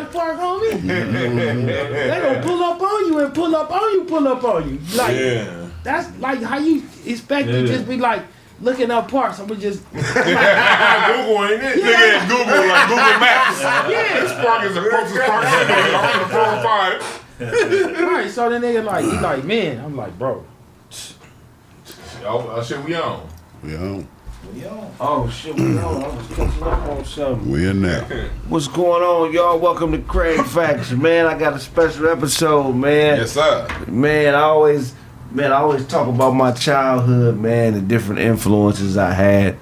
Forest Park, homie. They gonna pull up on you and pull up on you. Like, that's like how you expect to just be like, looking up parks, I'm gonna just Google, ain't it? Yeah, Google, like Google Maps. Yeah, this park is the closest park on the 405. Right, so the nigga like, he like, man, I'm like, bro. Oh, shit, we on. We on. Oh shit, we on. I was catching up on something. We in there. What's going on, y'all? Welcome to Kraig Facts, man. I got a special episode, man. Yes, sir. Man, I always talk about my childhood, man, the different influences I had.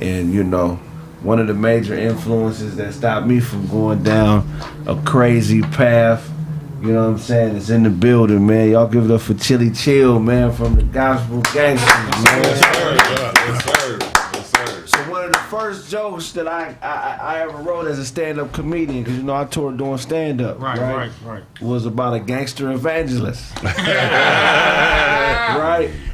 And, you know, one of the major influences that stopped me from going down a crazy path, you know what I'm saying, is in the building, man. Y'all give it up for Chili Chill, man, from the Gospel Gangsters, man. Yes, sir. Yes, sir. So one of the first jokes that I ever wrote as a stand-up comedian, because, you know, I toured doing stand-up, right, was about a gangster evangelist. Right?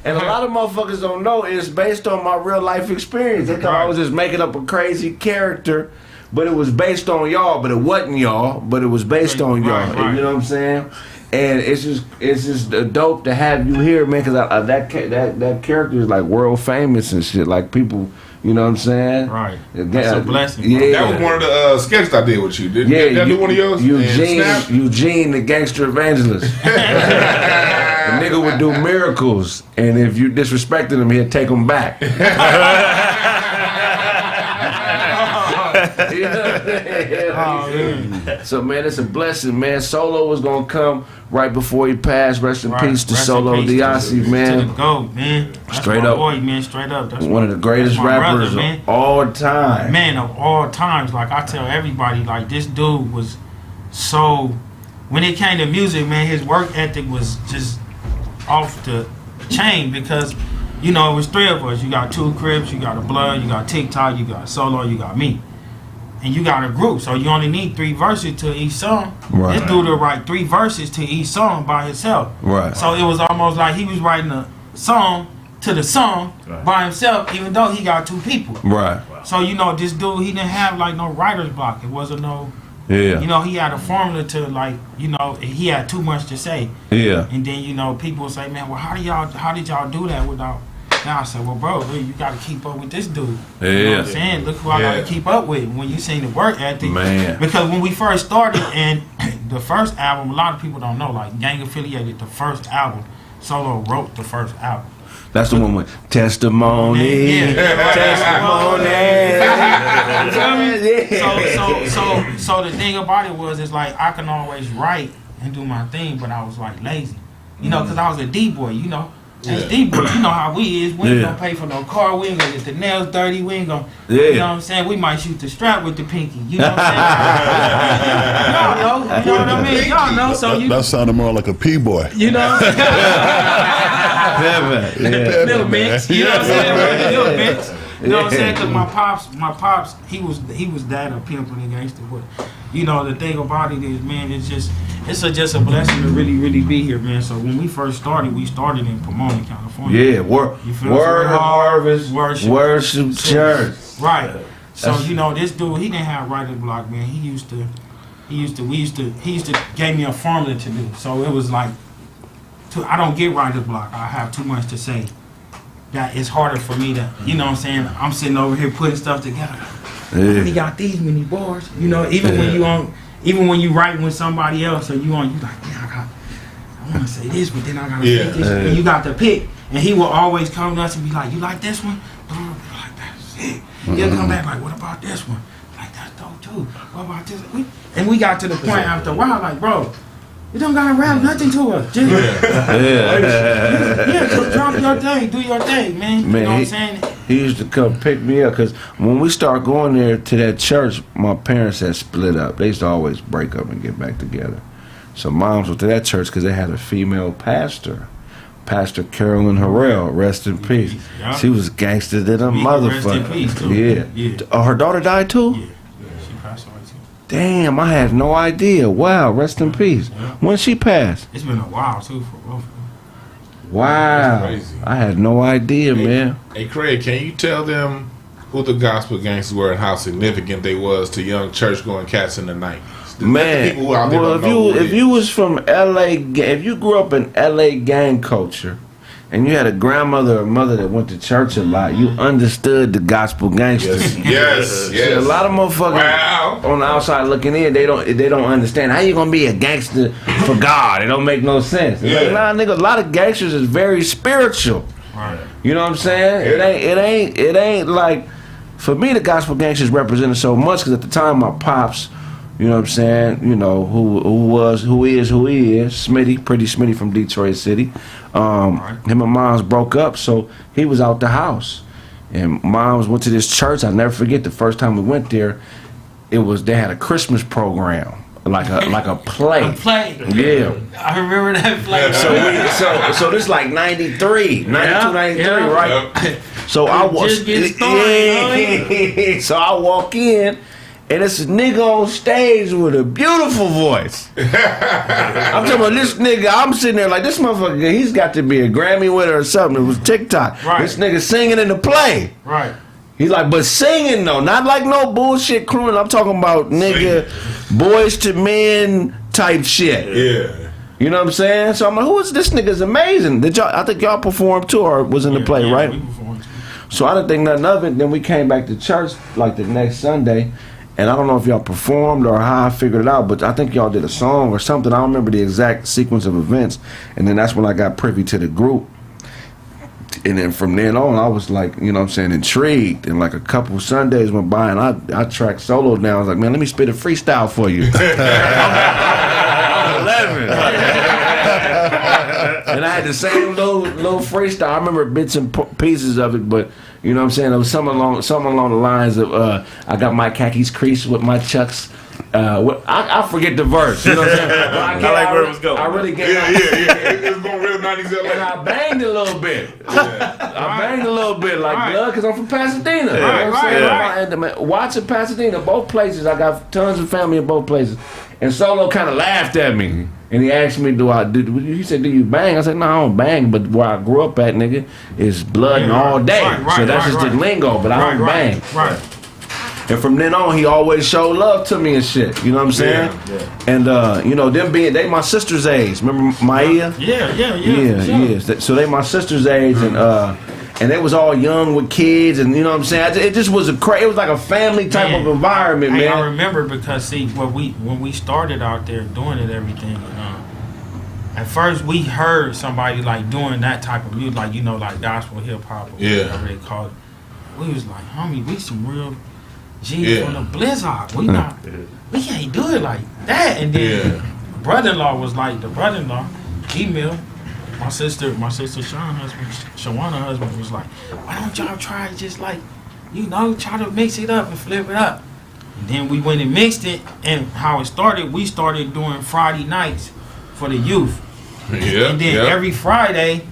And a lot of motherfuckers don't know it's based on my real life experience. They thought I was just making up a crazy character, but it was based on y'all, but it wasn't y'all, but it was based on y'all. Right. You know what I'm saying? And it's just dope to have you here, man, because that character is like world famous and shit. Like people, you know what I'm saying? Right. That's a blessing. Yeah. That was one of the sketches I did with you. Did that do one of yours? Eugene, the gangster evangelist. The nigga would do miracles, and if you disrespected him, he'd take them back. So, man, it's a blessing, man. Solo was gonna come right before he passed. Rest in peace to Solo Diassi, man. To the GOAT, man. That's straight my up, boy, man. Straight up. That's one of the greatest rappers of all time. Man, of all times. Like I tell everybody, like this dude was so. When it came to music, man, his work ethic was just off the chain because, you know, it was three of us. You got Two Crips, you got a Blood, you got TikTok, you got Solo, you got me. And you got a group, so you only need 3 verses to each song. Right. This dude will write 3 verses to each song by himself. Right. So it was almost like he was writing a song to the song by himself, even though he got 2 people. Right. So, you know, this dude, he didn't have like no writer's block. It wasn't no... Yeah. You know, he had a formula to, like, you know, he had too much to say. Yeah. And then, you know, people would say, man, well, how did y'all do that without... Now I said, well, bro, you got to keep up with this dude. Yeah. You know what I'm saying? Look who I got to keep up with when you seen the work ethic. Man. Because when we first started, and the first album, a lot of people don't know, like, Gang Affiliated, the first album, Solo wrote the first album. That's the one with testimony. Yeah. Testimony. So the thing about it was, it's like I can always write and do my thing, but I was like lazy, you know, because I was a D-boy, you know. As D-boy, you know how we is. We ain't gonna pay for no car. We ain't gonna get the nails dirty. We ain't gonna, you know what I'm saying? We might shoot the strap with the pinky. You know what I'm saying? Y'all know. You know what I mean? Y'all know. So that sounded more like a P-boy. You know what I'm saying? Little mix. You know what I'm saying? Little mix. You know what I'm saying? Because my pops, he was that a pimp and a gangster. But you know the thing about it is, man, it's just a blessing to really, really be here, man. So when we first started, we started in Pomona, California. Yeah, Word Harvest Worship Church. Right. So you know this dude, he didn't have writer's block, man. He used to gave me a formula to do. So it was like, I don't get writer's block. I have too much to say. That it's harder for me to, you know what I'm saying? I'm sitting over here putting stuff together. Yeah. He got these many bars, you know. Even when you write with somebody else, or you like, man, I want to say this, but then I gotta say this. And you got to pick, and he will always come to us and be like, you like this one? Like that's it. He'll come back like, what about this one? Like that's dope too. What about this? And we got to the point after a while, like, bro, you don't gotta rap nothing to us. Just, just drop your thing, do your thing, man. You know what I'm saying? He used to come pick me up because when we started going there to that church, my parents had split up. They used to always break up and get back together. So moms went to that church because they had a female pastor. Pastor Carolyn Harrell, rest in peace. Yep. She was gangster than a motherfucker. Rest in peace, too. Yeah. Her daughter died too? Yeah. She passed away too. Damn, I had no idea. Wow, rest in peace. Yeah. When she passed? It's been a while too for both of them. Wow. I had no idea, man. Hey, Kraig, can you tell them who the Gospel Gangsters were and how significant they was to young church-going cats in the 90s? Man, well, if you was from LA, if you grew up in LA gang culture, and you had a grandmother or mother that went to church a lot, you understood the gospel gangsters. Yes. See, a lot of motherfuckers on the outside looking in, they don't understand how you gonna be a gangster for God. It don't make no sense. It's like, nah, nigga, a lot of gangsters is very spiritual. Right. You know what I'm saying? It ain't like, for me, the gospel gangsters represented so much because at the time my pops, you know what I'm saying, you know, who he is, Smitty, pretty Smitty from Detroit City. Him and Moms broke up, so he was out the house. And Moms went to this church. I'll never forget the first time we went there, they had a Christmas program. Like a play. A play. Yeah. I remember that play. So this like 92, 93, right? Yep. So I was just getting started. So I walk in, and it's a nigga on stage with a beautiful voice. I'm talking about this nigga. I'm sitting there like, this motherfucker, he's got to be a Grammy winner or something. It was TikTok. Right. This nigga singing in the play. Right. He's like, but singing though, not like no bullshit crooning. I'm talking about nigga, Boys to Men type shit. Yeah. You know what I'm saying? So I'm like, who is this nigga's amazing? I think y'all performed too, or was in the play, right? We performed too. So I didn't think nothing of it. Then we came back to church like the next Sunday, and I don't know if y'all performed or how I figured it out, but I think y'all did a song or something. I don't remember the exact sequence of events. And then that's when I got privy to the group. And then from then on, I was like, you know what I'm saying, intrigued. And like a couple Sundays went by, and I tracked solo down. I was like, man, let me spit a freestyle for you. I'm 11. And I had the same little freestyle. I remember bits and pieces of it, but you know what I'm saying? It was something along the lines of, I got my khakis creased with my chucks. I forget the verse. You know what I'm saying? I like where it was going. I really get It was going real 90s LA. And I banged a little bit. I banged a little bit like blood because I'm from Pasadena. You know what I'm saying? And watching Pasadena, both places, I got tons of family in both places. And Solo kind of laughed at me. And he asked me, he said, do you bang? I said, no, I don't bang, but where I grew up at, nigga, is blood and all day. So that's just the lingo, but I don't bang. Right. And from then on, he always showed love to me and shit. You know what I'm saying? Yeah. And you know, them being they my sister's age. Remember Maya? Yeah. So they my sister's age, and they was all young with kids, and you know what I'm saying. It just was it was like a family type of environment, man. I remember because see, when we started out there doing it, everything. At first, we heard somebody like doing that type of music, like like gospel hip hop, or whatever they call it. We was like, homie, we some real G from the Blizzard. We can't do it like that. And then brother-in-law was like, email my sister Shawana husband was like, why don't y'all try just like, try to mix it up and flip it up. And then we went and mixed it, and how it started, we started doing Friday nights for the youth. And then every Friday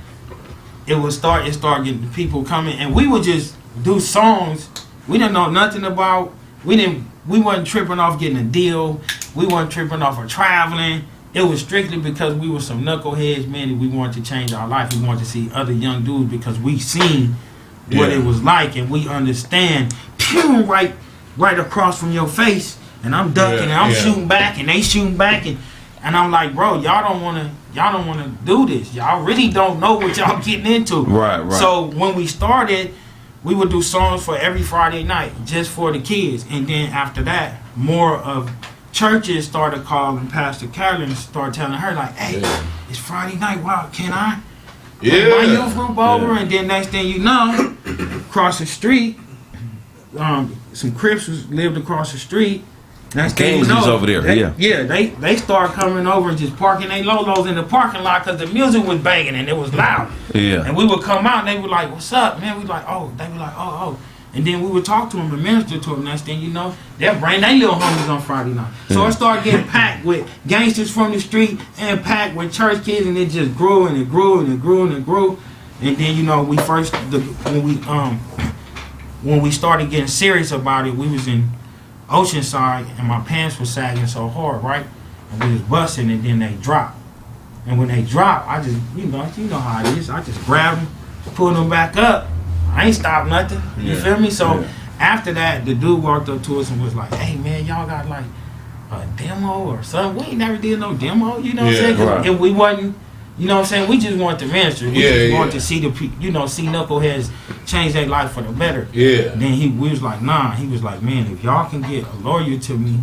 it started getting people coming, and we would just do songs. We didn't know nothing about. We wasn't tripping off getting a deal. We wasn't tripping off of traveling. It was strictly because we were some knuckleheads, man, and we wanted to change our life. We wanted to see other young dudes because we seen what it was like, and we understand. Pew, right across from your face, and I'm ducking, and I'm shooting back, and they shooting back, and I'm like, bro, y'all don't wanna do this. Y'all really don't know what y'all getting into. Right. So when we started, we would do songs for every Friday night just for the kids. And then after that, more of churches started calling Pastor Carolyn, started telling her like, hey, it's Friday night, wow, can I? Bring my youth group over. And then next thing you know, across the street, some Crips lived across the street. Next thing you know, over there. They start coming over and just parking their Lolos in the parking lot because the music was banging and it was loud. Yeah. And we would come out and they were like, what's up, man? We like, oh. They were like, oh. And then we would talk to them and minister to them. Next thing you know, they'll bring their little homies on Friday night. So it started getting packed with gangsters from the street and packed with church kids, and it just grew and it grew and it grew and it grew. And then when we started getting serious about it, we was in Oceanside, and my pants were sagging so hard, right? And we was busting, and then they dropped. And when they dropped, I just, you know how it is. I just grabbed them, pulled them back up. I ain't stopped nothing. You feel me? So after that, the dude walked up to us and was like, "Hey man, y'all got like a demo or something. We ain't never did no demo, you know what I'm saying? Right. If we wasn't, you know what I'm saying? We just wanted to minister. We just wanted to see see knuckleheads change their life for the better. Yeah. Then we was like, nah. He was like, man, if y'all can get a lawyer to me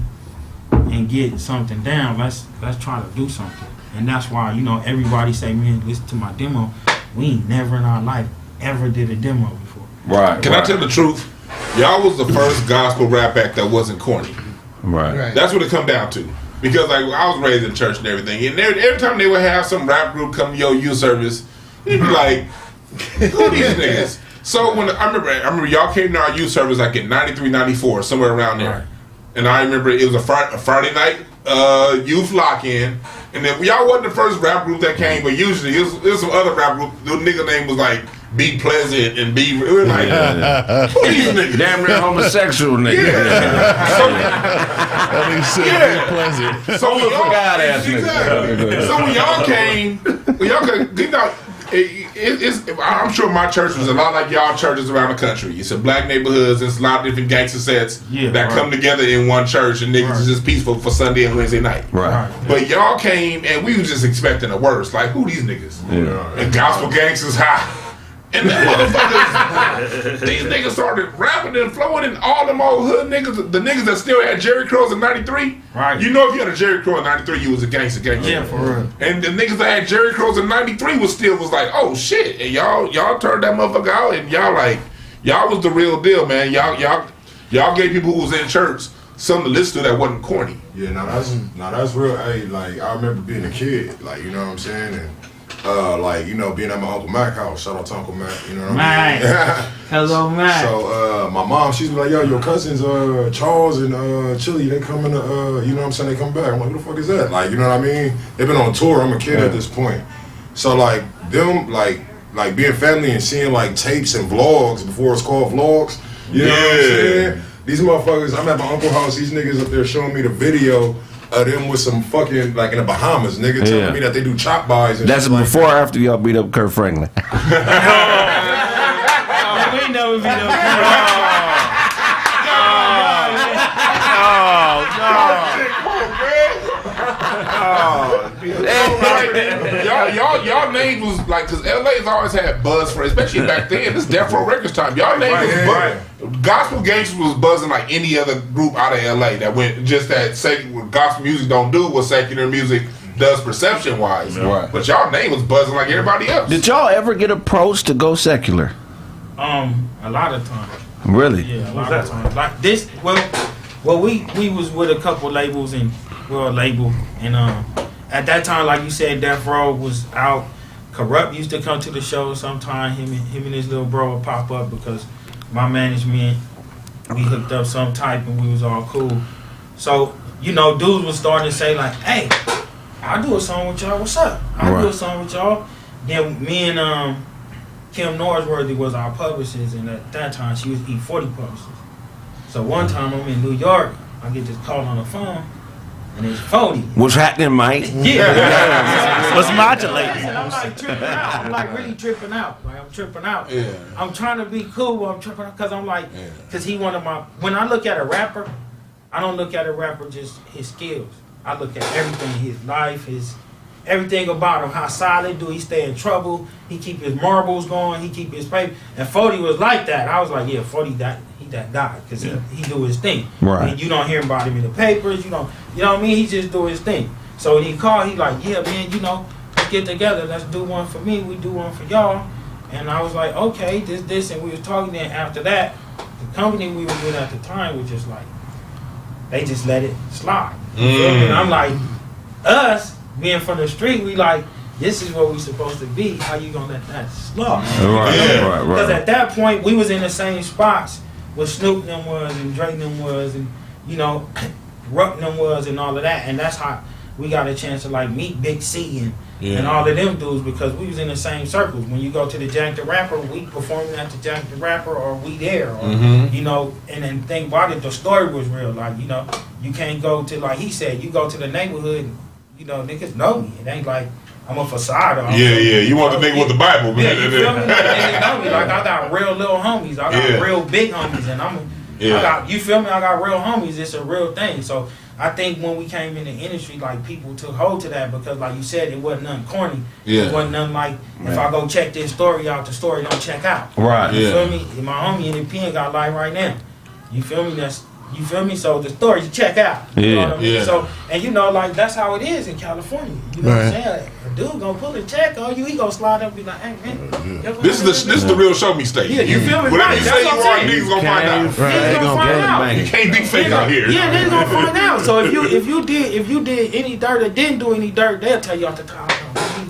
and get something down, let's try to do something. And that's why, everybody say, man, listen to my demo. We ain't never in our life ever did a demo before. Right. Can I tell the truth? Y'all was the first gospel rap act that wasn't corny. Right. That's what it come down to. Because like I was raised in church and everything, and every time they would have some rap group come to your youth service, you'd be like, "Who these niggas?" So when I remember y'all came to our youth service like in 93, 94, somewhere around there, Right. and I remember it was a Friday night youth lock-in, and then y'all wasn't the first rap group that came, but usually it was some other rap group. The nigga name was like Be Pleasant and Be. We were like, who these niggas? Damn near homosexual nigga. That nigga said Be Pleasant. So when y'all, God-ass nigga. exactly. So when y'all came, I'm sure my church was a lot like y'all churches around the country. It's a black neighborhoods. It's a lot of different gangster sets that come together in one church, and niggas is just peaceful for Sunday and Wednesday night. Right. But y'all came, and we was just expecting the worst. Like, who these niggas? And gospel gangsters high. And the motherfuckers, these niggas started rapping and flowing, and all them old hood niggas, the niggas that still had Jerry Curls in 93. Right. You know, if you had a Jerry Curl in 93, you was a gangster. Yeah, for real. And the niggas that had Jerry Curls in 93 was like, oh shit. And y'all turned that motherfucker out, and y'all was the real deal, man. Y'all gave people who was in church something to listen to that wasn't corny. Yeah, that's real. Hey, like I remember being a kid, like you know what I'm saying, and being at my Uncle Mack house. Shout out to Uncle Mack, you know what I mean? Hello, Mack. So my mom, she's like, yo, your cousins Charles and Chili, they coming to you know what I'm saying, they come back. I'm like, who the fuck is that? Like, you know what I mean? They've been on tour. I'm a kid at this point. So like them like being family and seeing like tapes and vlogs before it's called vlogs. You know what I'm saying? These motherfuckers, I'm at my uncle's house, these niggas up there showing me the video of them with some fucking, like in the Bahamas, nigga telling me that they do chop buys and That's shit before like or after y'all beat up Kurt Franklin. We never beat up. Y'all names was like, cause LA's always had buzz for, especially back then. This Death Row Records time. Y'all names was buzz. Gospel Gangsters was buzzing like any other group out of LA that went just that what gospel music don't do what secular music does perception wise. Right. But y'all name was buzzing like everybody else. Did y'all ever get approached to go secular? A lot of times. Really? Yeah, a lot of times. Like this, well, we was with a couple labels and at that time, like you said, Death Row was out. Corrupt used to come to the show sometime. Him and his little bro would pop up because my management, we hooked up some type and we was all cool. So, dudes was starting to say like, hey, I'll do a song with y'all. What's up? I'll do a song with y'all. Then me and Kim Norsworthy was our publicist, and at that time she was E40 publicist. So one time I'm in New York, I get this call on the phone, and it's 40. What's happening, Mike? Yeah. What's modulating? I'm like tripping out. I'm like really tripping out. Like I'm tripping out. Yeah. I'm trying to be cool, but I'm tripping out because I'm like, because he one of my. When I look at a rapper, I don't look at a rapper just his skills. I look at everything, his life, everything about him. How solid do he stay in trouble? He keep his marbles going. He keep his paper. And 40 was like that. I was like, yeah, 40 that guy because he do his thing. Right. And you don't hear about him in the papers. You know what I mean? He just do his thing. So when he called, he like, yeah, man, let's get together. Let's do one for me. We do one for y'all. And I was like, okay, this, and we was talking. Then after that, the company we were with at the time was just like, they just let it slide. And I'm like, us being from the street, we like, this is what we supposed to be. How you gonna let that slide? Right. Because at that point, we was in the same spots where Snoop them was and Drake them was and Ruck them was and all of that. And that's how we got a chance to like meet Big C and all of them dudes because we was in the same circles. When you go to the Jack the Rapper, we performing at the Jack the Rapper or we there. Or, and then think about it, the story was real. Like, you can't go to, like he said, you go to the neighborhood, niggas know me. It ain't like I'm a facade. You want the nigga with the Bible, man. Yeah, you feel me? Like, niggas know me. Like, I got real little homies. I got real big homies. And I got, you feel me? I got real homies. It's a real thing. So I think when we came in the industry, like people took hold to that because, like you said, it wasn't nothing corny. Yeah. It wasn't nothing like if I go check this story out, the story don't check out. Right. You feel me? My homie in the pen got live right now. You feel me? You feel me? So the stories check out. You know what I mean? Yeah. So, and you know, like that's how it is in California. You know what I'm saying? A dude gonna pull a check on you, he gonna slide up and be like, hey man. This is the real show me state. Yeah, you feel me? Whatever Right, you that's say you what I'm are, saying. niggas gonna find out. Right, Niggas gonna find out. You can't be fake out here. Yeah, they're gonna find out. So if you did any dirt or didn't do any dirt, they'll tell you off the top.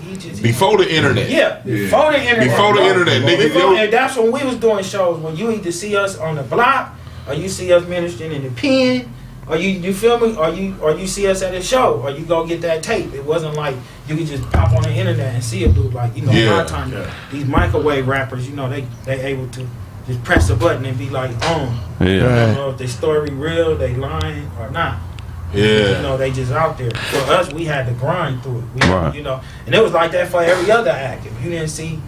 He just Before the internet. Yeah, before the internet. Before the internet, nigga. And that's when we was doing shows. When you either see us on the block, or you see us ministering in the pen, or you feel me, or you see us at a show, or you go get that tape. It wasn't like you could just pop on the internet and see a dude. Like, you know, a lot of times these microwave rappers, you know, they able to just press a button and be like, on. Yeah. You don't know if the story real, they lying or not. Yeah. You know, they just out there. For us, we had to grind through it. Right. You know, and it was like that for every other act. If you didn't see,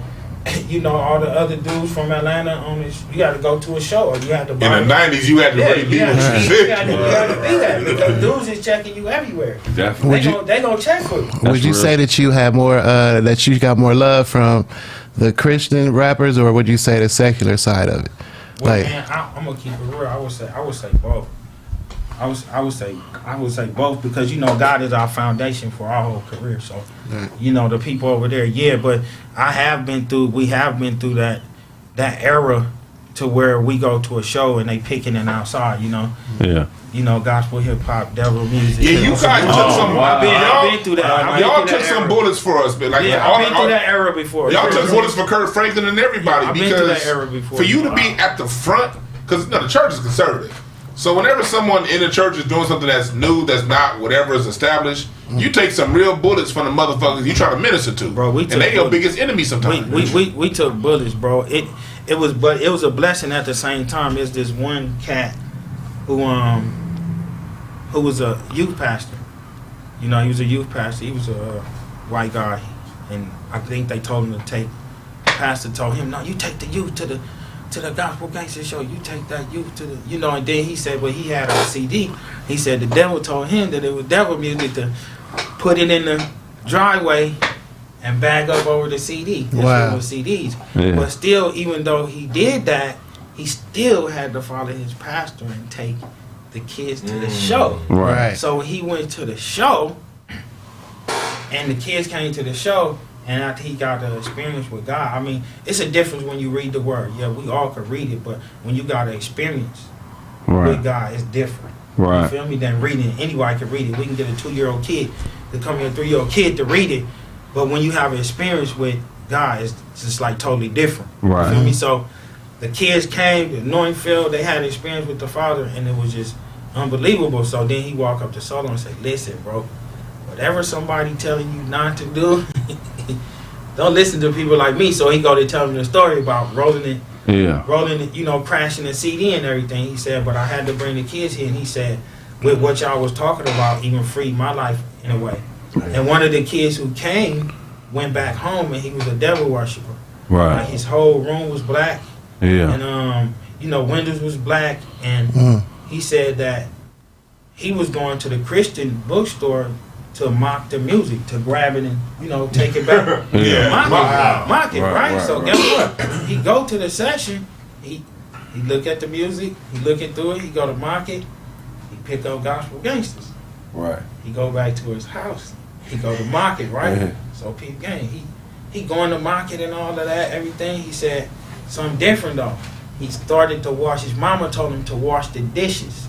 you know, all the other dudes from Atlanta on this, you got to go to a show, or you had to buy In the 90s, you had to really be what you said. You had to be that because dudes is checking you everywhere. Definitely. They gonna check for you. Would you say that you had more, that you got more love from the Christian rappers, or would you say the secular side of it? Well, Like, man, I'm gonna keep it real. I would say both. I would say both because, you know, God is our foundation for our whole career. So, you know, the people over there, but we have been through that era to where we go to a show and they picking it outside, you know. Yeah. You know, gospel, hip hop, devil music. Yeah, you guys took some. I've been through that. Y'all took some bullets for us, but like I've been through that era before. Y'all took bullets for Kurt Franklin and everybody I've been because through that era before. for you to be at the front, because the church is conservative. So whenever someone in the church is doing something that's new, that's not whatever is established, you take some real bullets from the motherfuckers you try to minister to, bro. And they your biggest enemy sometimes. We took bullets, bro. It was a blessing at the same time. There's this one cat who was a youth pastor. You know, he was a youth pastor. He was a white guy, and I think they told him to take. The pastor told him, "No, you take the youth to the gospel gangster show. You take that youth to the," you know. And then he said, "Well, he had a CD." He said the devil told him that it was devil music to put it in the driveway and bag up over the CD. Wow. With CDs. Yeah. But still, even though he did that, he still had to follow his pastor and take the kids to the show. Right. So he went to the show, and the kids came to the show, and after he got the experience with God, I mean, it's a difference when you read the word. Yeah, we all could read it, but when you got an experience with God, it's different. Right. You feel me? Than reading it. Anybody can read it. We can get a 2-year-old kid to come here, a 3-year-old kid to read it, but when you have an experience with God, it's just like totally different. Right. You feel me? So the kids came, the anointing fell, they had an experience with the Father, and it was just unbelievable. So then he walked up to Solo and said, "Listen, bro, whatever somebody telling you not to do, don't listen to people like me." So he go to tell him the story about rolling it, you know, crashing the CD and everything. He said, "But I had to bring the kids here," and he said, "With what y'all was talking about, even freed my life in a way." And one of the kids who came went back home, and he was a devil worshiper. Right. Like his whole room was black. Yeah. And you know, windows was black, and he said that he was going to the Christian bookstore to mock the music, to grab it and, you know, take it back. Mock it, right? So guess what? He go to the session, he look at the music, he looking through it, he go to mock it, he pick up Gospel Gangsters. Right. He go back to his house, he go to mock it, right? Yeah. So peep game, he going to mock it and all of that, everything. He said something different though. He started to wash, his mama told him to wash the dishes.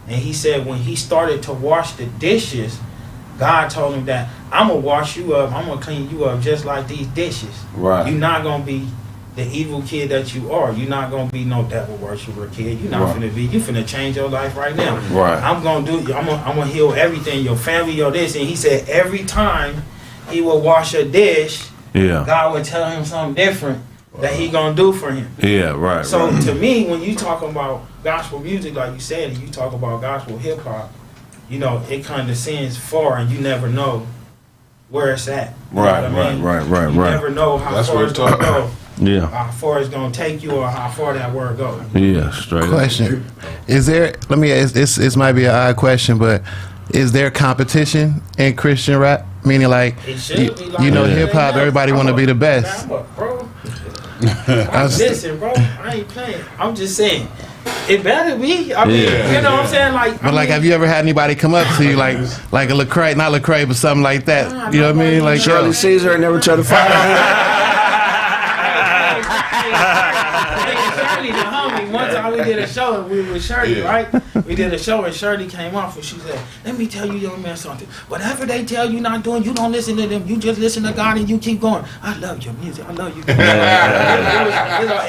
And he said when he started to wash the dishes, God told him that I'm going to wash you up, I'm going to clean you up just like these dishes. Right. You're not going to be the evil kid that you are. You're not going to be no devil worshiper kid. You're not finna be, you finna change your life right now. Right. I'm going to I'm going to heal everything, your family, your this. And he said every time he would wash a dish, God would tell him something different that he gonna do for him. Yeah, right. So to me, when you talk about gospel music, like you said, and you talk about gospel hip hop, you know, it condescends far, and you never know where it's at. You know what I mean? You never know how far it's gonna go. Yeah. How far it's gonna take you, or how far that word goes. Yeah, straight Question: Is there? Let me ask. This might be an odd question, but is there competition in Christian rap? Meaning like, It should be like you know, that. hip hop, everybody want to be the best. Bro. Listen, bro, I ain't playing. I'm just saying, it better be. I mean, you know what I'm saying? Like, But like, have you ever had anybody come up to you like a Lecrae, not Lecrae, but something like that? You know what I mean? Like Shirley Caesar never tried to fight her. One time we did a show and we with Shirley, right? We did a show and Shirley came off and she said, "Let me tell you, young man, something. Whatever they tell you not doing, you don't listen to them. You just listen to God and you keep going. I love your music. I love you."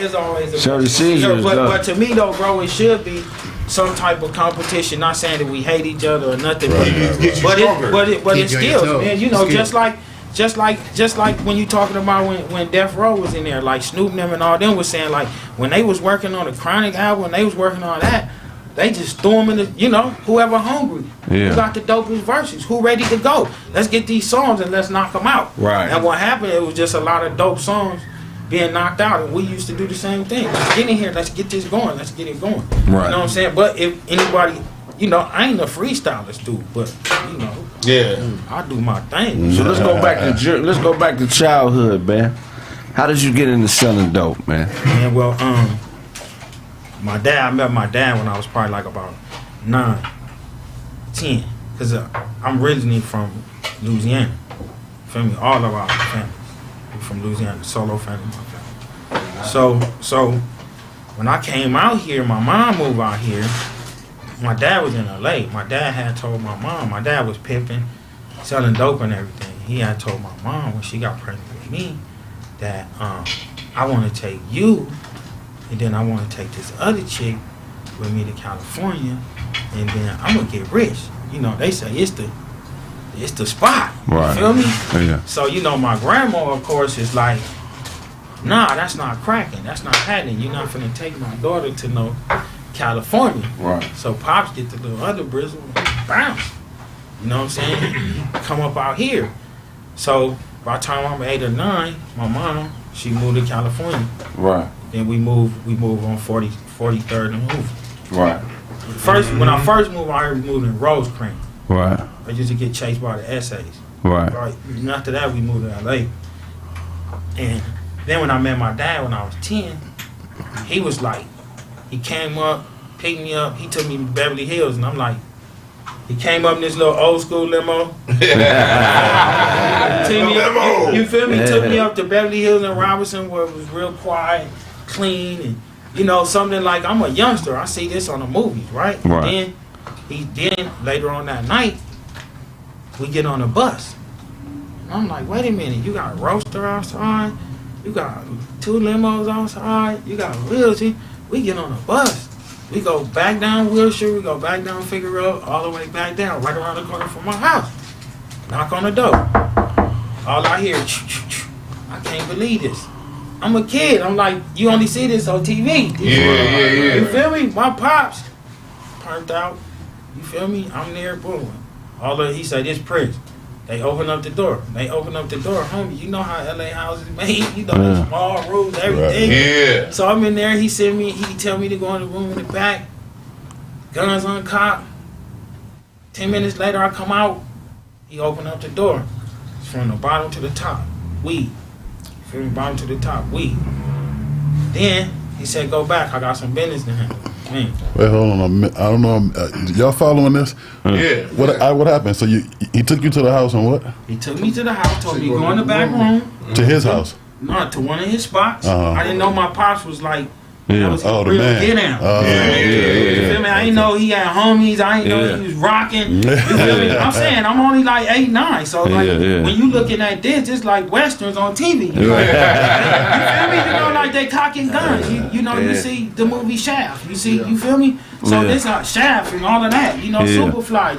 It's always a Shirley Caesar. But to me though, bro, it should be some type of competition. Not saying that we hate each other or nothing, but it's skills, man. You know, just like when you talking about when Death Row was in there, like Snoop and them and all them was saying, like when they was working on the Chronic album, they was working on that, they just threw them in the, you know, whoever hungry, who got the dopest verses, who ready to go, let's get these songs and let's knock them out. Right. And what happened, it was just a lot of dope songs being knocked out, and we used to do the same thing. Let's get in here, let's get this going, let's get it going. Right. You know what I'm saying? But if anybody, you know, I ain't a freestylist dude, but you know, I do my thing. So let's go back to childhood, man. How did you get into selling dope, man? Man, well, I met my dad when I was probably like about 9, 10, cause I'm originally from Louisiana. Feel me? All of our family from Louisiana, the Solo family, my family. So when I came out here, my mom moved out here. My dad was in LA. My dad had told my mom, my dad was pimping, selling dope and everything. He had told my mom when she got pregnant with me that I want to take you and then I want to take this other chick with me to California and then I'm going to get rich. You know, they say it's the spot. Right. You feel me? Yeah. So, you know, my grandma, of course, is like, nah, that's not cracking. That's not happening. You're not finna take my daughter to no California. Right. So Pops get the little other bristle and bounce. You know what I'm saying? Come up out here. So by the time I'm 8 or 9, my mom, she moved to California. Right. Then we moved on 43rd and moved. Right. When I first moved out here, we moved in Rosecrans. Right. I used to get chased by the essays. Right. And after that, we moved to LA. And then when I met my dad when I was 10, he was like, he came up, picked me up, he took me to Beverly Hills, and I'm like, he came up in this little old school limo. You feel me? He took me up to Beverly Hills and Robinson where it was real quiet, clean, and you know, something like, I'm a youngster, I see this on the movies, right? Then later on that night, we get on a bus. And I'm like, wait a minute, you got a roaster outside, you got 2 limos outside, you got wheels here. We get on a bus. We go back down Wilshire, we go back down Figueroa, all the way back down, right around the corner from my house. Knock on the door. All I hear, I can't believe this. I'm a kid. I'm like, you only see this on TV. Yeah. You feel me? My pops turned out. You feel me? I'm there, boom. He said, this Prince. They open up the door. Homie, you know how LA houses made. You know, the small rooms, everything. Right. Yeah. So I'm in there. He tell me to go in the room in the back. Guns on cop. 10 minutes later, I come out. He opened up the door. It's from the bottom to the top. Weed. From the bottom to the top. Weed. Then he said, go back. I got some business to handle. Man. Wait, hold on a minute. I don't know. Y'all following this? Yeah. What happened? So he took you to the house and what? He took me to the house, told me to go in the back room. To his house? No, to one of his spots. I didn't know my pops was like, that was the man. Get down. You feel me? I didn't know he had homies. I didn't know he was rocking. You feel me? I'm saying I'm only like 8, 9. So like when you looking at this, it's like westerns on TV. You feel me? You know, like they cocking guns. You know, you see the movie Shaft. You see, you feel me? So this Shaft and all of that. You know, Superfly.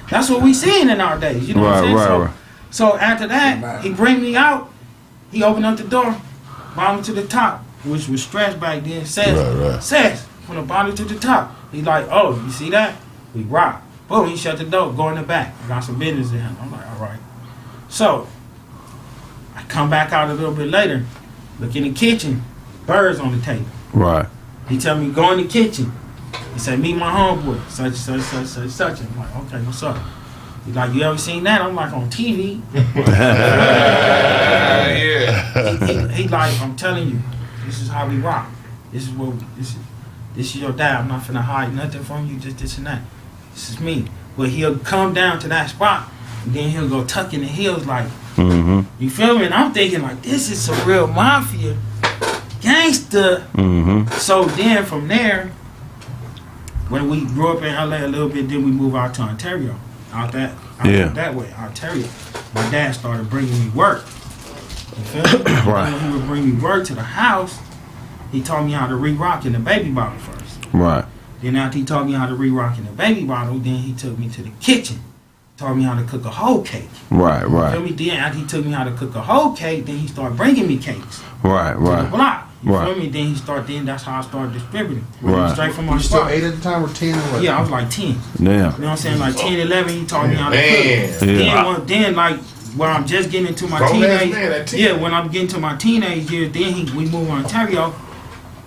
That's what we seeing in our days. You know what I'm saying? So after that, he bring me out. He opened up the door, bottom to the top, which was stretched back then. Says from the bottom to the top. He's like, oh, you see that? We rock. Boom, he shut the door, go in the back. I got some business in him. I'm like, all right. So I come back out a little bit later, look in the kitchen, birds on the table. Right. He tell me, go in the kitchen. He said, meet my homeboy, such. I'm like, okay, what's up? He's like, you ever seen that? I'm like, on TV. Yeah. He like, I'm telling you, this is how we rock. This is your dad. I'm not finna hide nothing from you, just this and that. This is me. But he'll come down to that spot, and then he'll go tuck in the heels like, you feel me? And I'm thinking like, this is some real mafia gangster. So then from there, when we grew up in LA a little bit, then we moved out to Ontario. Out that way, Ontario. My dad started bringing me work. You feel me? Right. When he would bring me work to the house, he taught me how to re-rock in the baby bottle first. Right. Then after he taught me how to re-rock in the baby bottle, then he took me to the kitchen. Taught me how to cook a whole cake. Right. Feel me? Then after he took me how to cook a whole cake, then he started bringing me cakes. Right. To the block. You Right. feel me? Then that's how I started distributing. Right. Straight from my You still spot. 8 at the time or 10 or what? Yeah, I was like 10. Damn. You know what I'm saying? Like 10, 11, he taught me how to Man. cook. Yeah. Then like when I'm just getting into my Grown ass teenage, man at 10. yeah, when I'm getting to my teenage years, then we move to Ontario.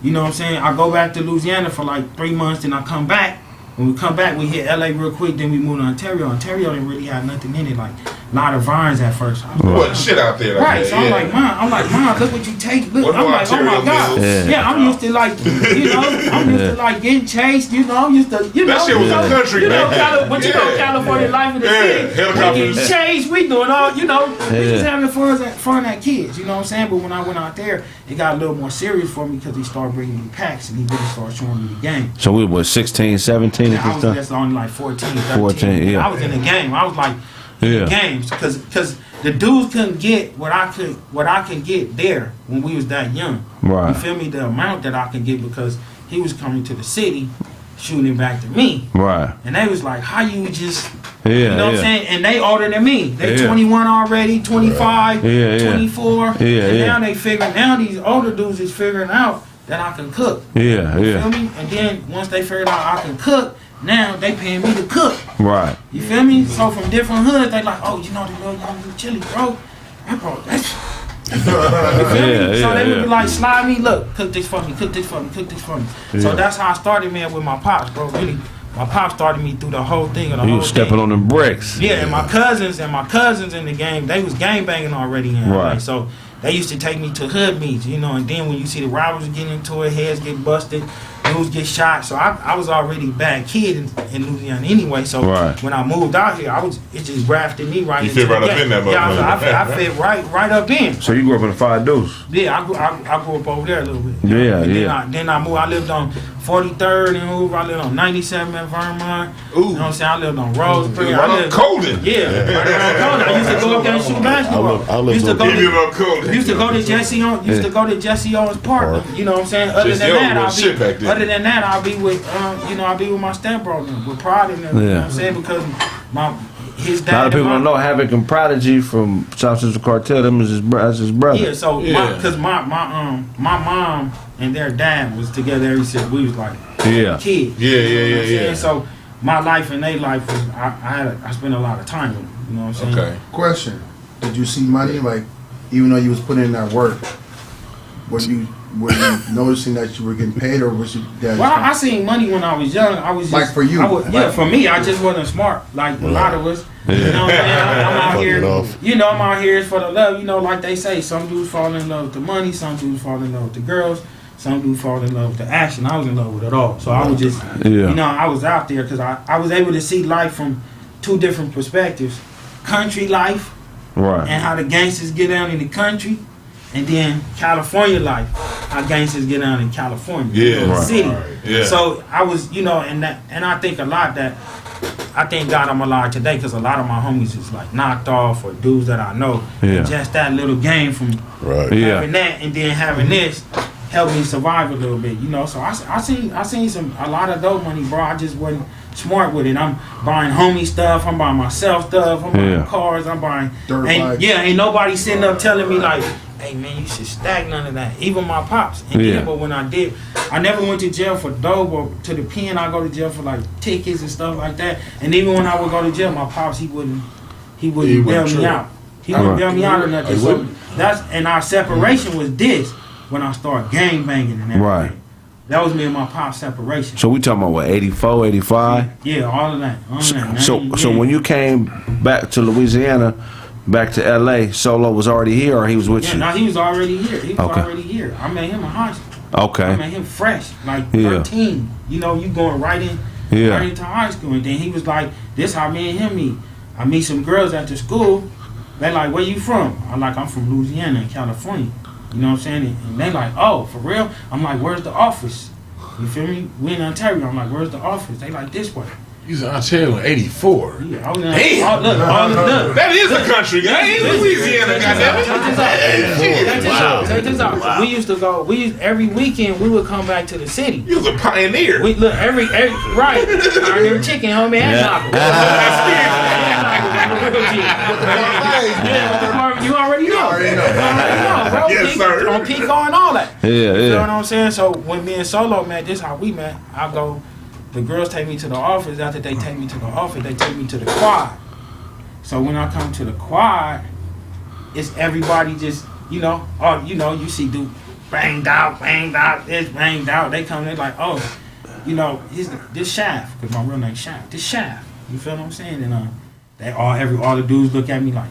You know what I'm saying? I go back to Louisiana for like 3 months, then I come back. When we come back, we hit LA real quick, then we move to Ontario. Ontario didn't really have nothing in it, like a lot of vines at first. I was like, Wasn't shit out there. right, that, so I'm like, Mom, look what you take. Look, What I'm do like, oh my Ontario God. means? Yeah, I'm used to like, I'm used to like getting chased, I'm used to, That shit was the country, man. But California life in the city, we helicopters. getting chased, we doing all, we just having fun at kids, you know what I'm saying? But when I went out there, it got a little more serious for me because he started bringing me packs and he really started showing me the game. So we were 16, 17 I at was this time? just only like 14, 13. 14, yeah. I was in the game. I was like, games because the dudes couldn't get what I could get there when we was that young. Right. You feel me? The amount that I could get because he was coming to the city, shooting it back to me. Right. And they was like, how you just, Yeah. you know what I'm saying? And they older than me. They 21 already, 25, 24. And now they now these older dudes is figuring out that I can cook. Yeah. You feel me? And then once they figured out I can cook, now they paying me to cook. Right. You feel me? So from different hoods, they like, oh, the little young chili, bro. That bro, that's. You feel me? So they would be like, slide me, look, cook this for me. So that's how I started, man, with my pops, bro. Really, my pops started me through the whole thing. Of the You whole was stepping thing. on them bricks. Yeah, and my cousins in the game, they was gang banging already in LA. Right. So they used to take me to hood meets, and then when you see the robbers getting into it, heads get busted, dudes get shot. So I was already a bad kid in Louisiana anyway. So when I moved out here, it just grafted me right You into fit right the up game. in that motherfucker. I fit right up in. So you grew up in the 5 Deuce? Yeah, I grew up over there a little bit. Yeah, Then I moved. I lived on 43rd in Hoover. I lived on 97 in Vermont. Ooh. You know what I'm saying? I lived on Roseberry. Right on Colden. Yeah, right around Colden. I used to go up there and shoot basketball. I lived Used to on- go Give you to a Colden. Used to go to Jesse Owens Park. You know what I'm saying? Other Jesse than that, Owens was shit back then. I'll be with I'll be with my stepbrother, with Prod and them. You know what I'm saying? Because his dad. A lot of people don't know Havoc and Prodigy from South Central Cartel. Them is his brother. Yeah, so because my mom and their dad was together. He said we was like kids. Yeah. So my life and their life was I spent a lot of time with them. You know what I'm saying? Okay. Question: did you see money? Like, even though you was putting in that work, were you noticing that you were getting paid, or was you? Well, I seen money when I was young. I was just, Like for you? For me, I just wasn't smart like a lot of us. You know what I'm saying? I'm out here. I'm out here for the love. Like they say, some dudes fall in love with the money, some dudes fall in love with the girls, some dudes fall in love with the action. I was in love with it all. So I was just, I was out there because I was able to see life from 2 different perspectives: country life, and how the gangsters get down in the country. And then California life, how gangsters get down in California, the city. Yeah. So I was, and I think a lot that I thank God I'm alive today because a lot of my homies is like knocked off or dudes that I know. And just that little game from having that and then having this helped me survive a little bit, So I seen a lot of dope money, bro. I just wasn't smart with it. I'm buying homie stuff. I'm buying myself stuff. I'm buying cars. I'm buying dirt bikes. Ain't nobody sitting up telling me like, hey man, you should stack none of that. Even my pops. And but when I did, I never went to jail for dope or to the pen. I go to jail for like tickets and stuff like that. And even when I would go to jail, my pops he wouldn't bail me out. He wouldn't bail me out or nothing. So our separation was this when I started gang banging and everything. That was me and my pop's separation. So we talking about what, 84, 85? Yeah, all of that. So when you came back to Louisiana, back to LA, Solo was already here, or he was with you? No, he was already here. He was already here. I met him in high school. Okay. I met him fresh, like 13. You know, you going right into high school. And then he was like, this how me and him meet. I meet some girls at the school. They like, where you from? I'm from Louisiana in California. You know what I'm saying? And they like, oh, for real? I'm like, where's the office? You feel me? We in Ontario. I'm like, where's the office? They like, this way. You was in Ontario in 84. Yeah, I was in Damn. Look. That is a country, guys. Louisiana, goddamn. Check this out. Wow. We used to go. Every weekend we would come back to the city. You was a pioneer. We look every right. I remember chicken, homie, and You already know. Bro. Yes, sir. On Pico and all that. Yeah. You know what I'm saying? So when me and Solo met, this how we met. I go. The girls take me to the office. After they take me to the office, they take me to the quad. So when I come to the quad, it's everybody just, you you see dude banged out, it's banged out. They come, they're like, oh, this Shaft, because my real name Shaft. This Shaft. You feel what I'm saying? And all the dudes look at me like,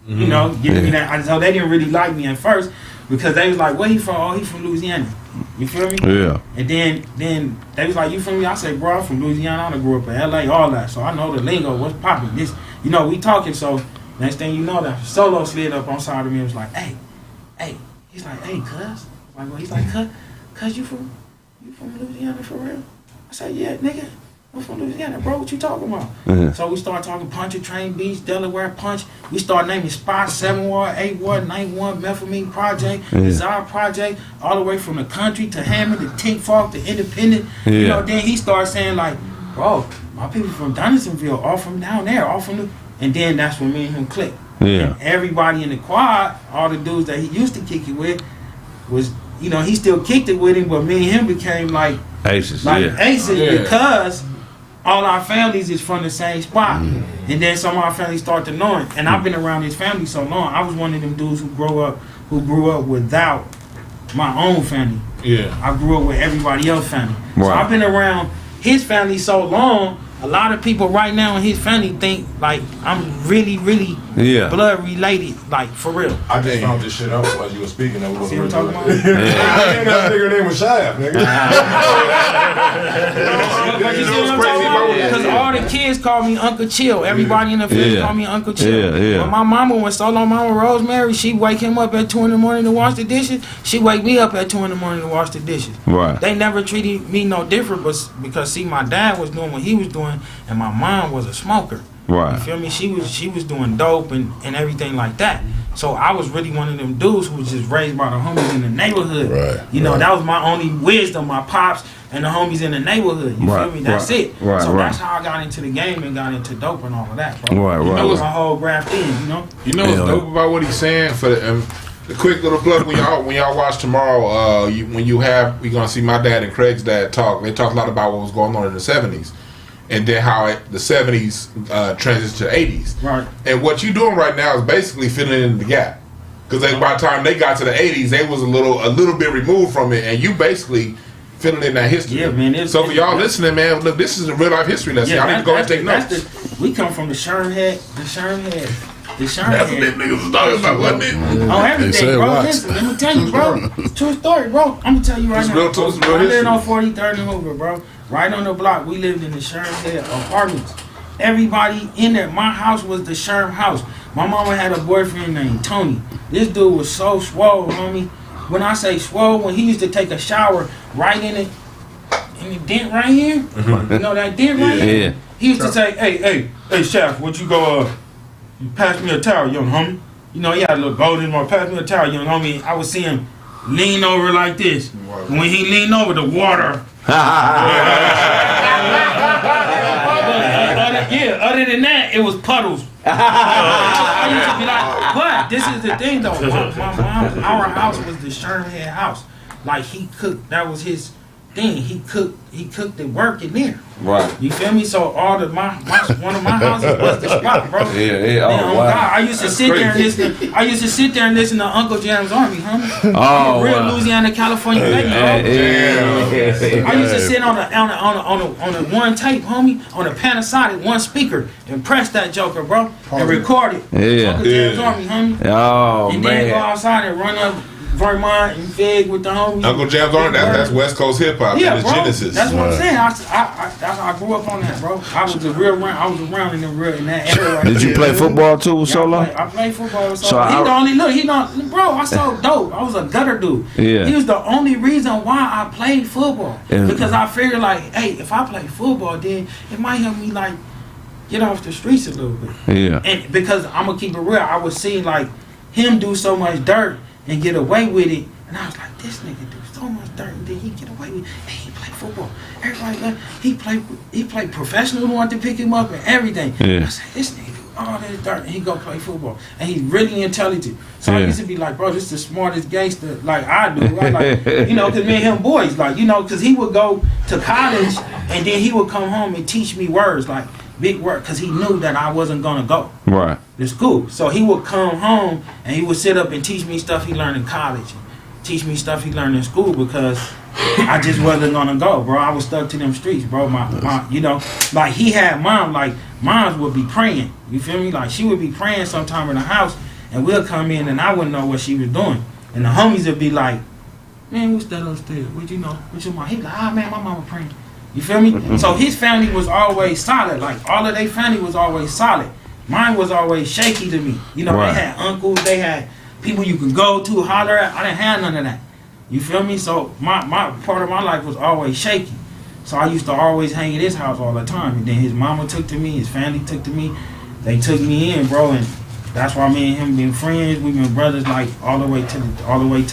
giving me that. So they didn't really like me at first because they was like, where he from? Oh, he from Louisiana. You feel me? Yeah. And then they was like, you from me? I said, bro, I'm from Louisiana. I grew up in LA, all that. So I know the lingo, what's popping. This, we talking. So next thing you know, that Solo slid up on side of me and was like, hey. He's like, hey, cuz. He's like, cuz, you from Louisiana for real? I said, yeah, nigga. I'm from Louisiana, bro. What you talking about? Mm-hmm. So we start talking Pontchartrain Beach, Delaware Punch. We start naming spots, 7 Ward, 8 Ward, 9 Ward, Methamphetamine Project, Desire Project, all the way from the country to Hammond to Tink Falk to Independent. Yeah. Then he starts saying like, bro, my people from Donaldsonville, all from down there, all from the... And then that's when me and him clicked. Yeah. And everybody in the quad, all the dudes that he used to kick it with, was, he still kicked it with him, but me and him became like... Aces, because... all our families is from the same spot. And then some of our families start to know it. And I've been around his family so long. I was one of them dudes who grew up without my own family. Yeah. I grew up with everybody else's family. Right. So I've been around his family so long, a lot of people right now in his family think like I'm really, really blood related, like for real. I just found this shit out while you were speaking. That was See what I'm talking about? That nigga name was Shaft, nigga. Because all the kids call me Uncle Chill. Everybody in the family call me Uncle Chill. When my mama was Solo Mama Rosemary, she wake him up at 2 in the morning to wash the dishes. She wake me up at 2 in the morning to wash the dishes. Right. They never treated me no different, but because see, my dad was doing what he was doing, and my mom was a smoker. Right. You feel me? She was doing dope and everything like that. So I was really one of them dudes who was just raised by the homies in the neighborhood. Right. That was my only wisdom, my pops and the homies in the neighborhood. You feel me? That's it. Right. So that's how I got into the game and got into dope and all of that, bro. Right. That was my whole graft in, You know what's dope about what he's saying? For the quick little plug, when y'all watch tomorrow, we're gonna see my dad and Craig's dad talk. They talk a lot about what was going on in the 70s. And then how the 70s transitioned to the 80s. Right. And what you're doing right now is basically filling in the gap. Because by the time they got to the 80s, they was a little bit removed from it, and you basically filling in that history. Yeah, man. So for y'all listening, man, look, this is a real life history lesson. Y'all need to go and take notes. We come from the Sherm head. That's what them niggas was talking about, wasn't it? Oh, everything, bro. Listen, let me tell you, bro. True story, bro. I'm gonna tell you right now. I lived on 43rd and Hoover, bro. Right on the block, we lived in the Sherm Head apartments. Everybody in there, my house was the Sherm house. My mama had a boyfriend named Tony. This dude was so swole, homie. When I say swole, when he used to take a shower right in the dent right here, you know that dent right here? Yeah. He used to say, hey, Shaft, would you go, you pass me a towel, young homie? He had a little gold in him, pass me a towel, young homie. I would see him lean over like this. And when he leaned over, the water... other than that, it was puddles. I used to be like, but this is the thing though. Our house was the Sherm Head house. Like he cooked. That was his thing. He cooked the work in there. Right. You feel me? So all the one of my houses was the spot, bro. Yeah. Oh, wow. God, I used to sit there and listen. I used to sit there and listen to Uncle Jam's Army, homie. Oh, real wow. Louisiana, California baby, bro. I used to sit on a one tape, homie, on a Pharcyde, one speaker, and press that joker, bro, and record it. Yeah. Uncle Jam's Army, homie. Oh, and man. then go outside and run up Vermont and Fig with the homies. Uncle Jam's Army, that's West Coast hip hop. Yeah, and the bro. Genesis. That's what I'm saying. That's how I grew up on that, bro. I was around in that era. Right Did you play football too, Solo? I played football. So Bro, I so dope. I was a gutter dude. Yeah. He was the only reason why I played football. Yeah. Because I figured like, hey, if I play football, then it might help me like get off the streets a little bit. Yeah. And because I'm gonna keep it real, I was seeing like him do so much dirt and get away with it. And I was like, this nigga do so much dirt and then he get away with it. And he play football. Everybody like he played professional, wanted to pick him up and everything. Yeah. I said, this nigga do all this dirt and he go play football. And he's really intelligent. So I used to be like, bro, this is the smartest gangster like I do. Right? Like, you know, cause me and him boys, like, you know, cause he would go to college and then he would come home and teach me words, like big word, cause he knew that I wasn't gonna go. Right. To school. So he would come home and he would sit up and teach me stuff he learned in college. Teach me stuff he learned in school because I just wasn't gonna go, bro. I was stuck to them streets, bro. My you know, like he had moms would be praying. You feel me? Like she would be praying sometime in the house and we'll come in and I wouldn't know what she was doing. And the homies would be like, man, what's that upstairs? What you know? What's your mom? He like, man, my mama praying. You feel me? So his family was always solid. Like all of their family was always solid. Mine was always shaky to me. You know, They had uncles, they had people you could go to, holler at. I didn't have none of that. You feel me? So my part of my life was always shaky. So I used to always hang at his house all the time. And then his mama took to me, his family took to me. They took me in, bro, and that's why me and him been friends. We've been brothers like all the way to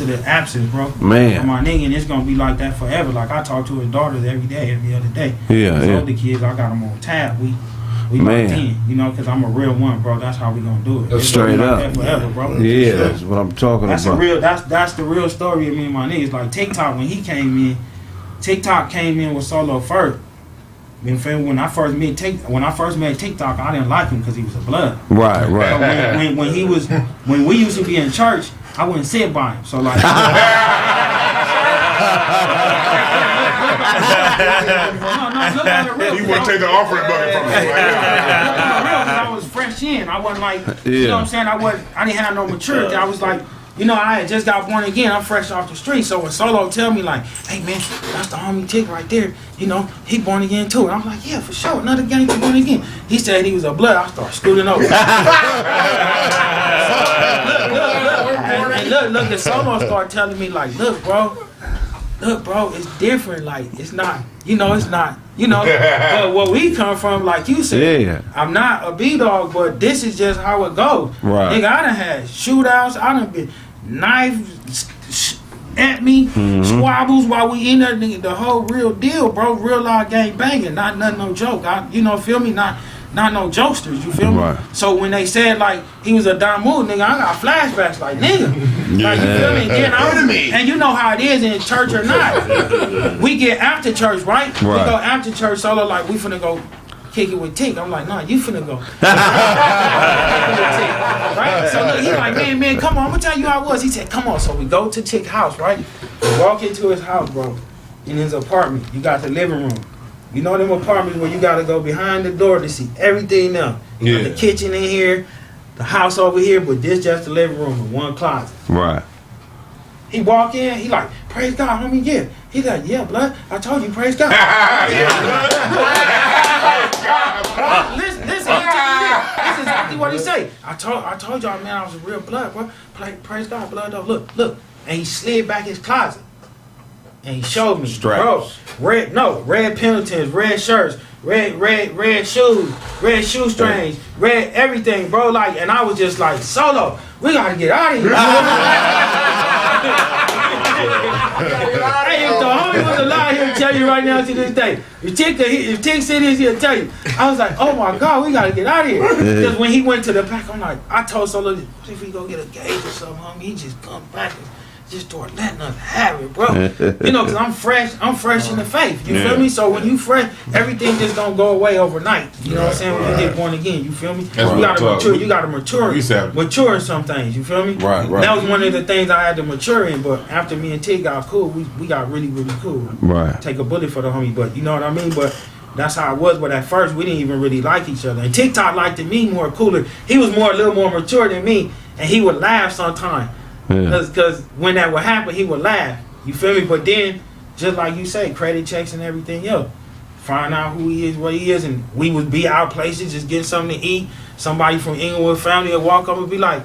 the absence, bro. Man. And my nigga, and it's gonna be like that forever. Like I talk to his daughters every day, every other day. Yeah, His yeah. older kids, I got them on tab. We Man. locked in, you know, because I'm a real one, bro. That's how we gonna do it. It's Straight gonna be up. like that forever, bro. Yeah, that's what I'm talking That's about. that's the real story of me and my niggas. Like TikTok, when he came in, TikTok came in with Solo first. You feel me? When I first met TikTok, I didn't like him because he was a blood. Right. When we used to be in church, I wouldn't sit by him. So like, no, look at it real. You want to take the offering bucket from him. I was fresh in. I wasn't like, you know what I'm saying? I didn't have no maturity. I was like, you know, I had just got born again. I'm fresh off the street. So when Solo tell me like, hey man, that's the homie Tick right there. You know, he born again too. And I'm like, yeah, for sure. Another gangster born again. He said he was a blood. I started scooting over. Look, and Solo started telling me like, look, bro, it's different. Like, it's not, but where we come from, like you said, I'm not a B-dog, but this is just how it goes. Right. Nigga, I done had shootouts, I done been knives at me, squabbles while we in there, nigga, the whole real deal, bro, real live gang banging, not nothing, no joke. Feel me? Not no jokesters, you feel me? Right. So when they said like he was a dumb move, nigga, I got flashbacks like nigga. Like you feel me? And you know how it is in church or not. We get after church, right? We go after church, Solo like we finna go kick it with Tick. I'm like, nah, you finna go. Right? So look, he like, man, come on, I'm gonna tell you how it was. He said, come on. So we go to Tick's house, right? We walk into his house, bro. In his apartment. You got the living room. You know them apartments where you gotta go behind the door to see everything now. You got the kitchen in here, the house over here, but this just the living room with one closet. Right. He walk in, he like, praise God, homie, yeah. He like, yeah, blood, I told you, praise God. Listen, this is exactly what he say. I told y'all, man, I was a real blood, bro. Praise God, blood, though. Look. And he slid back his closet. And he showed me, Straps. bro, red Pendletons, red shirts, red shoes, red shoestrings, red everything, bro. Like, and I was just like, Solo, we gotta get out of here. Hey, if the homie was alive, he'll tell you right now to this day. If Tick said this, he'll tell you. I was like, oh my God, we gotta get out of here. Because when he went to the back, I'm like, I told Solo, if we go get a gauge or something, homie, he just come back. just start letting us have it, bro. You know, because I'm fresh in the faith. You feel me? So when you fresh, everything just don't go away overnight. You know what I'm saying? When you get born again, you feel me? You gotta mature. You gotta mature in some things. You feel me? Right. That was one of the things I had to mature in. But after me and Tig got cool, we got really, really cool. Right. Take a bullet for the homie, but you know what I mean? But that's how it was. But at first, we didn't even really like each other. And TikTok liked me more cooler. He was a little more mature than me, and he would laugh sometimes. Because when that would happen, he would laugh. You feel me? But then, just like you say, credit checks and everything else. Find out who he is, what he is, and we would be out places just getting something to eat. Somebody from Inglewood family would walk up and be like,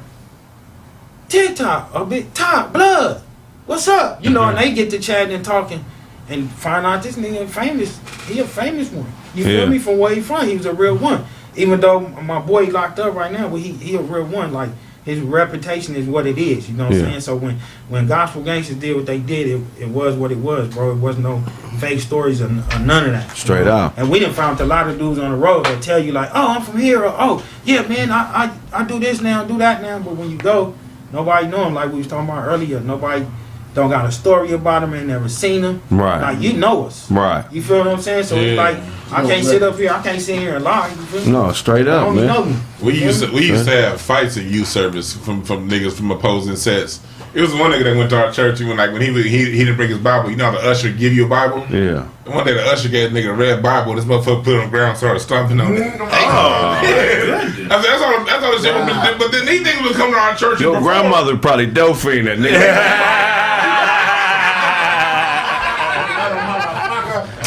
TikTok, a bit top, blood. What's up? You know, and they get to chatting and talking and find out this nigga famous. He a famous one. You feel me? From where he from, he was a real one. Even though my boy locked up right now, but he a real one. Like, his reputation is what it is, you know what I'm saying? So when Gospel Gangsters did what they did, it was what it was, bro. It wasn't no fake stories or none of that. Straight out. And we done found a lot of dudes on the road that tell you like, oh, I'm from here, or oh, yeah, man, I do this now, do that now. But when you go, nobody know him like we was talking about earlier. Nobody don't got a story about him, ain't never seen him. Right. Like, you know us. Right. You feel what I'm saying? So it's like, I can't sit up here, I can't sit here and lie. You feel me? No, straight up, man. Know me. We used to have fights in youth service from niggas from opposing sets. It was one nigga that went to our church even like when he didn't bring his Bible. You know how the usher give you a Bible? Yeah. And one day the usher gave a nigga a red Bible. This motherfucker put it on the ground and started stomping on it. That's all the shit. But then these niggas would come to our church. Your grandmother probably Delphine that nigga.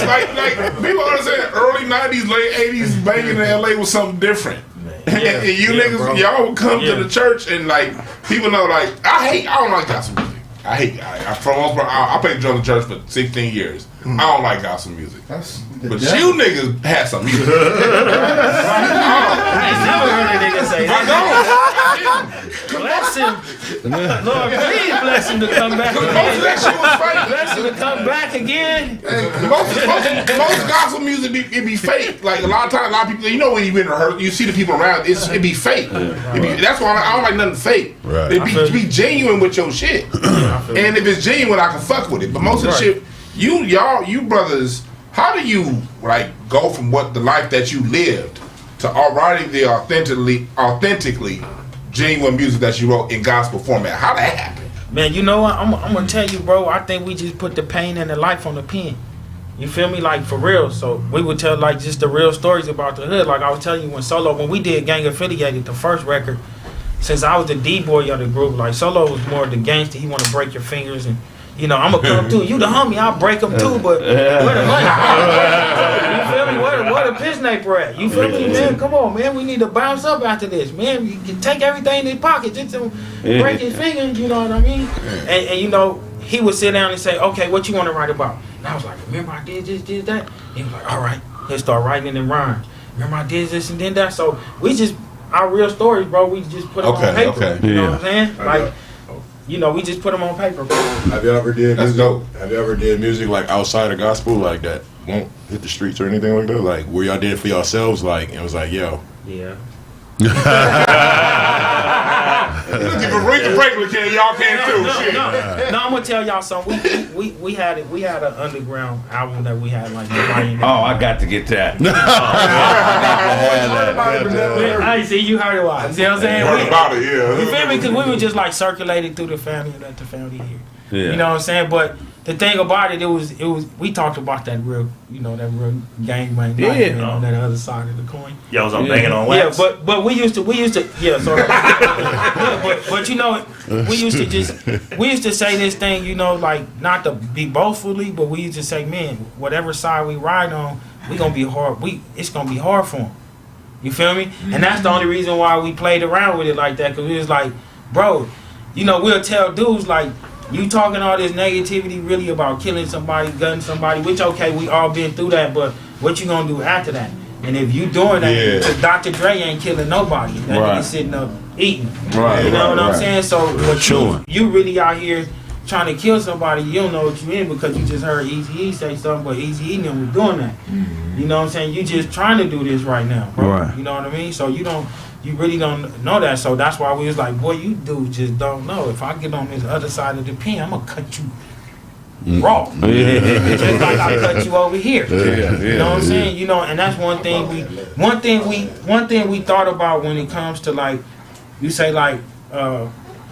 like people understand early 90s, late 80s banging in LA was something different. And you niggas, y'all would come to the church and like people know like I don't like gospel music. For most part, I played drums in church for 16 years. I don't like gospel music. But you niggas had some music. I ain't never heard a nigga say that. Bless him. Lord, please bless him to come back again. Most of that shit was fake. Bless him to come back again. Most gospel music it be fake. Like a lot of times, a lot of people, you know, when you in rehearsal, you see the people around, it be fake. That's why I don't like nothing fake. Right. It be genuine with your shit. And if it's genuine, I can fuck with it. But most of the shit, you brothers, how do you like go from what the life that you lived to writing the authentically genuine music that you wrote in gospel format? How that happen? Man, you know what? I'm gonna tell you, bro. I think we just put the pain and the life on the pen. You feel me? Like, for real. So we would tell like just the real stories about the hood. Like I was telling you when we did Gang Affiliated, the first record, since I was the D-boy of the group, like Solo was more the gangster. He want to break your fingers and, you know, I'm going to come through. You the homie, I'll break them too, but where the money? You feel me? Where the piss naper at? You feel me, man? Come on, man. We need to bounce up after this, man. You can take everything in his pocket just to break his fingers, you know what I mean? And you know, he would sit down and say, okay, what you want to write about? And I was like, remember I did this, did that? And he was like, all right. He'll start writing in rhymes. Remember I did this and then that? So we just, our real stories, bro, we just put them on paper. Okay. You know what I'm saying? Like, you know, we just put them on paper, bro. Have you ever did That's music? dope. Have you ever did music like outside of gospel, like that won't hit the streets or anything like that? Like where y'all did it for yourselves, like it was like, yo. Yeah. Looking for Rita Franklin, y'all can too. No, I'm gonna tell y'all something. We had an underground album that we had like nobody in. Oh, I got to get that. I see you heard about it. See what I'm saying? Heard about it, yeah. You feel me? Because we were just like circulating through the family and let the family hear. Yeah. You know what I'm saying? But the thing about it was we talked about that real gangbang life on that other side of the coin. Y'all was on banging on wax. Yeah, but we used to but you know, we used to say this thing, you know, like not to be boastfully, but we used to say, man, whatever side we ride on, it's gonna be hard for them. You feel me? Mm-hmm. And that's the only reason why we played around with it like that, because we was like, bro, you know, we'll tell dudes like, you talking all this negativity really about killing somebody, gunning somebody, which okay, we all been through that, but what you gonna do after that? And if you doing that, because Dr. Dre ain't killing nobody, that nigga sitting up eating. Right. You know what I'm saying? So what you really out here trying to kill somebody, you don't know what you in because you just heard Eazy-E say something, but Eazy-E was doing that. You know what I'm saying? You just trying to do this right now, bro. Right. You know what I mean? So you don't you really don't know that. So that's why we was like, boy, you dudes just don't know. If I get on this other side of the pen, I'm gonna cut you raw. Just like I cut you over here. You know what I'm saying? You know, and that's one thing we thought about when it comes to like, you say like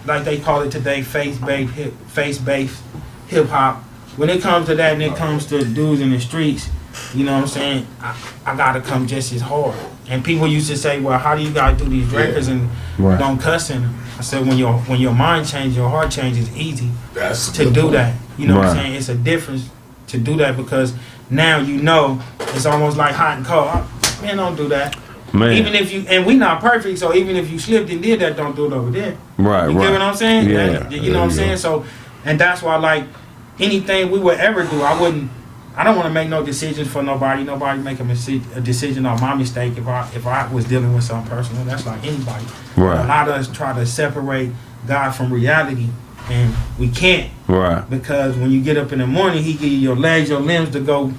they call it today, face-based hip hop. When it comes to that and it comes to dudes in the streets, you know what I'm saying? I gotta come just as hard. And people used to say, well, how do you guys do these records and don't cuss in them? I said, when your mind changes, your heart changes, it's easy to do that. You know what I'm saying? It's a difference to do that because now you know it's almost like hot and cold. Man, don't do that. Man. Even if you, and we not perfect, so even if you slipped and did that, don't do it over there. Right, you get what I'm saying? Yeah. You know what I'm saying? So, and that's why, like, anything we would ever do, I don't want to make no decisions for nobody. Nobody make a decision on my mistake if I was dealing with something personal. That's like anybody. Right. A lot of us try to separate God from reality, and we can't. Right. Because when you get up in the morning, He give you your legs, your limbs to go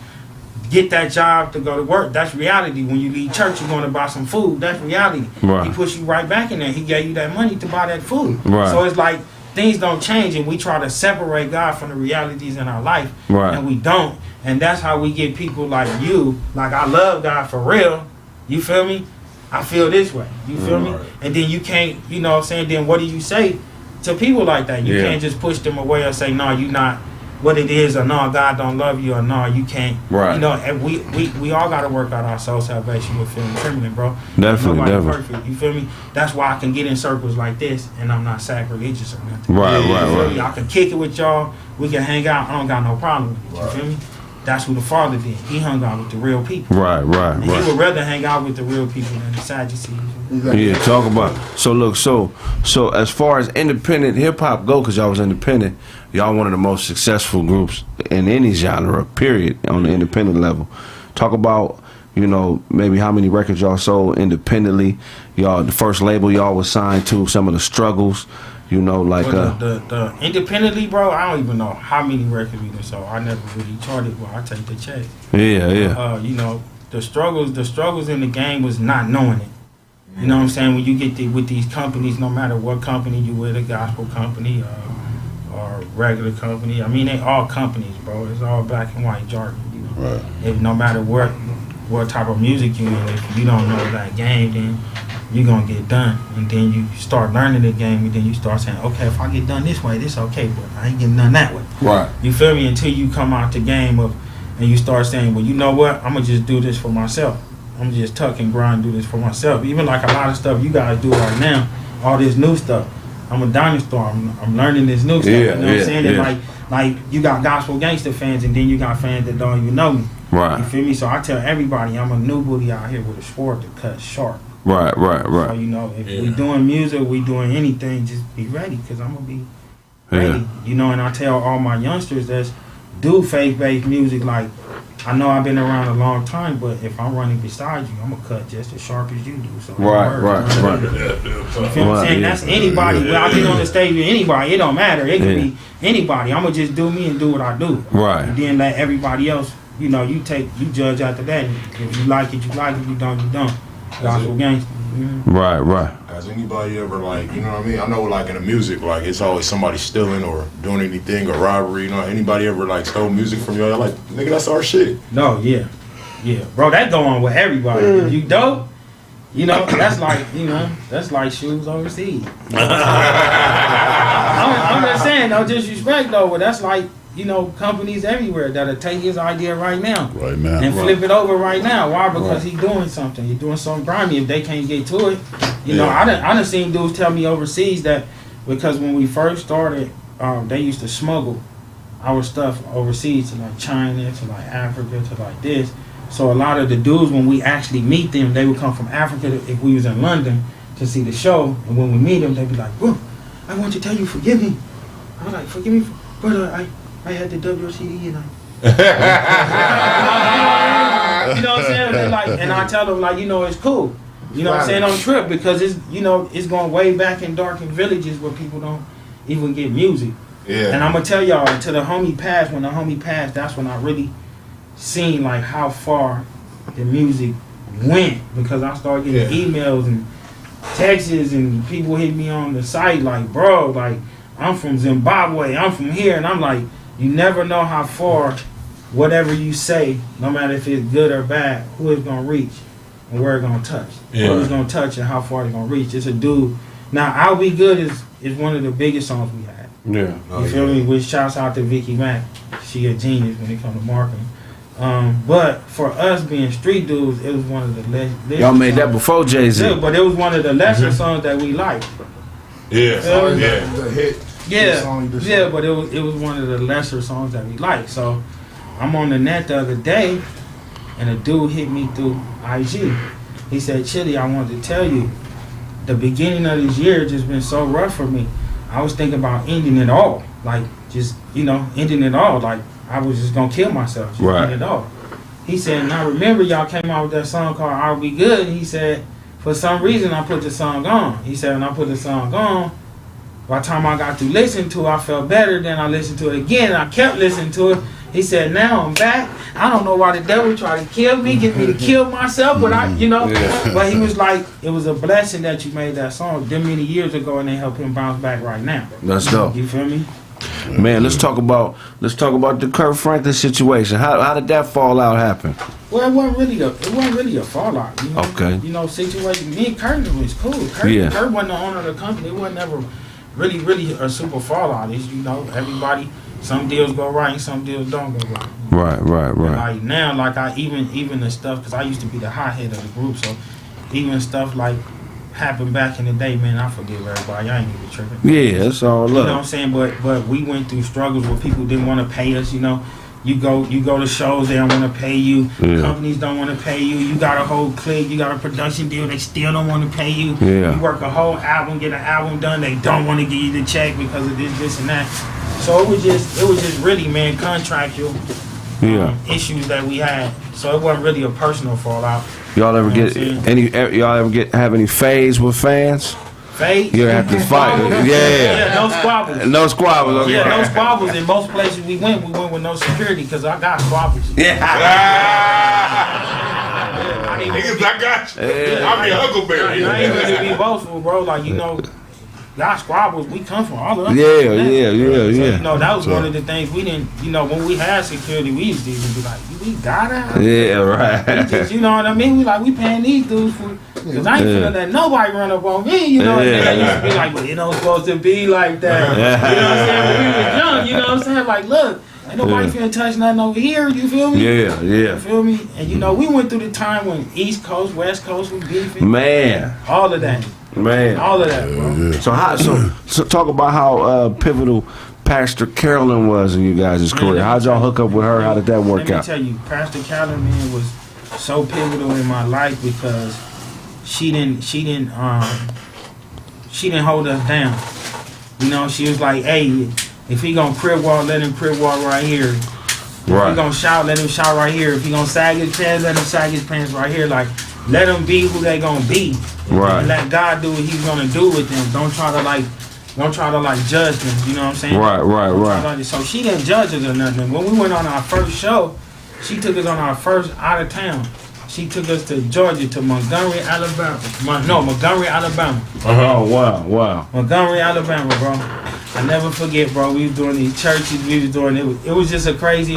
get that job, to go to work. That's reality. When you leave church, you're going to buy some food. That's reality. Right. He pushed you right back in there. He gave you that money to buy that food. Right. So it's like things don't change, and we try to separate God from the realities in our life, and we don't. And that's how we get people like you. Like, I love God for real. You feel me? I feel this way. You feel me? And then you can't, you know what I'm saying? Then what do you say to people like that? You can't just push them away or say, no, you not what it is, or no, God don't love you, or no, you can't. Right. You know, and we all got to work out our soul salvation with feeling trembling, bro. Definitely. Perfect. You feel me? That's why I can get in circles like this, and I'm not sacrilegious or nothing. Right. I can kick it with y'all. We can hang out. I don't got no problem with it. You feel me? That's who the Father did. He hung out with the real people. Right. And he would rather hang out with the real people than the Sadducees. Yeah, talk about. So look, so as far as independent hip hop go, because y'all was independent, y'all one of the most successful groups in any genre, period, on the independent level. Talk about, you know, maybe how many records y'all sold independently. Y'all, the first label y'all was signed to, some of the struggles. You know, like the independently, bro. I don't even know how many records we did. So I never really charted. Well, I take the check. Yeah. You know, the struggles in the game was not knowing it. You know what I'm saying? When you get with these companies, no matter what company you with, a gospel company or regular company. I mean, they all companies, bro. It's all black and white jargon. You know? Right. If no matter what type of music you in, if you don't know that game, then you're going to get done. And then you start learning the game, and then you start saying, okay, if I get done this way, this okay, but I ain't getting done that way. Right. You feel me? Until you come out the game and you start saying, well, you know what? I'm going to just do this for myself. I'm just tuck and grind, do this for myself. Even like a lot of stuff you guys do right now, all this new stuff. I'm a dinosaur. I'm learning this new stuff. You know what I'm saying? And like you got gospel gangster fans, and then you got fans that don't even know me. Right. You feel me? So I tell everybody I'm a new booty out here with a sport to cut sharp. Right. So, you know, if we doing music, we doing anything, just be ready, because I'm going to be ready. You know, and I tell all my youngsters that do faith-based music, like, I know I've been around a long time, but if I'm running beside you, I'm going to cut just as sharp as you do. So right. You feel what I'm saying? That's anybody. Well, I get on the stage with anybody. It don't matter. It could be anybody. I'm going to just do me and do what I do. Right. And then let everybody else, you know, you judge after that. If you like it, you like it. If you don't, you don't. Gospel gangster. Right. Has anybody ever, like, you know what I mean? I know, like, in the music, like, it's always somebody stealing or doing anything or robbery. You know, anybody ever, like, stole music from y'all? Like, nigga, that's our shit. No, yeah, bro. That go on with everybody. If you dope, you know, that's like, you know, that's like shoes overseas. I'm just saying, no disrespect though, but that's like, you know, companies everywhere that'll take his idea right now and flip it over right now. Why? Because he's doing something. He's doing something grimy. If they can't get to it, you know, I done seen dudes tell me overseas that because when we first started, they used to smuggle our stuff overseas to like China, to like Africa, to like this. So a lot of the dudes, when we actually meet them, they would come from Africa if we was in London to see the show. And when we meet them, they'd be like, bro, I want to tell you, forgive me. I was like, forgive me, brother, I had the WCD, you know. You know what I'm saying? And I tell them, like, you know, it's cool. You know what I'm saying? On trip, because it's, you know, it's going way back in darkened villages where people don't even get music. Yeah. And I'm going to tell y'all, until the homie passed, when the homie passed, that's when I really seen, like, how far the music went. Because I started getting emails and Texas, and people hit me on the site like, bro, like, I'm from Zimbabwe, I'm from here, and I'm like, you never know how far whatever you say, no matter if it's good or bad, who it's gonna reach and where it's gonna touch. Who it's gonna touch and how far it's gonna reach. It's a dude. Now, I'll Be Good is one of the biggest songs we had. Yeah. You feel me? Which shouts out to Vicky Mack. She a genius when it comes to marketing. But for us being street dudes, it was one of the Y'all made that before Jay-Z. Yeah, but it was one of the lesser songs that we liked. Yeah. The hit. Yeah, but it was one of the lesser songs that we liked. So I'm on the net the other day, and a dude hit me through IG. He said, Chili, I wanted to tell you, the beginning of this year just been so rough for me. I was thinking about ending it all. Like, just, ending it all. Like, I was just going to kill myself. Just end it all. He said, and I remember y'all came out with that song called I'll Be Good. And he said, for some reason, I put the song on. He said, when I put the song on, by the time I got to listen to it, I felt better. Then I listened to it again, and I kept listening to it. He said, now I'm back. I don't know why the devil tried to kill me, get me to kill myself, but But he was like, it was a blessing that you made that song them many years ago, and they helped him bounce back right now. That's dope. You feel me? Man, let's talk about the Kirk Franklin situation. How did that fallout happen? Well, it wasn't really a fallout. Okay. Situation. Me and Kurt was cool. Kurt wasn't the owner of the company. It wasn't ever really a super fallout. It's everybody. Some deals go right, and some deals don't go right. Right. Like now, like I even the stuff, because I used to be the hothead of the group, so even stuff like happened back in the day, man, I forgive everybody. I ain't even tripping. Yeah, that's all love. You know what I'm saying? But we went through struggles where people didn't want to pay us. You go to shows, they don't want to pay you. Yeah. Companies don't want to pay you. You got a whole clique, you got a production deal, they still don't want to pay you. Yeah. You work a whole album, get an album done, they don't want to give you the check because of this and that. So it was just really, man, contractual issues that we had. So it wasn't really a personal fallout. Y'all ever have any fades with fans? Fades? You have to fight. Yeah. No squabbles. No squabbles. Okay. Yeah, no squabbles. In most places we went with no security because I got squabbles. Yeah. Niggas, I got you. I'm your Huckleberry. I ain't really be boastful, bro. Like, got squabbles, we come from all of them. Yeah. So, that was one of the things we didn't, when we had security, we used to even be like, we gotta. Yeah, right. Just, you know what I mean? We paying these dudes for, because I ain't finna let nobody run up on me, And they used to be like, but it don't supposed to be like that. You know what I'm saying? When we was young, you know what I'm saying? Like, look, ain't nobody finna touch nothing over here, you feel me? Yeah. You feel me? And we went through the time when East Coast, West Coast was beefing. Man. All of that. Man, all of that, bro. So talk about how pivotal Pastor Carolyn was in you guys' career. How'd y'all hook up with her? How did that work out? Let me tell you, Pastor Carolyn, man, was so pivotal in my life because she didn't hold us down. She was like, hey, if he gonna crib walk, let him crib walk right here. If he gonna shout, let him shout right here. If he gonna sag his pants, let him sag his pants right here. Like, let them be who they gonna be. Right. And let God do what He's gonna do with them. Don't try to judge them. You know what I'm saying? Right. So she didn't judge us or nothing. When we went on our first show, she took us on our first out of town. She took us to Georgia, to Montgomery, Alabama. Montgomery, Alabama. Oh wow. Montgomery, Alabama, bro. I never forget, bro. We was doing these churches. We was doing it was just a crazy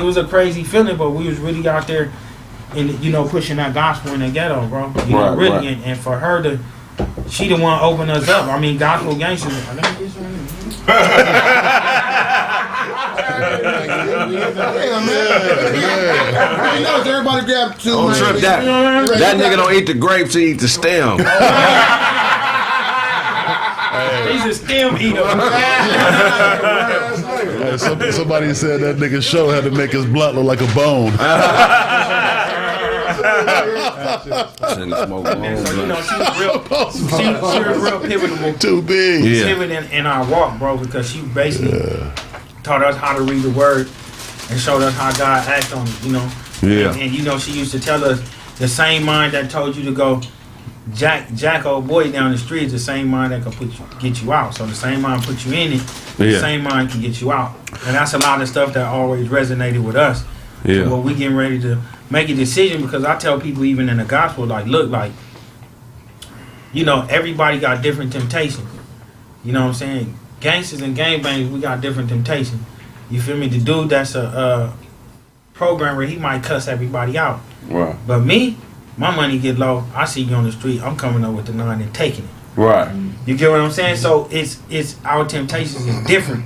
feeling. But we was really out there. And pushing that gospel in the ghetto, bro. Really, right. And for her she the one open us up. I mean, gospel gangsters. Everybody grab two. Don't trip that nigga don't eat the grapes, he eat the stem. He's a stem eater. Somebody said that nigga's show had to make his blunt look like a bone. She was real pivotal. Too big. Pivotal in our walk, bro, because she basically taught us how to read the word and showed us how God acts on it, And she used to tell us the same mind that told you to go jack old boy down the street is the same mind that can get you out. So the same mind put you in it, the same mind can get you out. And that's a lot of stuff that always resonated with us. Yeah. Well, we getting ready to make a decision because I tell people even in the gospel, like, look, like, you know, everybody got different temptations. You know what I'm saying? Gangsters and gangbangs, we got different temptations. You feel me? The dude that's a programmer, he might cuss everybody out. Right. But me, my money get low. I see you on the street, I'm coming up with the 9 and taking it. Right. You get what I'm saying? So it's our temptations is different.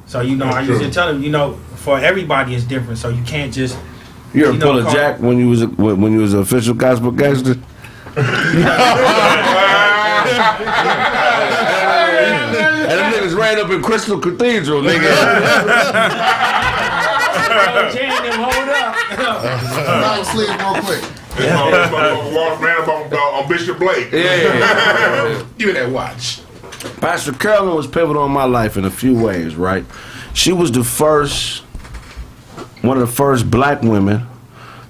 So you know, I used to tell them, you know, for everybody it's different. So you can't just. You ever pull a jack when you was an official gospel gangster? And them niggas ran up in Crystal Cathedral, nigga. Hold up. Long sleeve real quick. Ran up on Bishop Blake. Yeah. Give me that watch. Pastor Carolyn was pivotal in my life in a few ways, right? She was one of the first black women,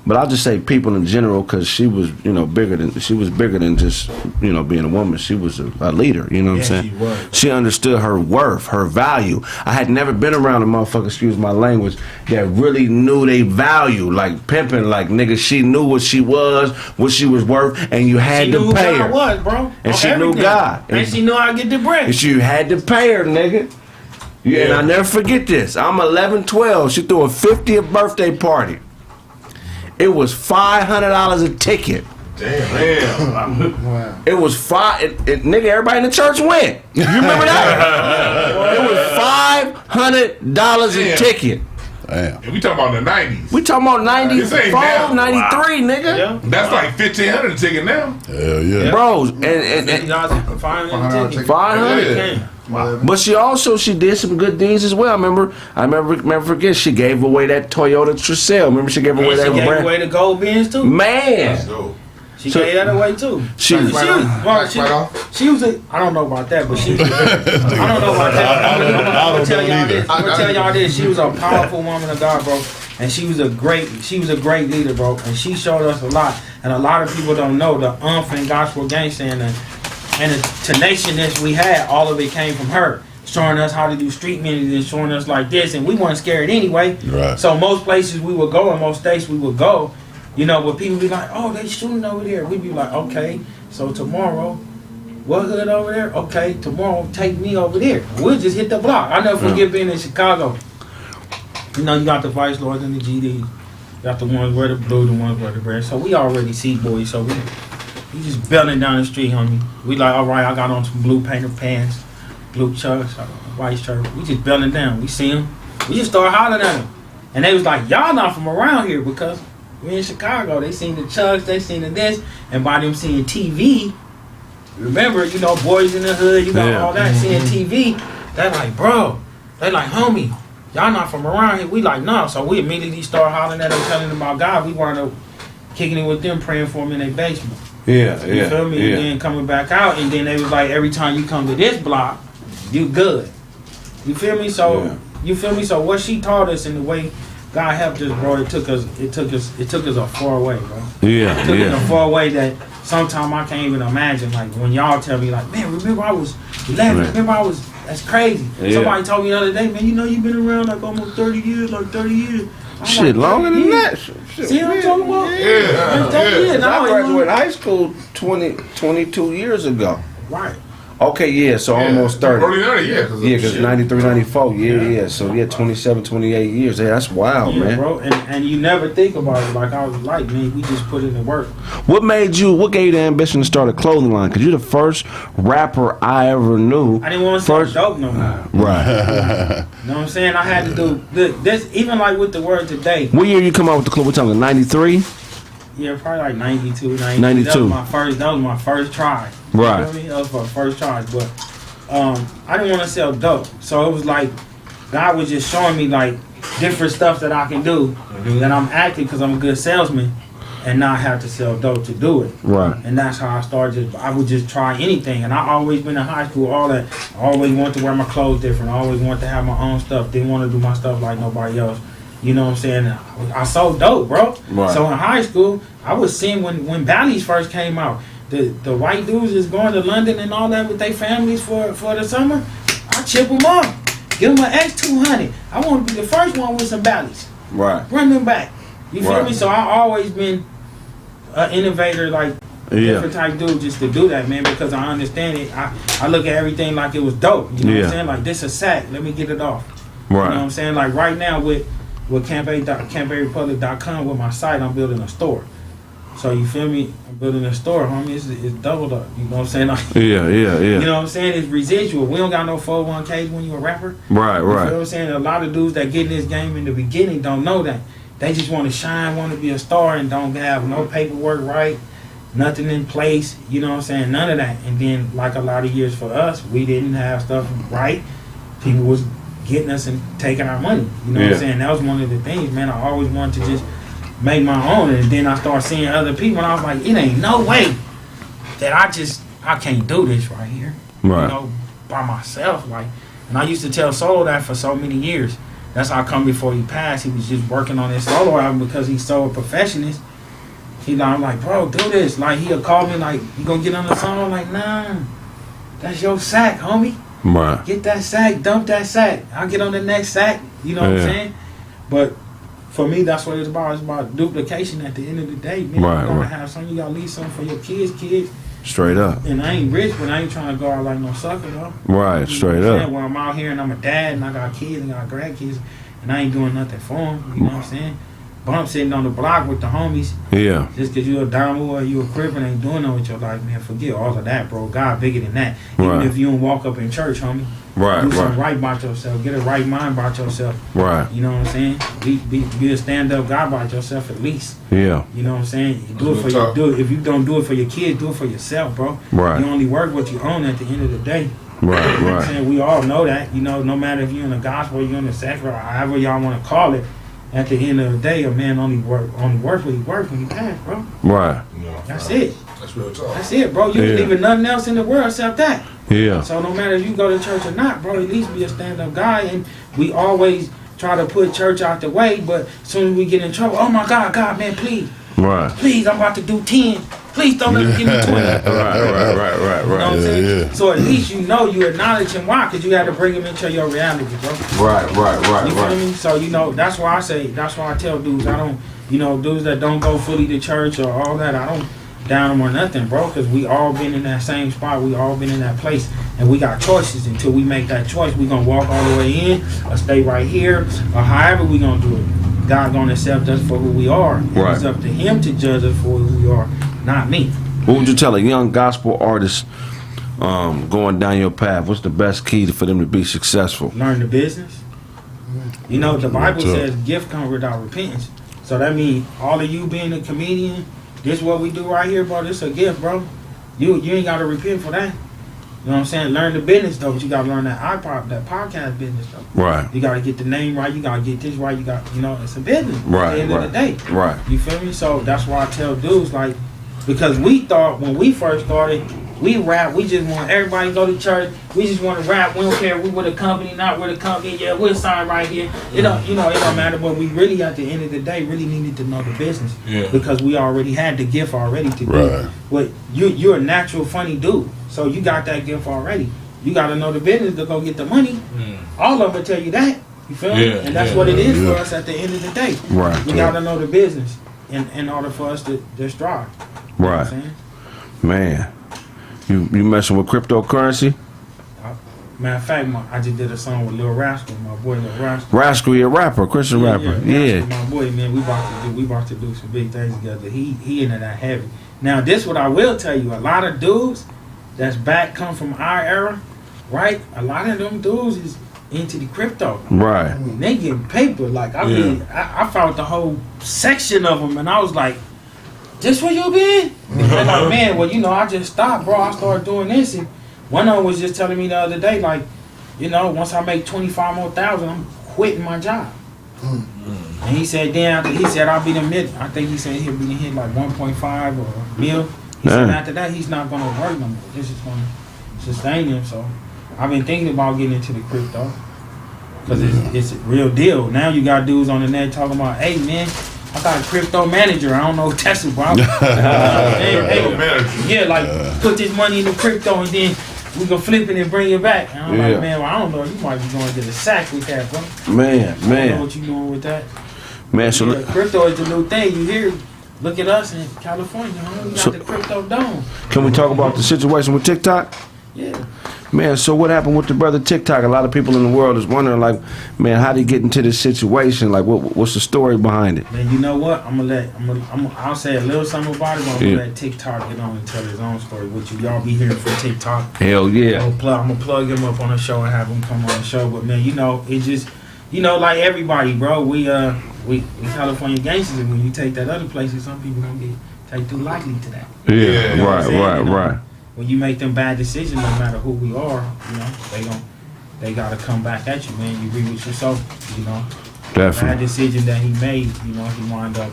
but I'll just say people in general, because she was, you know, bigger than just, you know, being a woman. She was a leader, you know what I'm saying? She understood her worth, her value. I had never been around a motherfucker, excuse my language, that really knew they value, like pimping, like nigga. She knew what she was worth, and you had to pay her. She knew who God was, bro. And she knew God, and she knew how to get the bread. and she had to pay her, nigga. Yeah, and I never forget this. I'm 11, 12. She threw a 50th birthday party. It was $500 a ticket. Damn. Wow. It was nigga, everybody in the church went. You remember that? It was $500 a ticket. Damn. And we talking about the 90s. We talking about 94, This ain't now. 93, nigga. Yeah. That's like $1,500 a ticket now. Hell yeah. Bros, and $500. 500. But she did some good deeds as well. I remember forget, she gave away that Toyota Tercel. Remember she gave away that She gave brand? away the gold bins too. Man. So, She gave that away too. She was I don't know about that, but she was I don't know about that. I'm gonna tell y'all this. She was a powerful woman of God, bro. And she was a great leader, bro. And she showed us a lot. And a lot of people don't know the and gospel gangster and the tenaciousness we had, all of it came from her. Showing us how to do street ministry and showing us like this. And we weren't scared anyway. Right. So most places we would go and most states we would go, you know, but people be like, oh, they shooting over there. We'd be like, okay, so tomorrow, what hood over there? Okay, tomorrow, take me over there. We'll just hit the block. I never forget being in Chicago. You know, you got the Vice Lords and the GD. You got the ones where the blue, the ones where the red. So we already see boys. So we just belting down the street, homie. We like, all right, I got on some blue painted pants, blue chucks, white shirt. We just belting down. We see them. We just start hollering at them. And they was like, y'all not from around here because we in Chicago. They seen the chucks, they seen the this. And by them seeing TV, remember, you know, boys in the hood, you got all that, seeing TV. They like, bro, they like, homie, y'all not from around here. We like, no. So we immediately start hollering at them, telling them about God. We weren't kicking it with them, praying for them in their basement. You feel me? Yeah. And then coming back out, and then they was like, every time you come to this block, you good. You feel me? So you feel me? So what she taught us in the way God helped us, bro, it took us a far way, bro. It took us a far way that sometimes I can't even imagine. Like when y'all tell me, like, man, remember I was 11, remember I was, that's crazy. Somebody told me the other day, man, you know you've been around like almost 30 years, like 30 years. Shit, like, longer than that. See what I'm talking about? Yeah. I graduated high school 22 years ago. Right. Okay, so almost 30. Early 90, Yeah, because 93, 94, So 27, 28 years. Yeah, that's wild, man. Bro, and you never think about it like I was like, man, we just put in the work. What gave you the ambition to start a clothing line? Because you're the first rapper I ever knew. I didn't want to start dope no more. Right. You know what I'm saying? I had to do this, even like with the word today. What year you come out with the club? We're talking 93? Yeah, probably like 92, 92. That was my first try. Right. You feel me? That was my first try. But I didn't want to sell dope. So it was like God was just showing me like different stuff that I can do. That I'm acting because I'm a good salesman and not have to sell dope to do it. Right. And that's how I started. I would just try anything. And I always been in high school, all that. I always wanted to wear my clothes different. I always wanted to have my own stuff. Didn't want to do my stuff like nobody else. You know what I'm saying? I sold dope, bro. Right. So in high school, I was seeing when Bally's first came out, the white dudes is going to London and all that with their families for the summer. I chip them up. Give them an X200. I want to be the first one with some Bally's. Right. Bring them back. You feel Right. me? So I always been an innovator, like Different type dude just to do that, man, because I understand it. I look at everything like it was dope. You know what I'm saying? Like, this a sack. Let me get it off. Right. You know what I'm saying? Like, right now with CampaignRepublic.com, with my site, I'm building a store. So, you feel me? I'm building a store, homie. It's doubled up. You know what I'm saying? Like, yeah. You know what I'm saying? It's residual. We don't got no 401ks when you a rapper. Right. You know what I'm saying? A lot of dudes that get in this game in the beginning don't know that. They just want to shine, want to be a star, and don't have no paperwork right, nothing in place. You know what I'm saying? None of that. And then, like a lot of years for us, we didn't have stuff right. People was getting us and taking our money. You know what I'm saying? That was one of the things, man. I always wanted to just make my own. And then I started seeing other people, and I was like, it ain't no way that I can't do this right here. Right. You know, by myself. Like, and I used to tell Solo that for so many years. That's how come before he passed, he was just working on his solo album because he's so a perfectionist. I'm like, bro, do this. Like, he'll call me like, you gonna get on the song? I'm like, nah, that's your sack, homie. Right. Get that sack, dump that sack. I'll get on the next sack. You know what I'm saying? But for me, that's what it's about. It's about duplication at the end of the day, man. Right, you gotta have something. You gotta leave something for your kids. Straight up. And I ain't rich, but I ain't trying to go out like no sucker, though. Right, straight up. When I'm out here and I'm a dad and I got kids and I got grandkids and I ain't doing nothing for them, you know what I'm saying? But I'm sitting on the block with the homies. Yeah. Just because you a damo or you a cripper and ain't doing nothing with your life, man, forget all of that, bro. God bigger than that. Even if you don't walk up in church, homie. Right, do something right about yourself. Get a right mind about yourself. Right. You know what I'm saying? Be a stand-up guy about yourself at least. Yeah. You know what I'm saying? You do it for if you don't do it for your kids, do it for yourself, bro. Right. You only work what you own at the end of the day. Right, you know what I'm saying? We all know that. You know, no matter if you're in the gospel or you're in the secular, or however y'all want to call it, at the end of the day, a man only work what he work when he pass, bro. Right. That's it. That's real talk. That's it, bro. You ain't leaving nothing else in the world except that. Yeah. So no matter if you go to church or not, bro, at least be a stand-up guy. And we always try to put church out the way, but as soon as we get in trouble, oh my God, man, please. Right. Please, I'm about to do 10. Please don't let me give me 20. Right. You know what I'm saying? Yeah. So at least you know you acknowledge him. Why? Because you got to bring him into your reality, bro. Right. You feel me? So, you know, that's why I tell dudes, I don't, you know, dudes that don't go fully to church or all that, I don't down them or nothing, bro, because we all been in that same spot. We all been in that place. And we got choices. Until we make that choice, we going to walk all the way in or stay right here or however we going to do it. God going to accept us for who we are. Right. It's up to him to judge us for who we are, not me. What would you tell a young gospel artist going down your path? What's the best key for them to be successful? Learn the business. You know, the Bible says gift comes without repentance. So that means all of you being a comedian, this what we do right here, bro. This a gift, bro. You ain't got to repent for that. You know what I'm saying? Learn the business, though, but you got to learn that podcast business, though. Right. You got to get the name right. You got to get this right. You got, you know, it's a business. Right. At the end of the day. Right. You feel me? So that's why I tell dudes, like, because we thought when we first started, we rap, we just want everybody to go to church. We just want to rap. We don't care if we with a company, not with a company. Yeah, we'll sign right here. It don't, you know, it don't matter. But we really, at the end of the day, really needed to know the business. Yeah. Because we already had the gift already to do it. But you're a natural funny dude. So you got that gift already. You got to know the business to go get the money. All of them will tell you that. You feel me? And that's what it is for us at the end of the day. Right. We got to know the business in order for us to strive. You know what I'm saying? Man. You messing with cryptocurrency? Matter of fact, I just did a song with Lil Rascal, my boy Lil Rascal. Rascal, a rapper, Christian rapper. Yeah. My boy, man, we about to do some big things together. He into that heavy. Now, this what I will tell you. A lot of dudes that's come from our era, right? A lot of them dudes is into the crypto. Right. I mean, they getting paper. Like, I mean, I found the whole section of them, and I was like, this where you been? And like, man, well, you know, I just stopped, bro. I started doing this, and one of them was just telling me the other day, like, you know, once I make 25 more thousand, I'm quitting my job. And he said, I'll be the mid. I think he said he'll be hit like 1.5 or a mil. He said after that, he's not gonna work no more. This is gonna sustain him. So I've been thinking about getting into the crypto because it's a real deal. Now you got dudes on the net talking about, hey man, I got a crypto manager. I don't know what that's about. Put this money in the crypto and then we can flip it and bring it back. And I'm like, man, well, I don't know. You might be going to get a sack with that, bro. I don't know what you doing with that. Man, so crypto is the new thing. You hear look at us in California, we got the crypto dome. Can we talk about the situation with TikTok? Yeah. Man, so what happened with the brother TikTok? A lot of people in the world is wondering, like, man, how did he get into this situation? Like, what's the story behind it? Man, you know what? I'll say a little something about it, but I'm gonna let TikTok get on and tell his own story. What y'all be hearing from TikTok? Hell yeah. I'm gonna plug him up on the show and have him come on the show. But man, you know, it just, you know, like everybody, bro. We California gangsters, and when you take that other places, some people gonna take too lightly to that. Yeah, you know right. When you make them bad decisions, no matter who we are, you know, they gotta come back at you, man. You agree with yourself, you know. Definitely. Bad decision that he made, you know, he wound up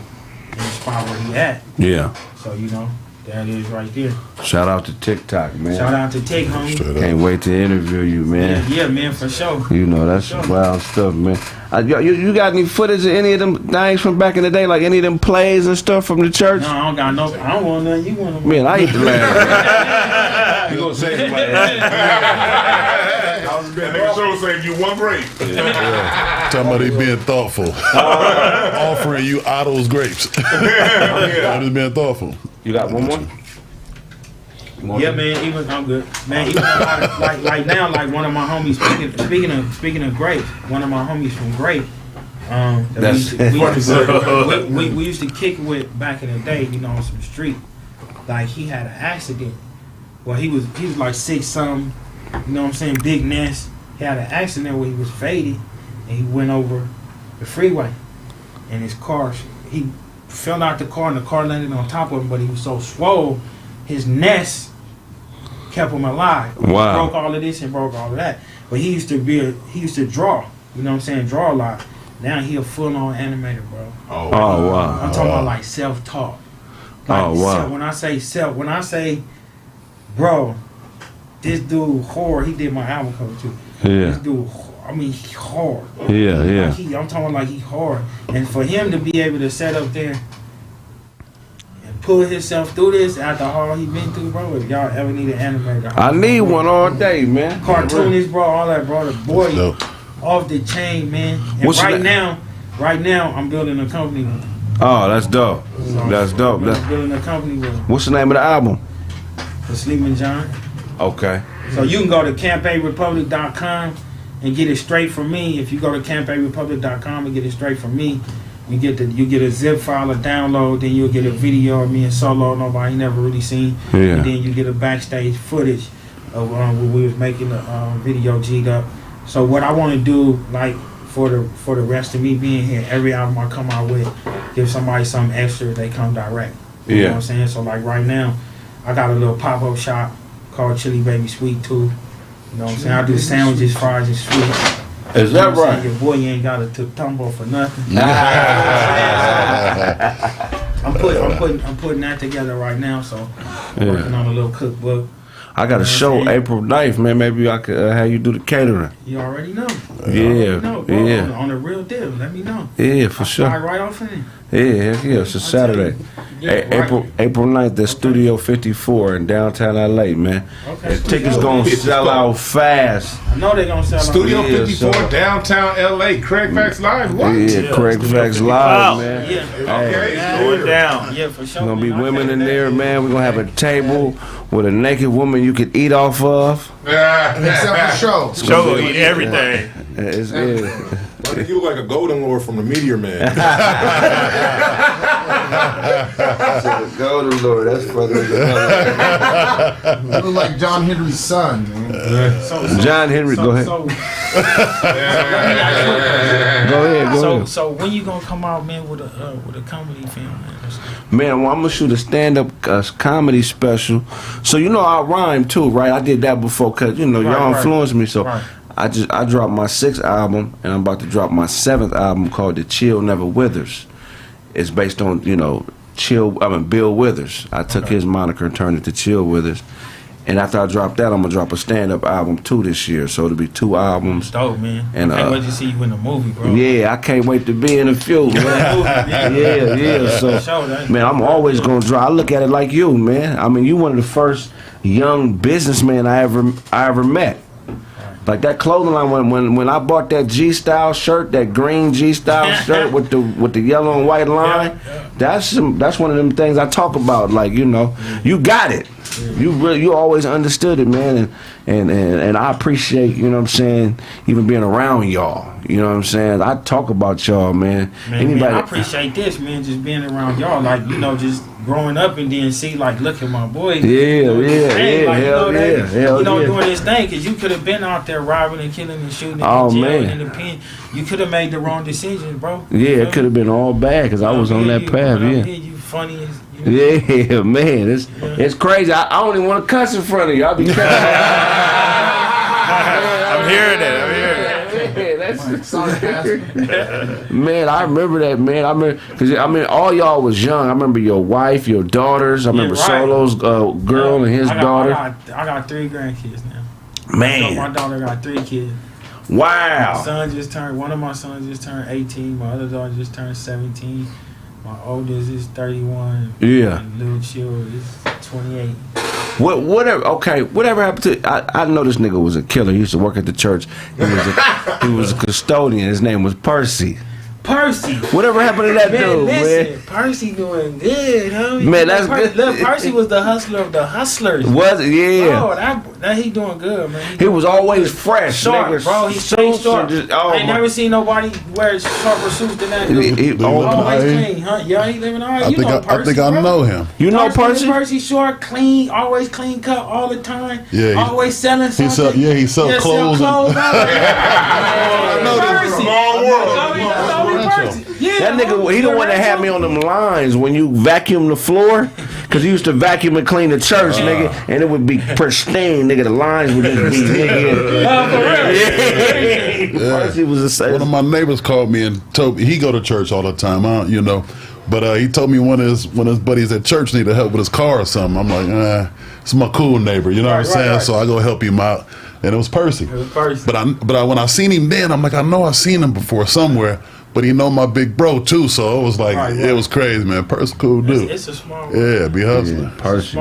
in the spot where he at. Yeah. So, you know, that is right there. Shout out to TikTok, man. Shout out to Tik, homie. Can't wait to interview you, man. Yeah, man, for sure. You know, that's wild stuff, man. You got any footage of any of them things from back in the day, like any of them plays and stuff from the church? No, I don't got no. I don't want none. You want them? Man, I eat the last. You gonna say somebody I was being nigga show saved you one grape. Talking about he being thoughtful. Offering you Otto's grapes. I'm just being thoughtful. You got one more? Yeah, man. Even I'm good, man. Even like now, like one of my homies. Speaking of grapes, one of my homies from Grape. We used to kick with back in the day, you know, on some street. Like he had an accident. Well, he was like 6 something. You know what I'm saying? Big Ness. He had an accident where he was faded, and he went over the freeway, and his car. He fell out the car, and the car landed on top of him. But he was so swole, his nest kept him alive. Wow. He broke all of this and broke all of that. But he used to draw. You know what I'm saying? Draw a lot. Now he a full-on animator, bro. Oh wow. I'm talking about like self-taught. Like, oh wow. When I say, bro, this dude hard. He did my album cover too. Yeah. This dude, I mean, he hard. Yeah. Like I'm talking like he hard. And for him to be able to set up there and pull himself through this after all he been through, bro. If y'all ever need an animator, I need one all day, man. Cartoonist, bro, all that, bro. The boy off the chain, man. And right now, I'm building a company with him. Oh, that's dope. That's dope. I'm building a company with him. What's the name of the album? The Sleeping Giant. Okay. So you can go to campaignrepublic.com and get it straight from me. If you go to campaignrepublic.com and get it straight from me, you get a zip file, a download, then you'll get a video of me and Solo, nobody never really seen. Yeah. And then you get a backstage footage of when we was making the video G'd up. So what I want to do, like for the rest of me being here, every album I come out with, give somebody something extra, they come direct. You know what I'm saying? So like right now, I got a little pop-up shop called Chili Baby Sweet too. You know what I'm saying? I do sandwiches, fries, and sweet. Is that right? Your boy ain't got to tumble for nothing. I'm putting that together right now. So working on a little cookbook. I got a show April 9th, man. Maybe I could have you do the catering. You already know. Yeah. On the real deal, let me know. Yeah, for sure. Fly right off in. Yeah. It's a Saturday. April 9th at Studio 54 in downtown LA, man. Okay. The tickets gonna sell out fast. I know they gonna sell out. Studio 54, downtown LA. Kraig Facts Live. What? Yeah, Kraig Facts Live, man. Yeah. Okay. Going down. Yeah, for sure. Gonna be women in there, man. We're gonna have a table with a naked woman you could eat off of. Except for show. Show will eat everything. It's Like, you look like a golden lord from the Meteor Man. Golden Lord, that's funny. You look like John Henry's son, man. John Henry, go ahead. Go ahead. So when you gonna come out, man, with a comedy film, man? Man, well, I'm gonna shoot a stand-up comedy special. So you know I rhyme too, right? I did that before, cause you know y'all influenced me. So I dropped my 6th album, and I'm about to drop my 7th album called The Chill Never Withers. It's based on Bill Withers. I took his moniker and turned it to Chill Withers. And after I drop that, I'm gonna drop a stand-up album too this year. So it'll be 2 albums. Dope, man. And I can't wait to see you in the movie, bro. Yeah, I can't wait to be in a few, man. Yeah. So, man, I'm always gonna draw. I look at it like you, man. I mean, you one of the first young businessmen I ever met. Like that clothing line, when I bought that G-style shirt, that green G-style shirt with the yellow and white line, that's one of them things I talk about. Like, you know, you got it. You always understood it, man, and I appreciate, you know what I'm saying, even being around y'all. You know what I'm saying? I talk about y'all, man. Man, I appreciate this, man, just being around y'all. Like, you know, just growing up and then see, like, look at my boy. Hell yeah. Doing this thing, because you could have been out there robbing and killing and shooting and in the pen. You could have made the wrong decisions, bro. Yeah, it could have been all bad, because I was on that path, You funny as... Yeah, man, it's crazy. I don't even want to cuss in front of you. I'll be cussing. I'm hearing it. Man, I remember that, man. Because all y'all was young. I remember your wife, your daughters. I remember Solo's girl and his daughter. I got 3 grandkids now. Man, so my daughter got 3 kids. Wow. One of my sons just turned 18. My other daughter just turned 17. My oldest is 31. Yeah. And little chill is 28. Whatever happened to? I know this nigga was a killer. He used to work at the church. He was a custodian. His name was Percy. Whatever happened to that dude, man? Percy doing good, homie. Man, that's good. Look, Percy was the hustler of the hustlers. Was it? Yeah. Oh, that he doing good, man. He was always fresh, sharp, nigga. Bro. He stayed sharp. I ain't never seen nobody wear sharper suits than that dude. Always clean, huh? Yeah, he living all right. I think I know him. You know Percy? Percy short, clean, always clean cut all the time. Yeah. Always selling something. He sell clothes. I know this small world. That nigga, he the one that had me on them lines when you vacuum the floor, because he used to vacuum and clean the church, nigga, and it would be pristine, nigga. The lines would just be, nigga. Percy was the same. One of my neighbors called me and told me he go to church all the time, but he told me one of his buddies at church needed help with his car or something. I'm like, it's my cool neighbor, you know what I'm saying? Right. So I go help him out, and it was Percy. But when I seen him then, I'm like, I know I seen him before somewhere. But he know my big bro too, so it was like it was crazy, man. Percy, cool dude. It's a small world. Yeah, be hustling. Yeah, Percy.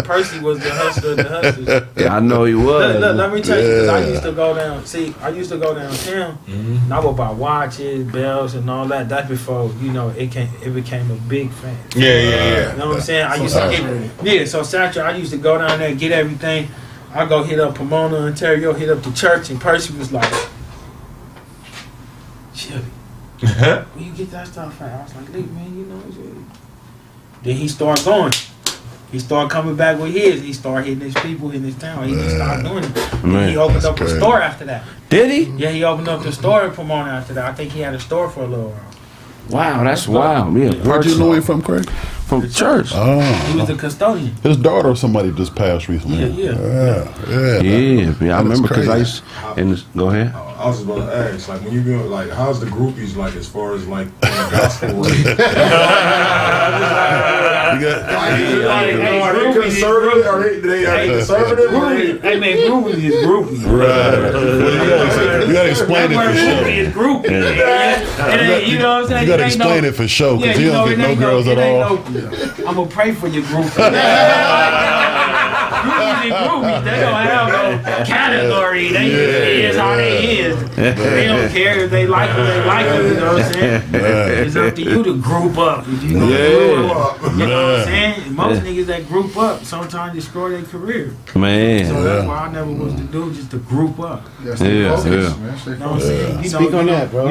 Percy was the hustler of the hustlers. Yeah, I know he was. Look, let me tell you, because I used to go down. See, I used to go downtown, and I would buy watches, bells, and all that. That's before it became a big fan. Yeah. You know what I'm saying? I used to so Satchel, I used to go down there and get everything. I go hit up Pomona, Ontario, hit up the church, and Percy was like, Chili, where you get that stuff from? I was like, look, man, Then he started going. He started coming back with his. He started hitting his people in his town. He just started doing it. And he opened up a store after that. Did he? Yeah, he opened up the store in Pomona after that. I think he had a store for a little while. Wow, that's wild. Yeah, where'd you know him from, Kraig? From the church. Oh. He was the custodian. His daughter or somebody just passed recently. Yeah. I remember because I used go ahead. I was about to ask, like, when you go, like, how's the groupies like as far as like the gospel? Are they conservative? Are they conservative? Hey man, groupie is groupie. Right. You gotta explain it for show. Groupie is groupie. You know what I'm saying? You gotta explain it for show because you don't get no girls at all. I'm gonna pray for your groupie. Groupies and groupies, they don't have no category. They is how they is. They don't care if they like them, they like them. You know what I'm saying? It's up to you to group up. If you group up, you know what I'm saying? Most niggas that group up sometimes destroy their career. Man. So that's why I never was the dude just to group up. You know what I'm saying? Speak on that, bro.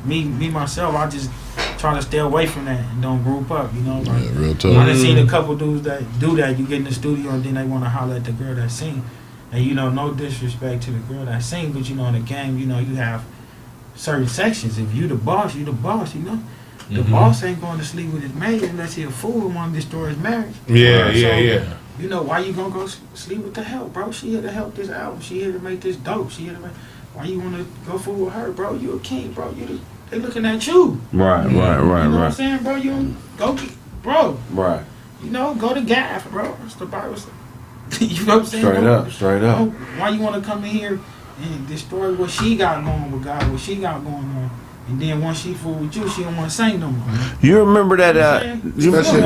Me myself, I just try to stay away from that and don't group up, like, real tough. I done seen a couple dudes that do that. You get in the studio and then they want to holler at the girl that sing. And no disrespect to the girl that sing, but in the game, you have certain sections. If you the boss, The boss ain't going to sleep with his maid unless he a fool and want to destroy his marriage. Yeah. Why you gonna go sleep with the help, bro? She here to help this album. She here to make this dope. Why you wanna go fool with her, bro? You a king, bro. They looking at you. Right. You know what I'm saying, bro? You go, bro. Right. Go to Gaff, bro. That's the Bible says. You know what I'm saying? Straight up. Why you want to come in here and destroy what she got going with God, what she got going on? And then once she fool with you, she don't want to sing no more. You remember that? Especially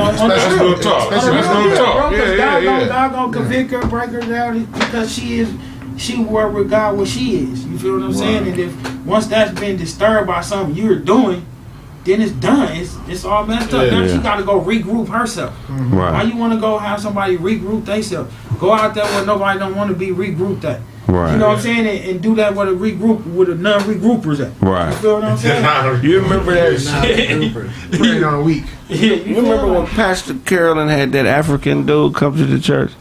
talk. God gonna convict her, break her down because she is she will regard what she is. You feel what I'm saying? And if once that's been disturbed by something you're doing, then it's done. It's all messed up. Now she got to go regroup herself. Right. Why you want to go have somebody regroup themselves? Go out there where nobody don't want to be regrouped at. Right. You know what I'm saying? And do that with a non-regroupers at. Right. You feel what I'm saying? You remember that shit? Put on a week. Yeah, You remember when Pastor Carolyn had that African dude come to the church?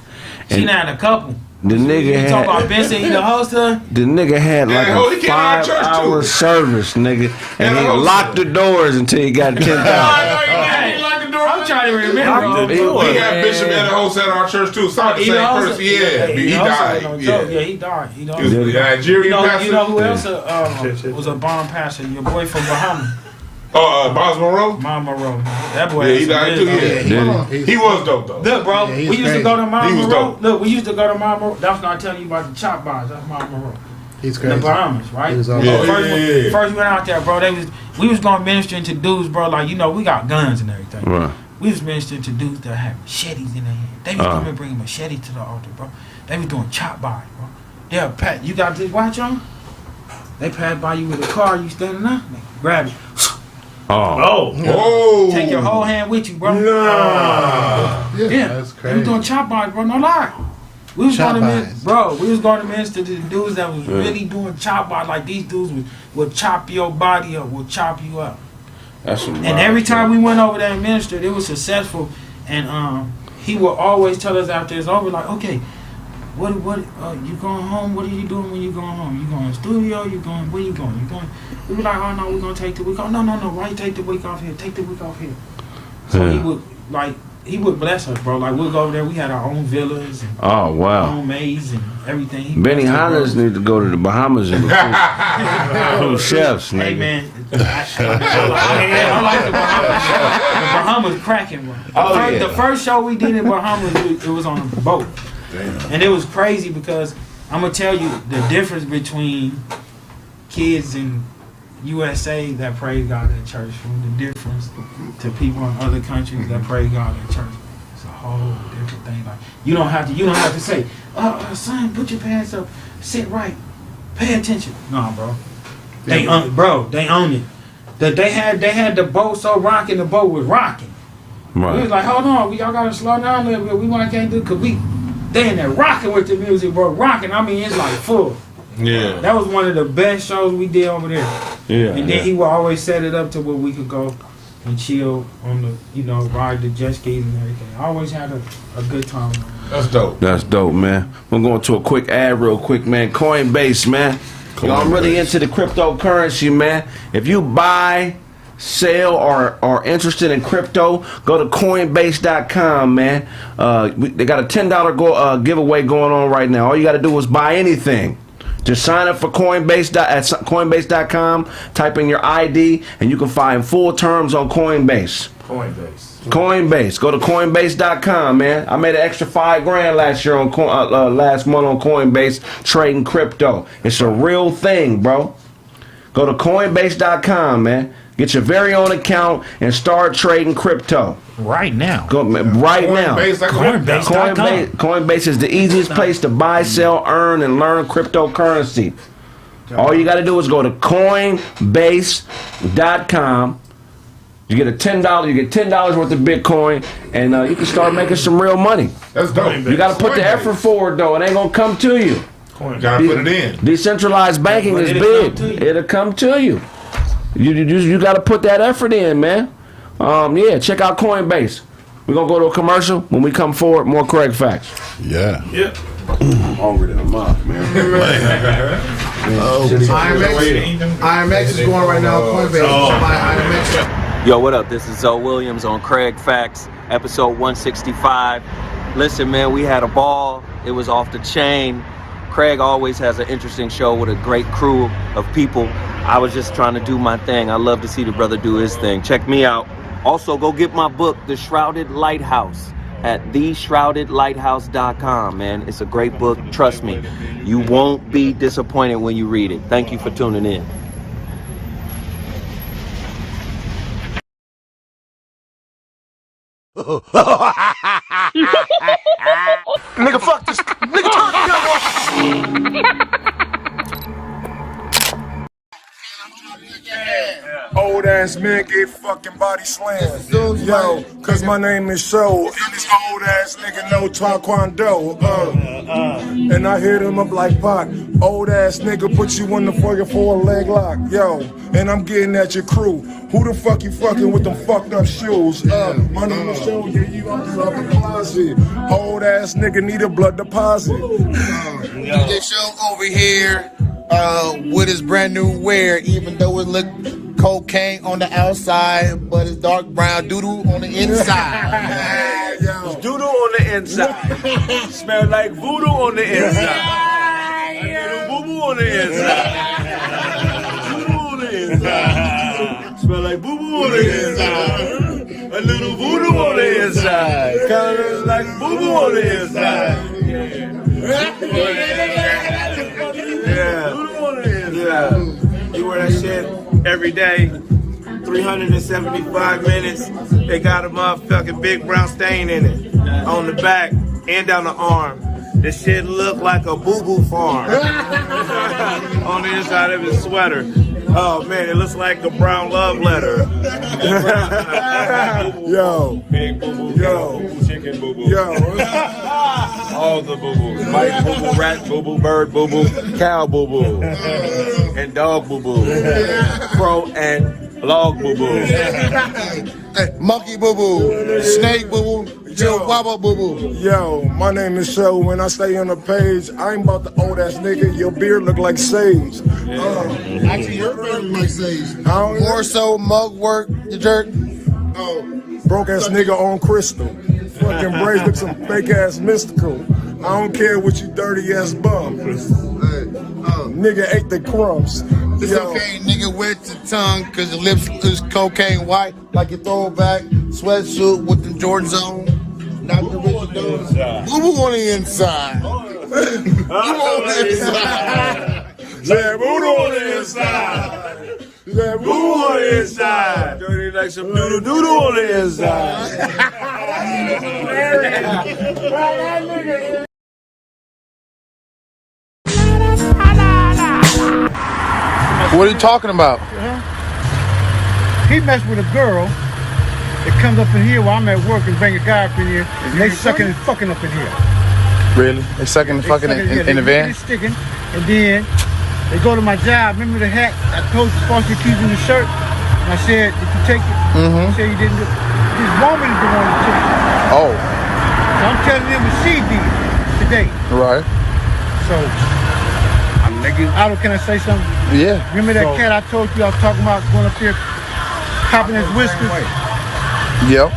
She had a couple. The nigga You had talking about Benson, he the host of? the nigga had like Yeah, he a came out of church, 5-hour too. service, nigga, and he the host locked the doors until he got 10,000. I'm trying to remember. the door. We had Bishop and the host at our church too. Sorry, the same person. Yeah, he died. Yeah, he died. He He was died. a Nigerian pastor. You know who else was a bomb pastor? Your boy from Bahamas. Miles Monroe. Mom Monroe. That boy. Yeah, he died too. Yeah, He's- he was dope though. Look, bro, Yeah, he's we used to crazy. go to Mom He was Monroe. dope. Look, we used to go to Mom Monroe. That's what I'm telling you about the chop bars. That's Mom Monroe. He's In the crazy. Bahamas, right? He was all Yeah. First we went out there, bro. We was going ministering to dudes, bro. Like, you know, we got guns and everything. Right. We was ministering to dudes that had machetes in their hand. They was coming bringing machetes to the altar, bro. They was doing chop bars, bro. They'll pat. You got this watch on? They pass by you with a car. You standing up? They grab it. Oh. Whoa! Take your whole hand with you, bro. Yeah, That's They was doing crazy. chop bars, bro. No lie. We was Chop going to bars. bro. We was going to minister to the dudes that was really doing chop bars. Like these dudes would chop your body up, would chop you up. That's some And every time we went over there and ministered, it was successful. And he would always tell us after it's over, like, okay, what you going home? What are you doing when you going home? You going to the studio? You going? Where you going? You going? We be like, oh no, we're gonna take the week off. No. Why you take the week off here? Take the week off here. So he would bless us, bro. Like we'll go over there. We had our own villas and Oh, wow. own maids and everything. He Benny blessed us, bro. Hannes need to go to the Bahamas and recruit chefs, nigga. Hey man, I like the Bahamas. The Bahamas cracking, bro. The first show we did in Bahamas, it was on a boat, and it was crazy because I'm gonna tell you the difference between kids in USA that praise God at church from the difference to people in other countries that praise God at church. It's a whole different thing. Like you don't have to say, son, put your pants up, sit right, pay attention. No, bro. They own it. That they had the boat so rocking, the boat was rocking. We was Right. like, hold on, y'all gotta slow down a little bit. We can't do it because they in there rocking with the music, bro. Rocking. I mean, it's like full. Yeah. That was one of the best shows we did over there. Yeah. And then he would always set it up to where we could go and chill on the, ride the jet skis and everything. I always had a good time. That's dope. That's dope, man. We're going to a quick ad real quick, man. Coinbase, man. Yo, I'm really into the cryptocurrency, man. If you buy, sell, or are interested in crypto, go to Coinbase.com, man. They got a $10 giveaway going on right now. All you got to do is buy anything. Just sign up for Coinbase at Coinbase.com, type in your ID, and you can find full terms on Coinbase. Coinbase. Go to Coinbase.com, man. I made an extra $5,000 last year on last month on Coinbase trading crypto. It's a real thing, bro. Go to Coinbase.com, man. Get your very own account and start trading crypto. Right now. Go right now. Coinbase is the easiest place to buy, sell, earn, and learn cryptocurrency. All you got to do is go to Coinbase.com. You get $10 worth of Bitcoin, and you can start making some real money. That's dope. You got to put the effort forward, though. It ain't gonna come to you. Gotta put it in. Decentralized banking is big. It'll come to you. You got to put that effort in, man. Yeah, check out Coinbase. We're gonna go to a commercial. When we come forward, more Kraig Facts. Yeah. I'm hungry than a mouth, man. IMX is going right now. Coinbase. Buy IMX. Yo, what up? This is Zoe Williams on Kraig Facts, episode 165. Listen, man, we had a ball. It was off the chain. Kraig always has an interesting show with a great crew of people. I was just trying to do my thing. I love to see the brother do his thing. Check me out. Also, go get my book, The Shrouded Lighthouse, at theshroudedlighthouse.com, man. It's a great book. Trust me. You won't be disappointed when you read it. Thank you for tuning in. Nigga, fuck this. Nigga, turn the gun off. this man get fucking body slammed. Yo, cause my name is Show. And this old ass nigga know Taekwondo. And I hit him up like Pac. Old ass nigga put you in the fucking 4-leg lock. Yo, and I'm getting at your crew. Who the fuck you fucking with them fucked up shoes? My name is Show. Yeah, you up in the closet. Old ass nigga need a blood deposit. DJ Show over here with his brand new wear, even though it look cocaine on the outside, but it's dark brown doodoo on the inside. It's doodoo on the inside. Smell like voodoo on the inside. Little boo boo on the inside. Voodoo on the inside. Smell like boo boo on the inside. A little voodoo on the inside. Kind of like boo boo on the inside. Yeah. You wear that shit every day, 375 minutes. They got a motherfucking big brown stain in it on the back and down the arm. This shit look like a boo-boo farm on the inside of his sweater. Oh man, it looks like a brown love letter. Yo. Big boo-boo, Yo. chicken boo-boo. Yo. All the boo-boos. Mice boo-boo, rat boo-boo, bird boo-boo, cow boo-boo, and dog boo-boo, crow and log boo-boo. Monkey boo-boo, snake boo-boo, chihuahua boo-boo. Yo, my name is Show. When I stay on the page, I ain't about the old ass nigga. Your beard look like sage. Actually, your beard look like sage. More More so mug work, you jerk. broke ass nigga on crystal. Fucking braids look some fake ass mystical. I don't care what you dirty ass bum. Nigga ate the crumbs. It's Yo. okay, nigga, wet your tongue, cause your lips is cocaine white, like your throwback sweatsuit with the Jordans on. Not the original. Boo-boo on the inside. Boo-boo on the inside. Yeah, voodoo on the inside. Yeah, voodoo on the inside. Dirty like some doodle-doodle on the inside. What are you talking about? He messed with a girl that comes up in here while I'm at work and bring a guy up in here, and they sucking and fucking up in here. Really? They sucking and fucking in the van? They sticking, and then they go to my job. Remember the hat? I told you supposed to keep in the shirt. And I said, did you take it? He said you didn't do it. This woman is the one that took it. Oh. So I'm telling them what she did today. Right. So, can I say something? Yeah. Remember that cat I told you I was talking about going up there, copping his whiskers? Yep.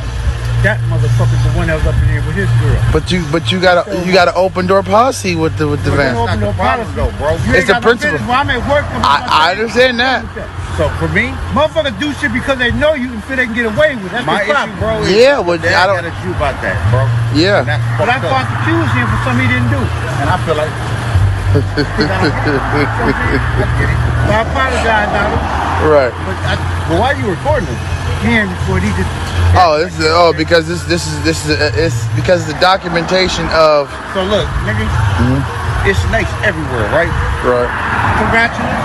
That motherfucker's the one that was up in here with his girl. But you got an open door policy with the van. Open door policy, though, bro. It's the principle. While I'm at work, I understand that. So for me, motherfuckers do shit because they know you and feel they can get away with it. That's My the problem, issue, bro, is Yeah, well, I I don't. got a you about that, bro. Yeah. And that's But I fucked up. prosecute him for something he didn't do. And I feel like So I apologize, Donald. Right. But why you recording him? He ain't recording. He just. Because this is it's because of the documentation of. so. Look, nigga, it's snakes everywhere, right? Right. Congratulations.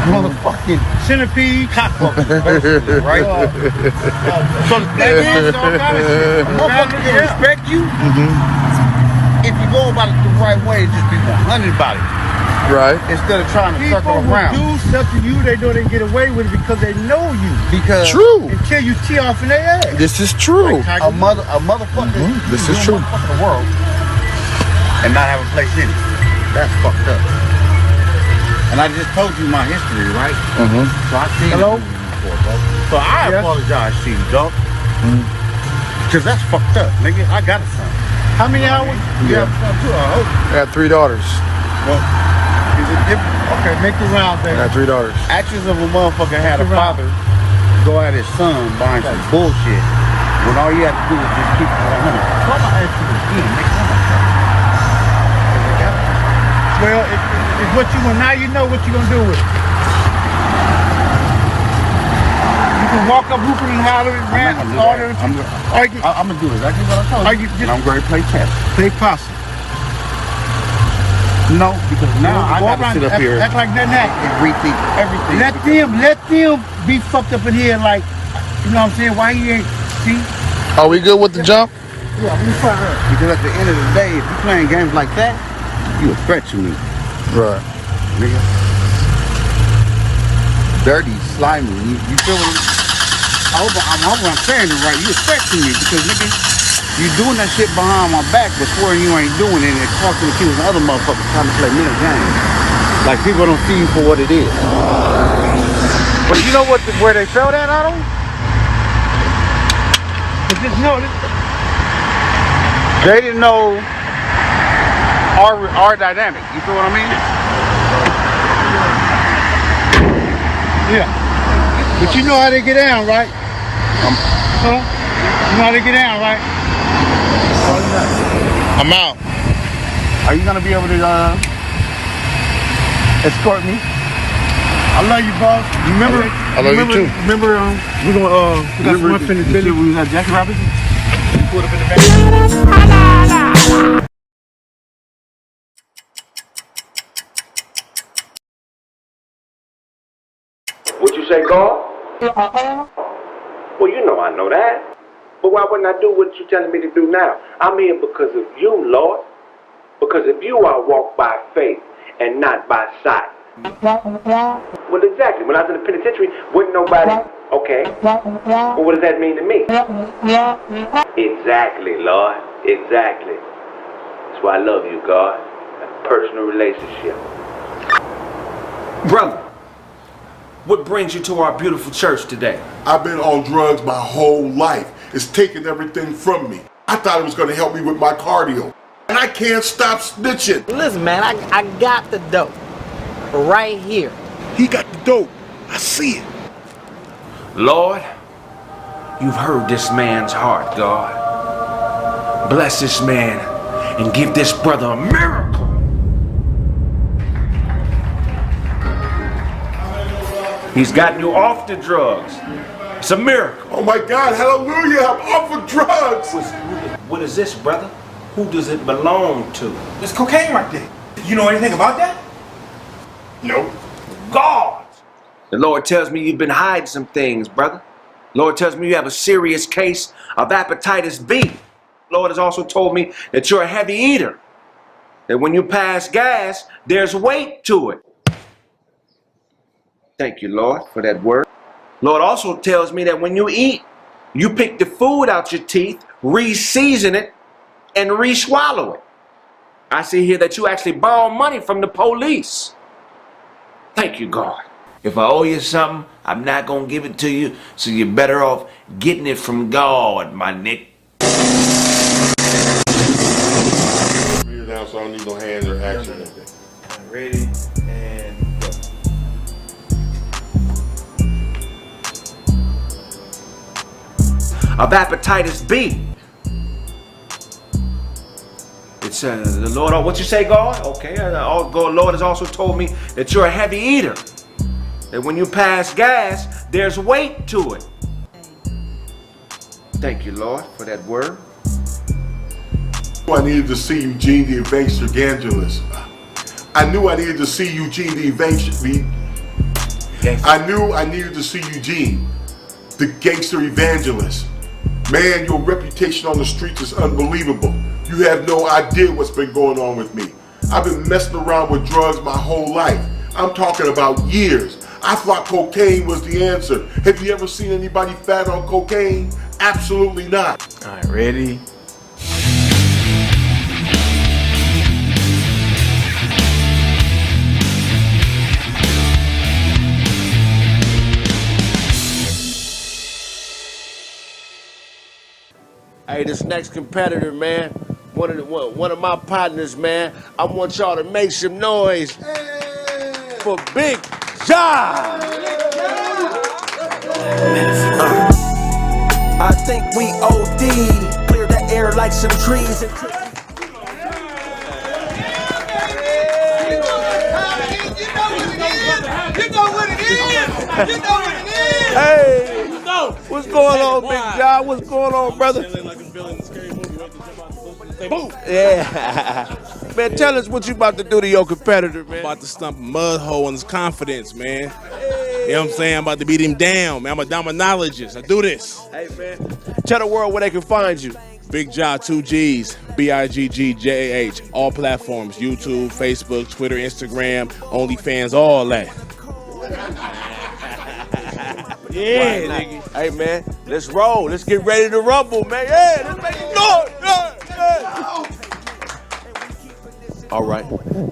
Motherfucking Centipede. cockroaches, basically, right? So that means motherfucker can respect you if you go about it the right way. Just be 100 about it Right. instead of trying to circle People around. who do stuff to you, they know they can get away with it because they know you. Because True. Until you tee off in their ass. This is true. a motherfucker This can is do true. motherfucker the world and not have a place in it. That's fucked up. And I just told you my history, right? So I seen Hello? it before, bro. So I apologize to you, dog. Because that's fucked up, nigga. I got a son. How many hours? Yeah. I got 3 daughters. Well, is it different? Okay, make the round, baby. I got 3 daughters. Actions of a motherfucker had a father go at his son buying some bullshit when all you have to do is just keep it 100. Why am I asking you again? Make one of them. Well, it's what you want. Now you know what you're going to do with it. You can walk up hooping and hollering, rant, I'm ordering. going to do exactly what I told you. And I'm going to play chess. Play possum. No, because now I gotta sit up here. Act like nothing happened. And rethink everything. Let them be fucked up in here like, you know what I'm saying? Why he ain't, see? Are we good with the jump? Yeah, we fine. Because at the end of the day, if you playing games like that, you a threat to me. Right. Nigga. Dirty, slimy. You feel what I hope I'm saying it right. You a threat to me because, nigga, you doing that shit behind my back but swearing you ain't doing it and talking to kids and other motherfuckers trying to play mental games. Like people don't see you for what it is. But you know what? Where they felt at, Otto? But just know this. They didn't know our dynamic. You feel what I mean? Yeah. But you know how they get down, right? Huh? You know how they get down, right? I'm out. Are you gonna be able to escort me? I love you, boss. You remember? I love you too. Remember, we got some unfinished business. We was at Jackie Robinson. You pulled up in the back. What you say, God? Well, you know I know that. But why wouldn't I do what you're telling me to do now? I'm here because of you, Lord. Because of you, I walk by faith and not by sight. Well, exactly. When I was in the penitentiary, wasn't nobody... Okay. Well, what does that mean to me? Exactly, Lord. Exactly. That's why I love you, God. A personal relationship. Brother, what brings you to our beautiful church today? I've been on drugs my whole life. It's taken everything from me. I thought it was going to help me with my cardio. And I can't stop snitching. Listen, man, I got the dope. Right here. He got the dope. I see it. Lord, you've heard this man's heart, God. Bless this man and give this brother a miracle. He's gotten you off the drugs. It's a miracle. Oh my God, hallelujah, I'm off of drugs. What is this, brother? Who does it belong to? There's cocaine right there. You know anything about that? Nope. God! The Lord tells me you've been hiding some things, brother. The Lord tells me you have a serious case of hepatitis B. The Lord has also told me that you're a heavy eater. That when you pass gas, there's weight to it. Thank you, Lord, for that word. Lord also tells me that when you eat, you pick the food out your teeth, re-season it, and re-swallow it. I see here that you actually borrow money from the police. Thank you, God. If I owe you something, I'm not going to give it to you, so you're better off getting it from God, my Nick. You're down, so I don't need no hands or action. Ready and go. Of hepatitis B. It's the Lord, what you say, God? Okay, Lord has also told me that you're a heavy eater. That when you pass gas, there's weight to it. Thank you, Lord, for that word. I needed to see Eugene the evangelist. I knew I needed to see Eugene the evangelist. I knew I needed to see Eugene, the gangster evangelist. Man, your reputation on the streets is unbelievable. You have no idea what's been going on with me. I've been messing around with drugs my whole life. I'm talking about years. I thought cocaine was the answer. Have you ever seen anybody fat on cocaine? Absolutely not. All right, ready? Hey, this next competitor, man, one of my partners, man, I want y'all to make some noise for Big John. I think we OD, clear the air like some trees. You know what it is. You know what it is. Hey, what's going on, Big John? What's going on, brother? Boom. Yeah. Man, tell us what you about to do to your competitor, man. I'm about to stump a mud hole in his confidence, man. You know what I'm saying? I'm about to beat him down, man. I'm a dominologist. I do this. Hey, man. Tell the world where they can find you. Big Jah, 2 G's, BIGGJAH, all platforms, YouTube, Facebook, Twitter, Instagram, OnlyFans, all that. Yeah, nigga. Hey, man, let's roll. Let's get ready to rumble, man. Yeah, let's make it noise. Yeah. All right.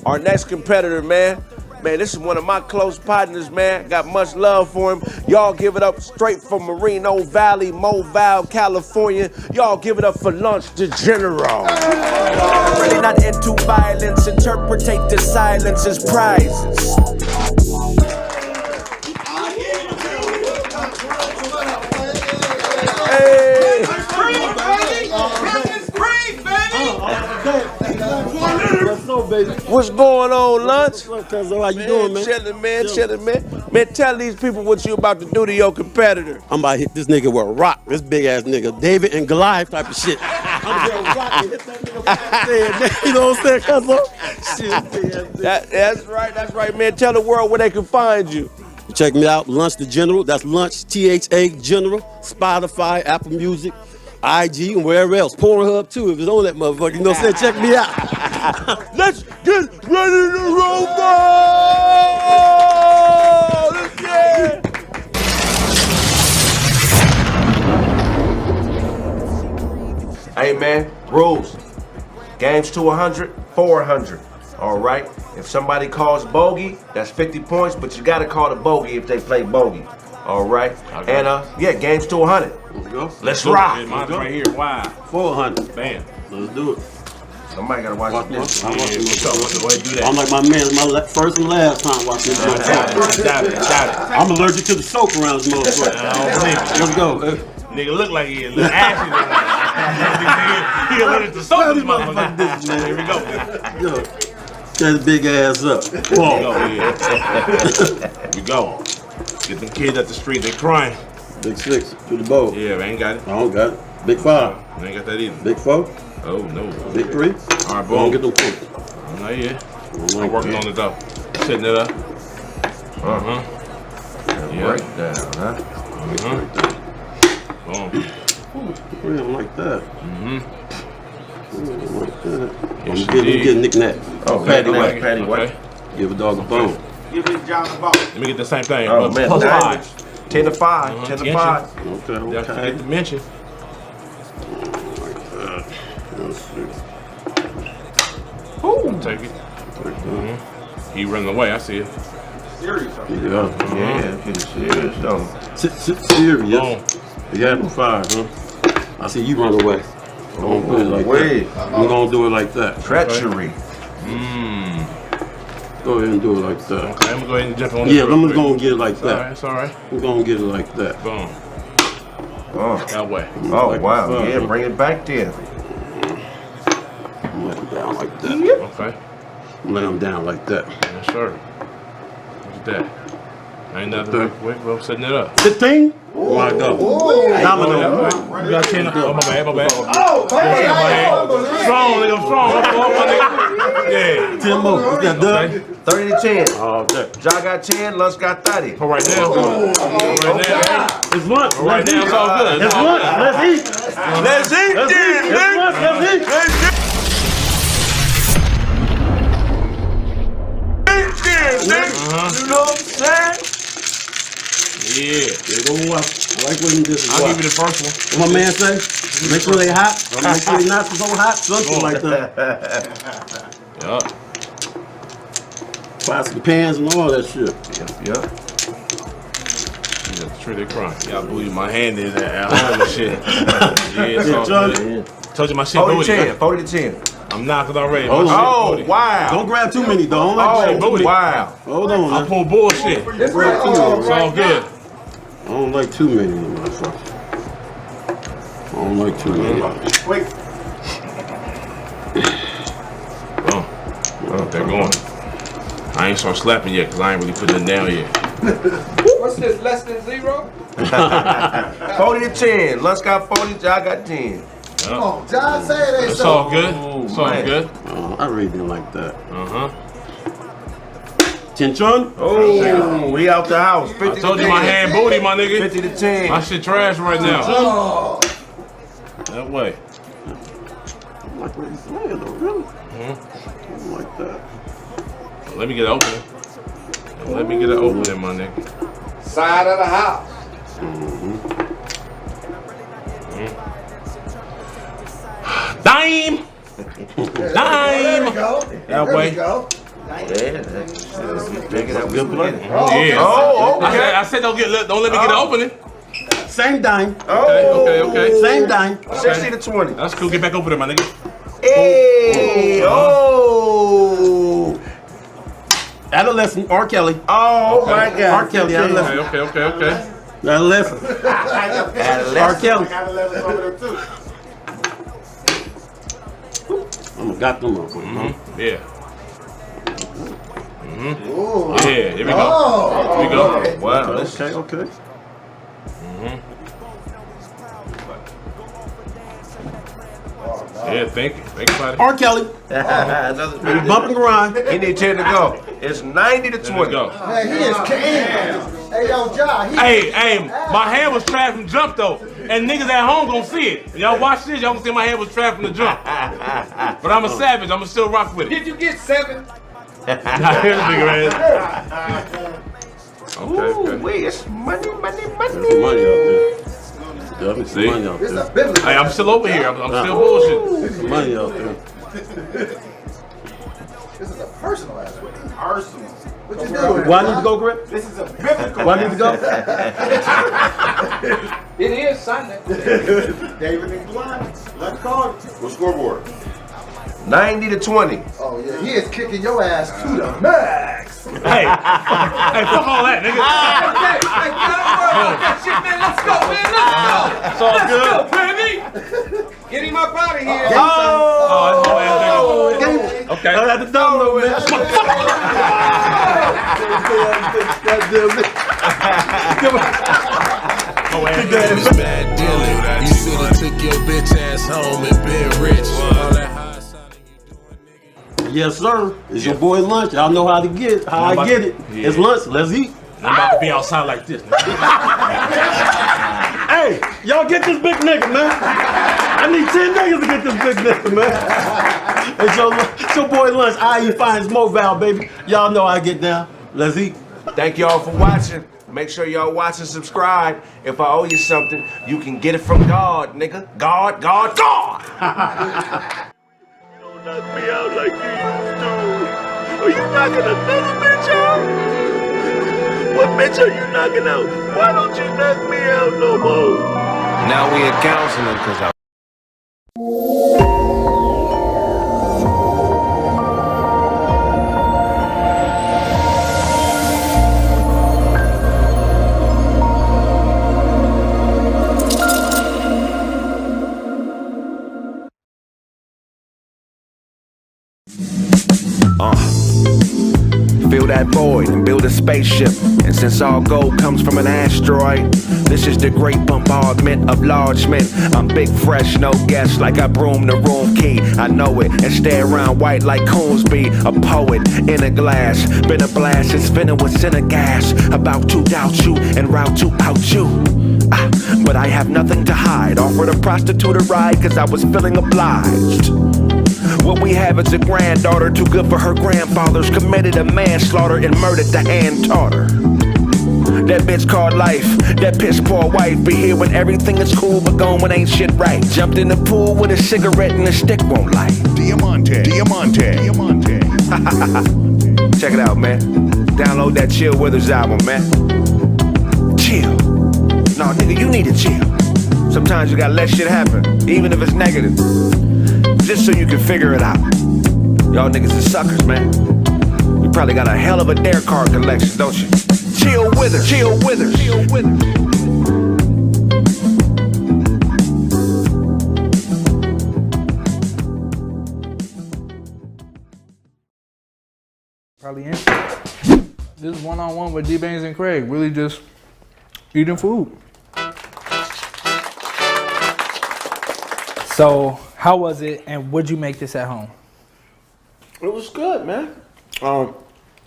Our next competitor, man. Man, this is one of my close partners, man. Got much love for him. Y'all give it up straight from Moreno Valley, Mobile, California. Y'all give it up for Lunch the General. Really not into violence. Interpretate the silence as prizes. Hey. What's going on, Lunch? How you doing, man? Chillin', man. Man, tell these people what you about to do to your competitor. I'm about to hit this nigga with a rock. This big ass nigga, David and Goliath type of shit. I'm gonna rock and hit that nigga. You know what I'm saying, cuz? That's right, man. Tell the world where they can find you. Check me out, Lunch the General. That's Lunch, THA General. Spotify, Apple Music, IG, and wherever else. Pornhub too, if it's on that motherfucker. You know what I'm saying? Check me out. Let's get ready to rumble! Let's get Hey, man, rules. Games to 100, 400. All right? If somebody calls bogey, that's 50 points, but you got to call the bogey if they play bogey. All right? And, yeah, games to 100. Let's rock. Yeah, mine's right here. Wow. 400. Bam. Let's do it. Somebody gotta watch this. I'm like my man, it's my first and last time watching this. Got it. I'm allergic to the soap around this motherfucker. Let's go. Nigga look like he a little ashy. He allergic to soap. This motherfucker. Here we go. Yo, that big ass up. Whoa. Here we go. Get them kids at the street. They crying. Big 6 to the bowl. Yeah, I ain't got it. I don't got it. Big 5. I ain't got that either. Big 4. Oh, no. Big 3. All right, boom. Don't get no points. I'm not yet. I'm working on it, though. Setting it up. Yeah. Breakdown, huh? Boom. Ooh, like that. Like that. Yes, I'm getting knick-knack. Oh, Patty White. Give a dog a bone. Give Big John the ball. Let me get the same thing. Oh, man. Plus 5. 10 to 5. 10 to 5. Okay. Y'all forget to mention. Ooh. Take it. He running away. I see it. Serious. Yeah, pretty serious, though. Serious. You got no 5, huh? I see you run away. I'm gonna put it like that. I'm gonna do it like that. Treachery. Go ahead and do it like that. Okay, I'm gonna go ahead and jump on this. Yeah, I'm just gonna get it like that. It's all right. We're gonna get it like that. Boom. Oh. That way. Oh, Like wow. the Yeah, bring it back there. Lay them down like that. Okay. Lay them down like that. Yes, sir. Look at that. Ain't nothing quick, bro. Setting it up. The thing? Oh my God. Domino. You got 10. Oh, my bad. Oh, Strong, nigga. I'm strong. Yeah. 10 more. What's that, Doug? 30 to 10. Oh, okay. Ja got 10, Lunch got 30. For right now. It's lunch. Right now, it's all good. It's lunch. Let's eat. Let's eat then, It's lunch. Let's eat. You know what I'm saying? Yeah. I like when you just I'll give you the first one. What my man say? Make sure they hot. Make sure they not so hot. Something like that. Yup. Plastic pans and all that shit. Yep. The tree they crying. Y'all believe my hand in at home and shit. Yeah, it's all good. Told you my shit 40 booty. to 10. 40 to 10. I'm knocking already. Hold on. Oh, wow. Don't grab too many, though. Oh, wow. Hold on, I man. pull bullshit. Don't grab too many. It's all good. I don't like too many, motherfucker. I don't like too many. Wait. Oh, they're going. I ain't start slapping yet because I ain't really put it down yet. What's this, less than 0? 40 to 10. Lunch got 40, Ja got 10. Come on, John, say it ain't It's so. all good. It's all good. I really didn't like that. Chinchon? Oh, we out the house. I told you my hand booty, my nigga. 50 to 10. My shit trash right now. Oh. That way. I'm like, what he's saying though, really? Something like that. Let me get an opening. Let me get an opening, my nigga. Side of the house. Dime! There we go. That There way. we go. Good play. Yeah. Oh, okay. I said don't let me get an opening. Same dime. Okay. Same dime. 60 to 20. That's cool. Get back over there, my nigga. Hey! Oh! Adolescent, R. Kelly. Oh my God. R. Kelly, adolescent. Okay. Adolescent. R. Kelly. I'm got them up. Yeah. Ooh. Yeah, here we go. Oh. Here we go. Wow. Okay. Yeah, thank you. Thank you, buddy. R. Kelly. Bump and grind. He need 10 to go. It's 90 to 20. Go. Man, he is king. Hey, yo, John. Hey, my hand was trash from jump though, and niggas at home gonna see it. Y'all watch this, y'all gonna see my hand was trash from the jump. But I'm a savage. I'ma still rock with it. Did you get 7? Here's a bigger ass. Okay. Wait, it's money. There's some money out there. Definitely some money out It's there. a biblical. Hey, I'm still over here. I'm still bullshitting. There's some money out there. This is a personal aspect. Arsenal. What you doing? Do I need to go, Greg? This is a biblical. Do I need to go? It is Sunday. David and Glenn. Let's call it. What scoreboard? 90 to 20. Oh, yeah. He is kicking your ass to the max. Hey, fuck all that, nigga. Hey, don't worry about that shit, man. Let's go, man. Let's go. It's all good. Let's go, baby. Get him up out of here. Oh, that's my ass nigga. Okay. I had to download, man. It's bad dealing. You should've took your bitch ass home and been rich. All that high signing you doing, nigga. Yes, sir. It's your boy lunch. Y'all know how to get it. How I get it. Yeah. It's lunch. Let's eat. I'm about to be outside like this. Hey, y'all get this big nigga, man. I need 10 niggas to get this big nigga, man. It's your boy lunch. I eat finds Mobile, baby. Y'all know how I get down. Let's eat. Thank y'all for watching. Make sure y'all watch and subscribe. If I owe you something, you can get it from God, nigga. God. You don't knock me out like you used to. Are you knocking another bitch out? What bitch are you knocking out? Why don't you knock me out no more? Now we in counseling because I fill that void and build a spaceship. And since all gold comes from an asteroid, this is the great bombardment of large men. I'm big, fresh, no guess, like I broom the room key. I know it, and stay around white like Coonsby. A poet in a glass, been a blast, it's spinning with center gas. About to doubt you and route to out you. But I have nothing to hide. Offered a prostitute a ride cause I was feeling obliged. What we have is a granddaughter too good for her grandfathers. Committed a manslaughter and murdered the hand taught her. That bitch called life, that piss poor wife. Be here when everything is cool but gone when ain't shit right. Jumped in the pool with a cigarette and a stick won't light. Diamante. Check it out, man. Download that Chill Withers album, man. Chill. No, nigga, you need to chill. Sometimes you gotta let shit happen, even if it's negative. Just so you can figure it out. Y'all niggas are suckers, man. You probably got a hell of a dare card collection, don't you? Chill with her, chill with her, chill with her. Probably in. This is one-on-one with D-Bangs and Kraig. Really just eating food. So, how was it, and would you make this at home? It was good, man.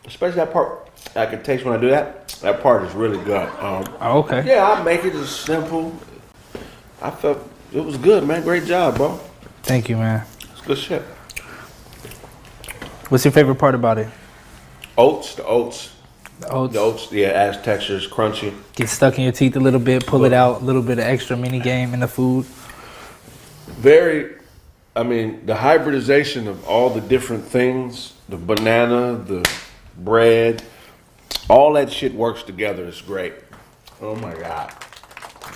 Especially that part I can taste when I do that. That part is really good. Okay. Yeah, I make it as simple. I felt it was good, man. Great job, bro. Thank you, man. It's good shit. What's your favorite part about it? The oats. The oats. The oats, yeah, adds texture, is crunchy. Get stuck in your teeth a little bit, pull it out, a little bit of extra mini game in the food. The hybridization of all the different things, the banana, the bread, all that shit works together. It's great. Oh my God.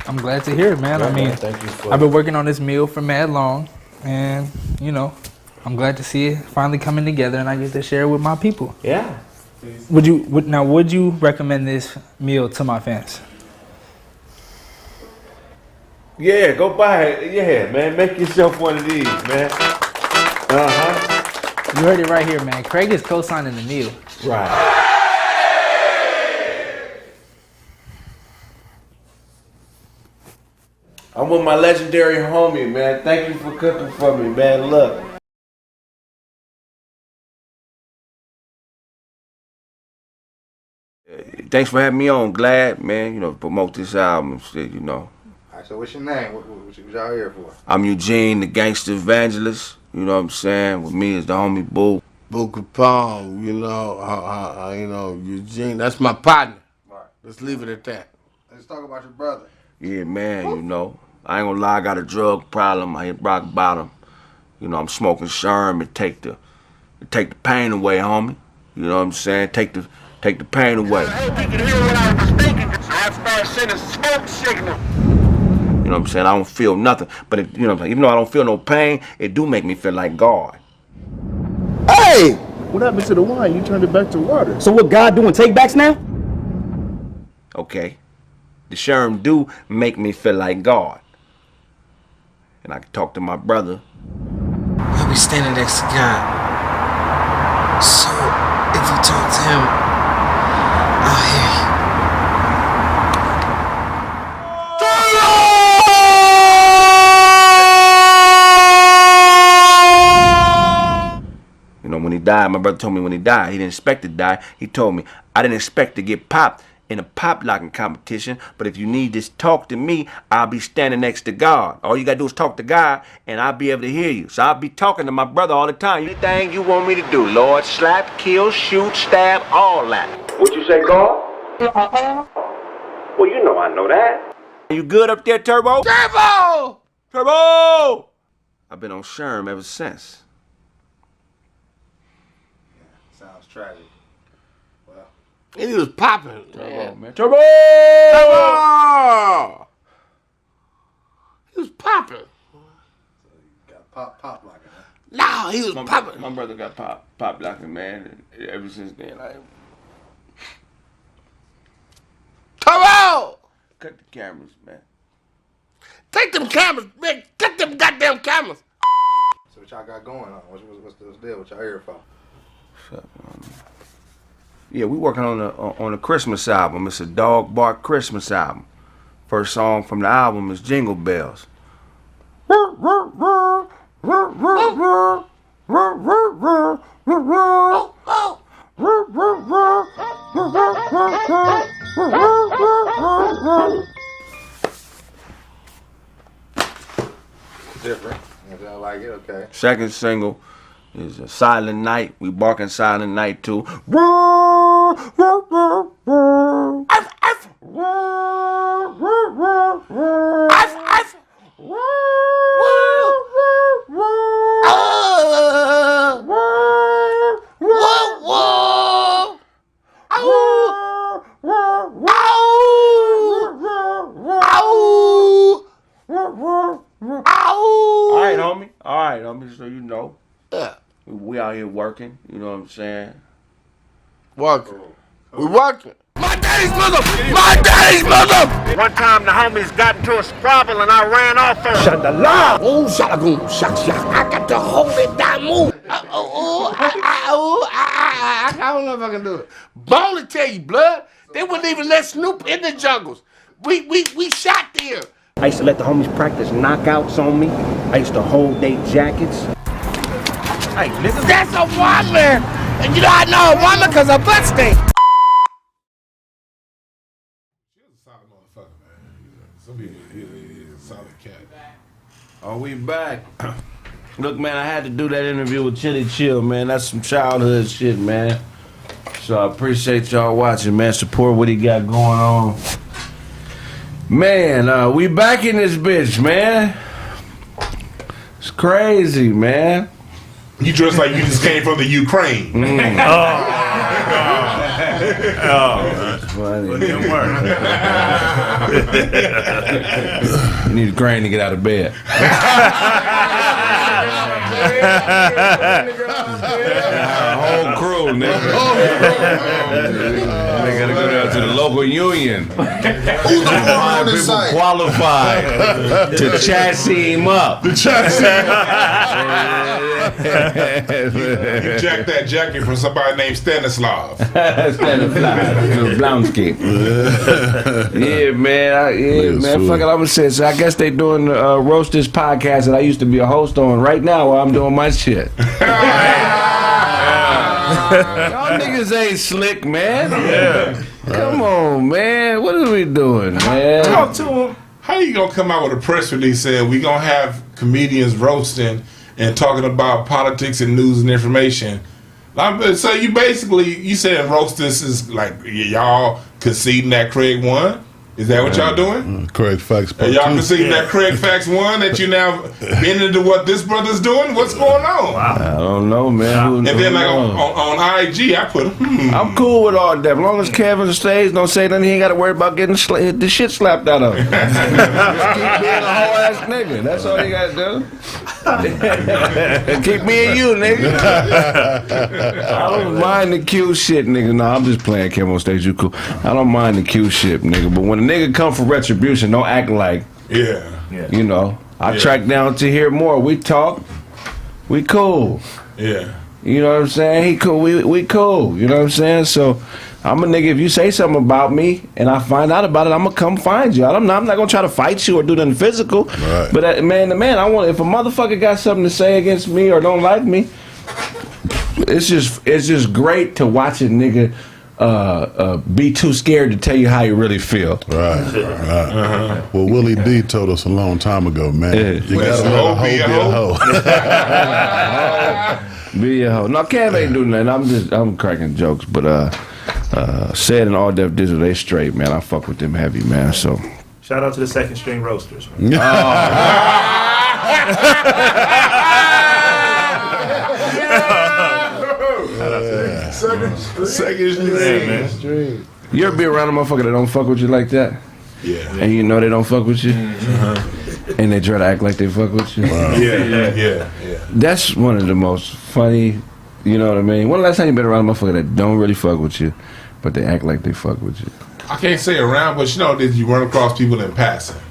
I'm glad to hear it, man. Yeah, thank you I've been working on this meal for mad long, and I'm glad to see it finally coming together, and I get to share it with my people. Yeah. Would you recommend this meal to my fans? Yeah, go buy it. Yeah, man. Make yourself one of these, man. You heard it right here, man. Kraig is co-signing the meal. Right. I'm with my legendary homie, man. Thank you for cooking for me, man. Look. Thanks for having me on. Glad, man, promote this album and shit, All right, so what's your name? What y'all here for? I'm Eugene, the Gangster Evangelist. You know what I'm saying? With me is the homie Boo. Boo Capone, Eugene, that's my partner. Right. Let's leave it at that. Let's talk about your brother. Yeah, man, I ain't gonna lie, I got a drug problem. I hit rock bottom. I'm smoking Sherm and take the pain away, homie. You know what I'm saying? Take the pain away. I hope you can hear what I was thinking. I started sending smoke signal. You know what I'm saying? I don't feel nothing. But, even though I don't feel no pain, it do make me feel like God. Hey! What happened to the wine? You turned it back to water. So what God doing, take backs now? Okay. The Sherm do make me feel like God. And I can talk to my brother. I'll be standing next to God. So, if you talk to him, I'll hear you. When he died, my brother told me when he died, he didn't expect to die. He told me, I didn't expect to get popped in a pop locking competition, but if you need to talk to me, I'll be standing next to God. All you gotta do is talk to God, and I'll be able to hear you. So I'll be talking to my brother all the time. Anything you want me to do, Lord, slap, kill, shoot, stab, all that. What you say, God? Well, I know that. You good up there, Turbo? Turbo! Turbo! I've been on Sherm ever since. Sounds tragic. Well, And he was popping. Turbo, man. Turbo! Turbo! He was popping. so you got pop like it, huh? No, he was popping. My brother got pop locking, man. And ever since then, Turbo! Cut the cameras, man. Take them cameras, man. Cut them goddamn cameras. So what y'all got going on? What's the deal? What y'all here for? Yeah, we working on a Christmas album. It's a dog bark Christmas album. First song from the album is Jingle Bells. Different. Y'all like it? Okay. Second single is a Silent Night. We barking Silent Night too. All right, homie, so you know. Yeah. We out here working, you know what I'm saying? Working. We working. My daddy's mother! My daddy's mother! One time the homies got into a squabble and I ran off on them. Shandala. Oh, shalagoon. Shak, shak. I got to hold it down. Move. I don't know if I can do it. Bone to tell you, blood. They wouldn't even let Snoop in the jungles. We shot there. I used to let the homies practice knockouts on me. I used to hold their jackets. Hey, nigga. That's a woman! And you know I know a woman because her butt stink. Some people, he's a solid cat. Are we back? Look, man, I had to do that interview with Chili Chill, man. That's some childhood shit, man. So I appreciate y'all watching, man. Support what he got going on. Man, we back in this bitch, man. It's crazy, man. You dress like you just came from the Ukraine. That's funny. You need a crane to get out of bed. Whole crew, nigga. They gotta go down to the local union. People qualified to chassis him up. The chassis. You jacked that jacket from somebody named Stanislav. Stanislav Blonsky. Yeah, man. Fuck it, I'm gonna say. So I guess they doing the Roast This podcast that I used to be a host on right now while I'm doing my shit. Y'all niggas ain't slick, man. Yeah. Come on, man. What are we doing, man? Talk to him. How you gonna come out with a press release saying we gonna have comedians roasting and talking about politics and news and information? So you basically, you saying Roast This is like y'all conceding that Kraig won? Is that what y'all doing? Kraig Facts Podcast. Y'all conceding that Kraig Facts won, that you now been into what this brother's doing? What's going on? I don't know, man. And then like on IG, I put I'm cool with all that. As long as Kevin stays, don't say nothing, he ain't got to worry about getting the shit slapped out of him. Just keep being a whole ass nigga. That's all you got to do. Keep me and you, nigga. I don't mind the cute shit, nigga. No, I'm just playing Kevin on stage. You cool. I don't mind the cute shit, nigga. But when a nigga come for retribution, don't act like, you know, I track down to hear more. We talk. We cool. Yeah. You know what I'm saying? He cool. We cool. You know what I'm saying? So I'm a nigga. If you say something about me and I find out about it, I'm gonna come find you. I'm not gonna try to fight you or do nothing physical. Right. But man to man, I want, if a motherfucker got something to say against me or don't like me, it's just great to watch a nigga be too scared to tell you how you really feel. Right. Well, Willie D told us a long time ago, man. You gotta let a hoe be a hoe. Be a hoe. No, Kev ain't doing nothing. I'm cracking jokes, but said and all Def Digital, they straight, man. I fuck with them heavy, man. So shout out to the second string roasters. Second string. You ever be around a motherfucker that don't fuck with you like that? Yeah. And you know they don't fuck with you? And they try to act like they fuck with you? Wow. Yeah. That's one of the most funny, you know what I mean? When the last time you been around a motherfucker that don't really fuck with you, but they act like they fuck with you? I can't say around, but you know, did you run across people in passing?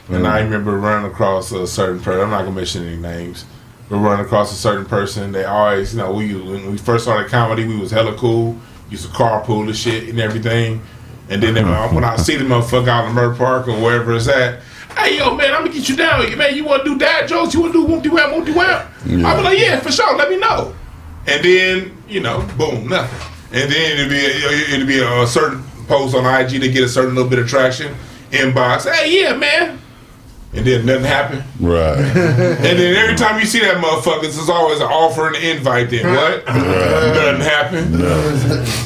And I remember running across a certain person. I'm not gonna mention any names. But running across a certain person, they always, you know, when we first started comedy, we was hella cool. Used to carpool and shit and everything. And then when I see the motherfucker out in Murray Park or wherever it's at, hey yo man, I'm gonna get you down here, man. You wanna do dad jokes? You wanna do whoop de whap, whoop de whap? I be like, yeah, for sure. Let me know. And then, you know, boom, nothing. And then it'd be a certain post on IG to get a certain little bit of traction. Inbox, hey yeah, man. And then nothing happened. Right. And then every time you see that motherfucker, there's always an offer and an invite. Then what? Nothing happened. No.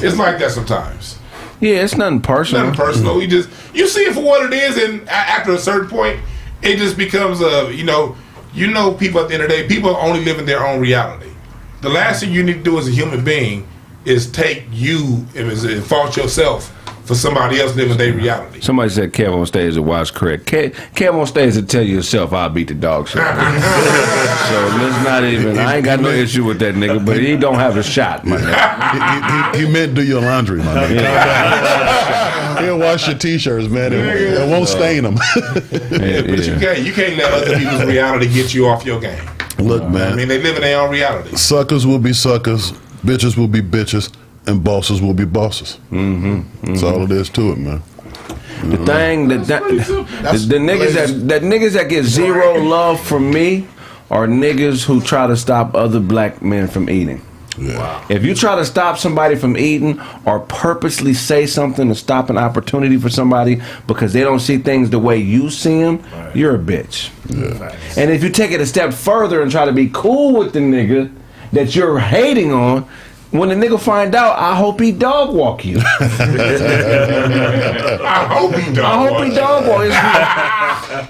It's like that sometimes. Yeah, it's nothing personal. Nothing personal. You see it for what it is, and after a certain point, it just becomes you know, people at the end of the day, people only live in their own reality. The last thing you need to do as a human being is take you and fault yourself for somebody else living their reality. Somebody said Kev on stage to watch Kraig. Kev on stage to tell you yourself, I'll beat the dog shit. So let's not even, I ain't got no issue with that nigga, but he don't have a shot, my nigga. He meant do your laundry, my nigga. He'll wash your t-shirts, man. It won't stain them. But you can't let other people's reality get you off your game. Look, man. I mean, they live in their own reality. Suckers will be suckers, bitches will be bitches, and bosses will be bosses. That's all it is to it, man. The thing the niggas that get zero love from me are niggas who try to stop other black men from eating. Yeah. Wow. If you try to stop somebody from eating or purposely say something to stop an opportunity for somebody because they don't see things the way you see them, you're a bitch. Yeah. And if you take it a step further and try to be cool with the nigga that you're hating on, when the nigga find out, I hope he dog walk you. I hope he dog walk.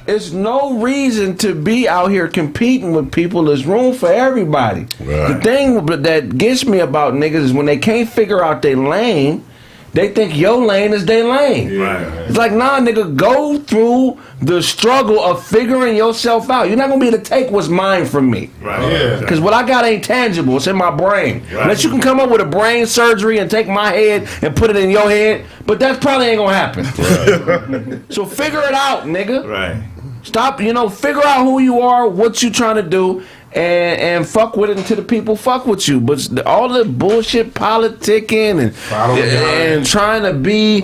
It's no reason to be out here competing with people. There's room for everybody. Right. The thing that gets me about niggas is when they can't figure out their lane, they think your lane is their lane. Yeah. It's like, nah, nigga, go through the struggle of figuring yourself out. You're not gonna be able to take what's mine from me. Right. Because what I got ain't tangible. It's in my brain. Right. Unless you can come up with a brain surgery and take my head and put it in your head, but that probably ain't gonna happen. Right. So figure it out, nigga. Right. Stop, figure out who you are, what you trying to do, and fuck with it until the people fuck with you. But all the bullshit politicking and trying to be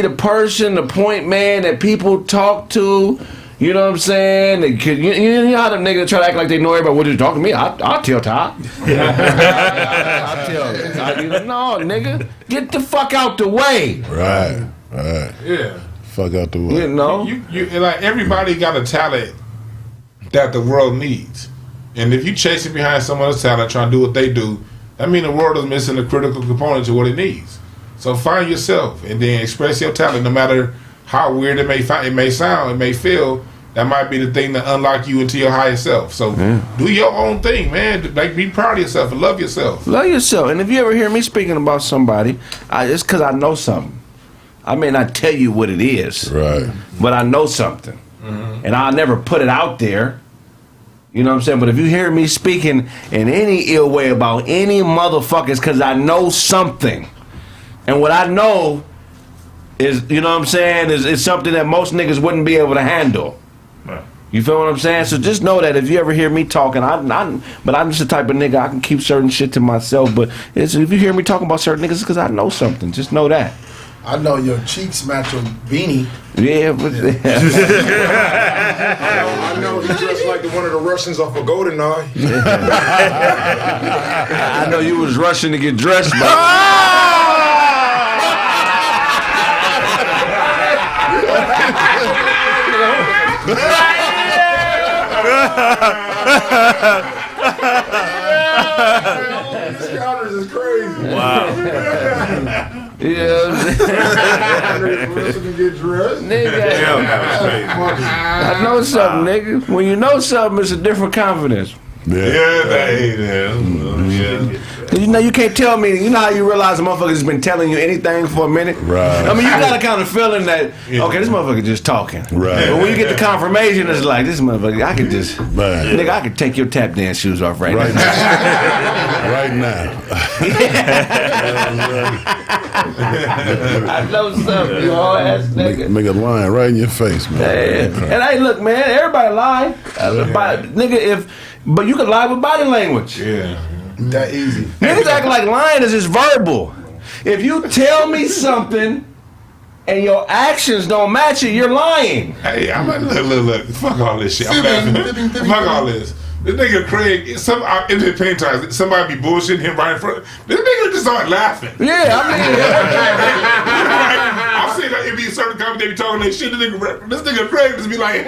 the person, the point man that people talk to. You know what I'm saying? You know how them niggas try to act like they know everybody. What you talking to me? I'll tell Todd. I'll tell. No, nigga, get the fuck out the way. Right. Yeah. Fuck out the way. You know, you like everybody got a talent that the world needs. And if you chasing behind someone else's talent, trying to do what they do, that means the world is missing a critical component to what it needs. So find yourself and then express your talent, no matter how weird it may sound, it may feel. That might be the thing that unlock you into your higher self. So do your own thing, man. Like, be proud of yourself and love yourself. Love yourself. And if you ever hear me speaking about somebody, it's because I know something. I may not tell you what it is, right? But I know something, and I'll never put it out there. You know what I'm saying? But if you hear me speaking in any ill way about any motherfuckers, because I know something. And what I know is, you know what I'm saying, is something that most niggas wouldn't be able to handle. Right. You feel what I'm saying? So just know that if you ever hear me talking, but I'm just the type of nigga, I can keep certain shit to myself. But if you hear me talking about certain niggas, it's because I know something. Just know that. I know your cheeks match your beanie. Yeah, but I know he dressed like one of the Russians off of GoldenEye. I know you was rushing to get dressed, but Scouters is crazy. Wow. Yeah, nigga. I know something, nigga. When you know something, it's a different confidence. Cause you can't tell me. You know how you realize a motherfucker has been telling you anything for a minute. Right. I mean, you got a kind of feeling that okay, this motherfucker just talking. Right. But when you get the confirmation, it's like this motherfucker. I could just, Man. nigga, I could take your tap dance shoes off right now. Right now. I know something, you all ass nigga. Make a line right in your face, man. Yeah. And hey, look, man, everybody lie. But you can lie with body language. Yeah. That easy. Niggas act like lying is just verbal. If you tell me something and your actions don't match it, you're lying. Hey, I'm like, look, fuck all this shit. I'm laughing. Fuck all this. This nigga Kraig, in the pain times, somebody be bullshitting him right in front. This nigga just start laughing. Yeah, I mean, I've seen that it be a certain company they be talking that shit. This nigga Kraig just be like,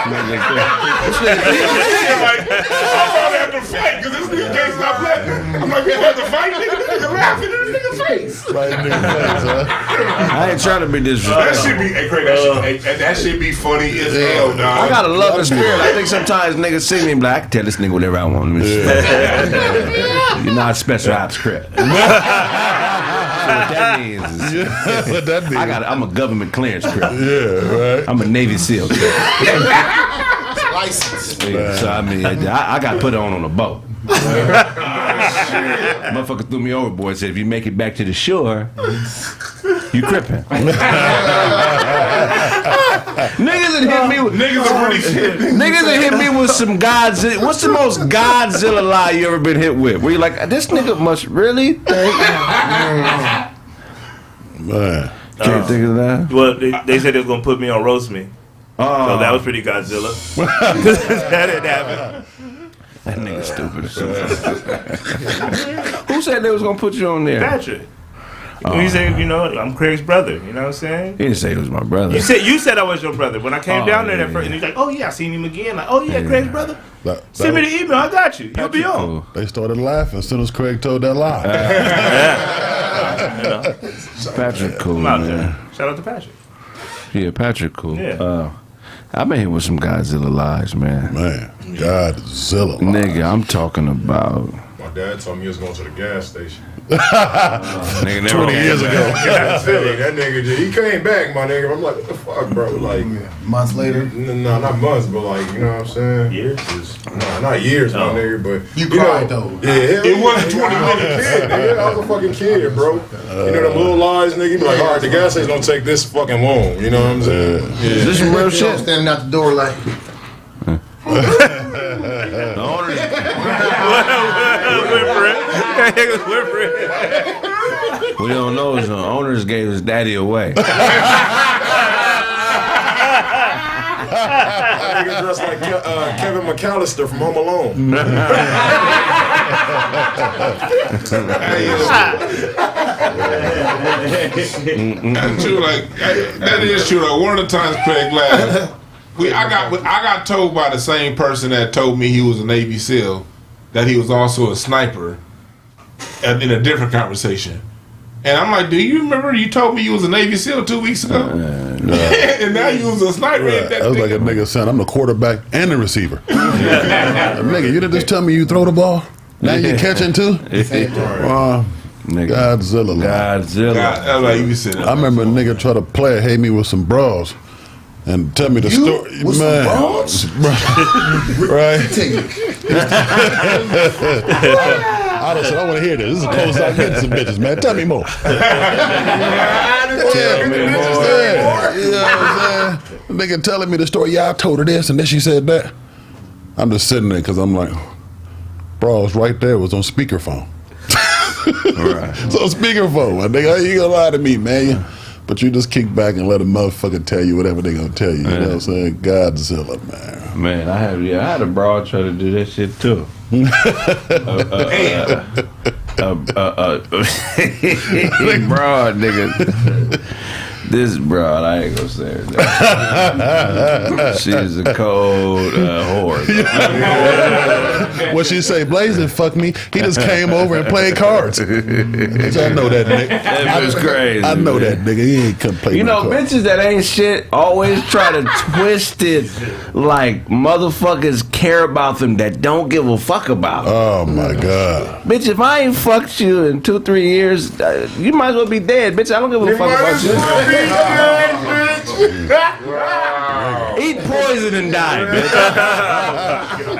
I'm about to have to fight because this nigga can't stop laughing. I'm like, we have to fight, nigga. This nigga laughing in this nigga's face. Right in nigga's face, huh? I ain't trying to be disrespectful. That shit be, hey, Kraig, that shit be funny as hell, dog. I got a loving spirit. I think sometimes niggas see me and be like, I can tell this nigga whatever I want him to say. You're not special ops crap. So what that means is, What that mean? I'm a government clearance crap. Yeah, right. I'm a Navy SEAL crap. License. So I mean, I got put on a boat. Motherfucker threw me overboard and said, if you make it back to the shore, you crippin'. Niggas that hit me with niggas that hit me with some Godzilla. What's the most Godzilla lie you ever been hit with? Where you're like, this nigga must really think. Man. Can't think of that. Well, they said they was gonna put me on Roast Me. Oh. So that was pretty Godzilla. That didn't happen. That nigga stupid as Who said they was gonna put you on there? Patrick. He said, I'm Craig's brother. You know what I'm saying? He didn't say he was my brother. You said I was your brother. When I came down there that first, and he's like, oh yeah, I seen him again. Like, oh yeah, Craig's brother. Send me the email. I got you. You'll be on. Cool. They started laughing as soon as Kraig told that lie. Patrick cool, man. Shout out to Patrick. Yeah, Patrick cool. Yeah. I've been here with some Godzilla lies, man. Man, Godzilla lies. Nigga, I'm talking about... My dad told me he was going to the gas station. Nigga, 20 years ago. Silly, that nigga, he came back, my nigga. I'm like, what the fuck, bro? Like, months later? No, not months, but like, you know what I'm saying? Years? No, not years, my nigga, but... You cried, though. Yeah, it wasn't 20 minutes. I was a fucking kid, bro. You know them little lies, nigga? You be like, all right, the gas station don't take this fucking long. You know what I'm saying? Is this some real shit? Standing out the door like... The owner... We don't know. The owners gave his daddy away. Nigga dressed like Kevin McAllister from Home Alone. That's true. Like that is true. Like, one of the times Kraig laughed. I got told by the same person that told me he was a Navy SEAL that he was also a sniper in a different conversation. And I'm like, do you remember you told me you was a Navy SEAL 2 weeks ago? And now you was a sniper. Right. That was like a nigga saying, I'm the quarterback and the receiver. Nigga, you didn't just tell me you throw the ball? Now you catching too? Godzilla. I remember a nigga try to play hate me with some bras. And tell me the story, with man. Right? I said, I want to hear this. This is the closest I get to some bitches, man. Tell me more. Tell me more. You know what I'm saying? Nigga telling me the story. Yeah, I told her this, and then she said that. I'm just sitting there because I'm like, bro, it's right there. It was on speakerphone. Right. So speakerphone, my nigga. You gonna lie to me, man? But you just kick back and let a motherfucker tell you whatever they gonna tell you. You know what I'm saying? Godzilla, man. Man, I had a broad try to do that shit too. Broad, nigga. This broad, I ain't gonna say her name. She's a cold whore. What she say? Blazing fuck me. He just came over and played cards. I know that nigga. That was crazy. I know that nigga. He ain't come play. You know, bitches that ain't shit always try to twist it like motherfuckers care about them that don't give a fuck about them. Oh my god. Bitch, if I ain't fucked you in 2-3 years, you might as well be dead, bitch. I don't give a fuck about you. Eat poison and die, bitch.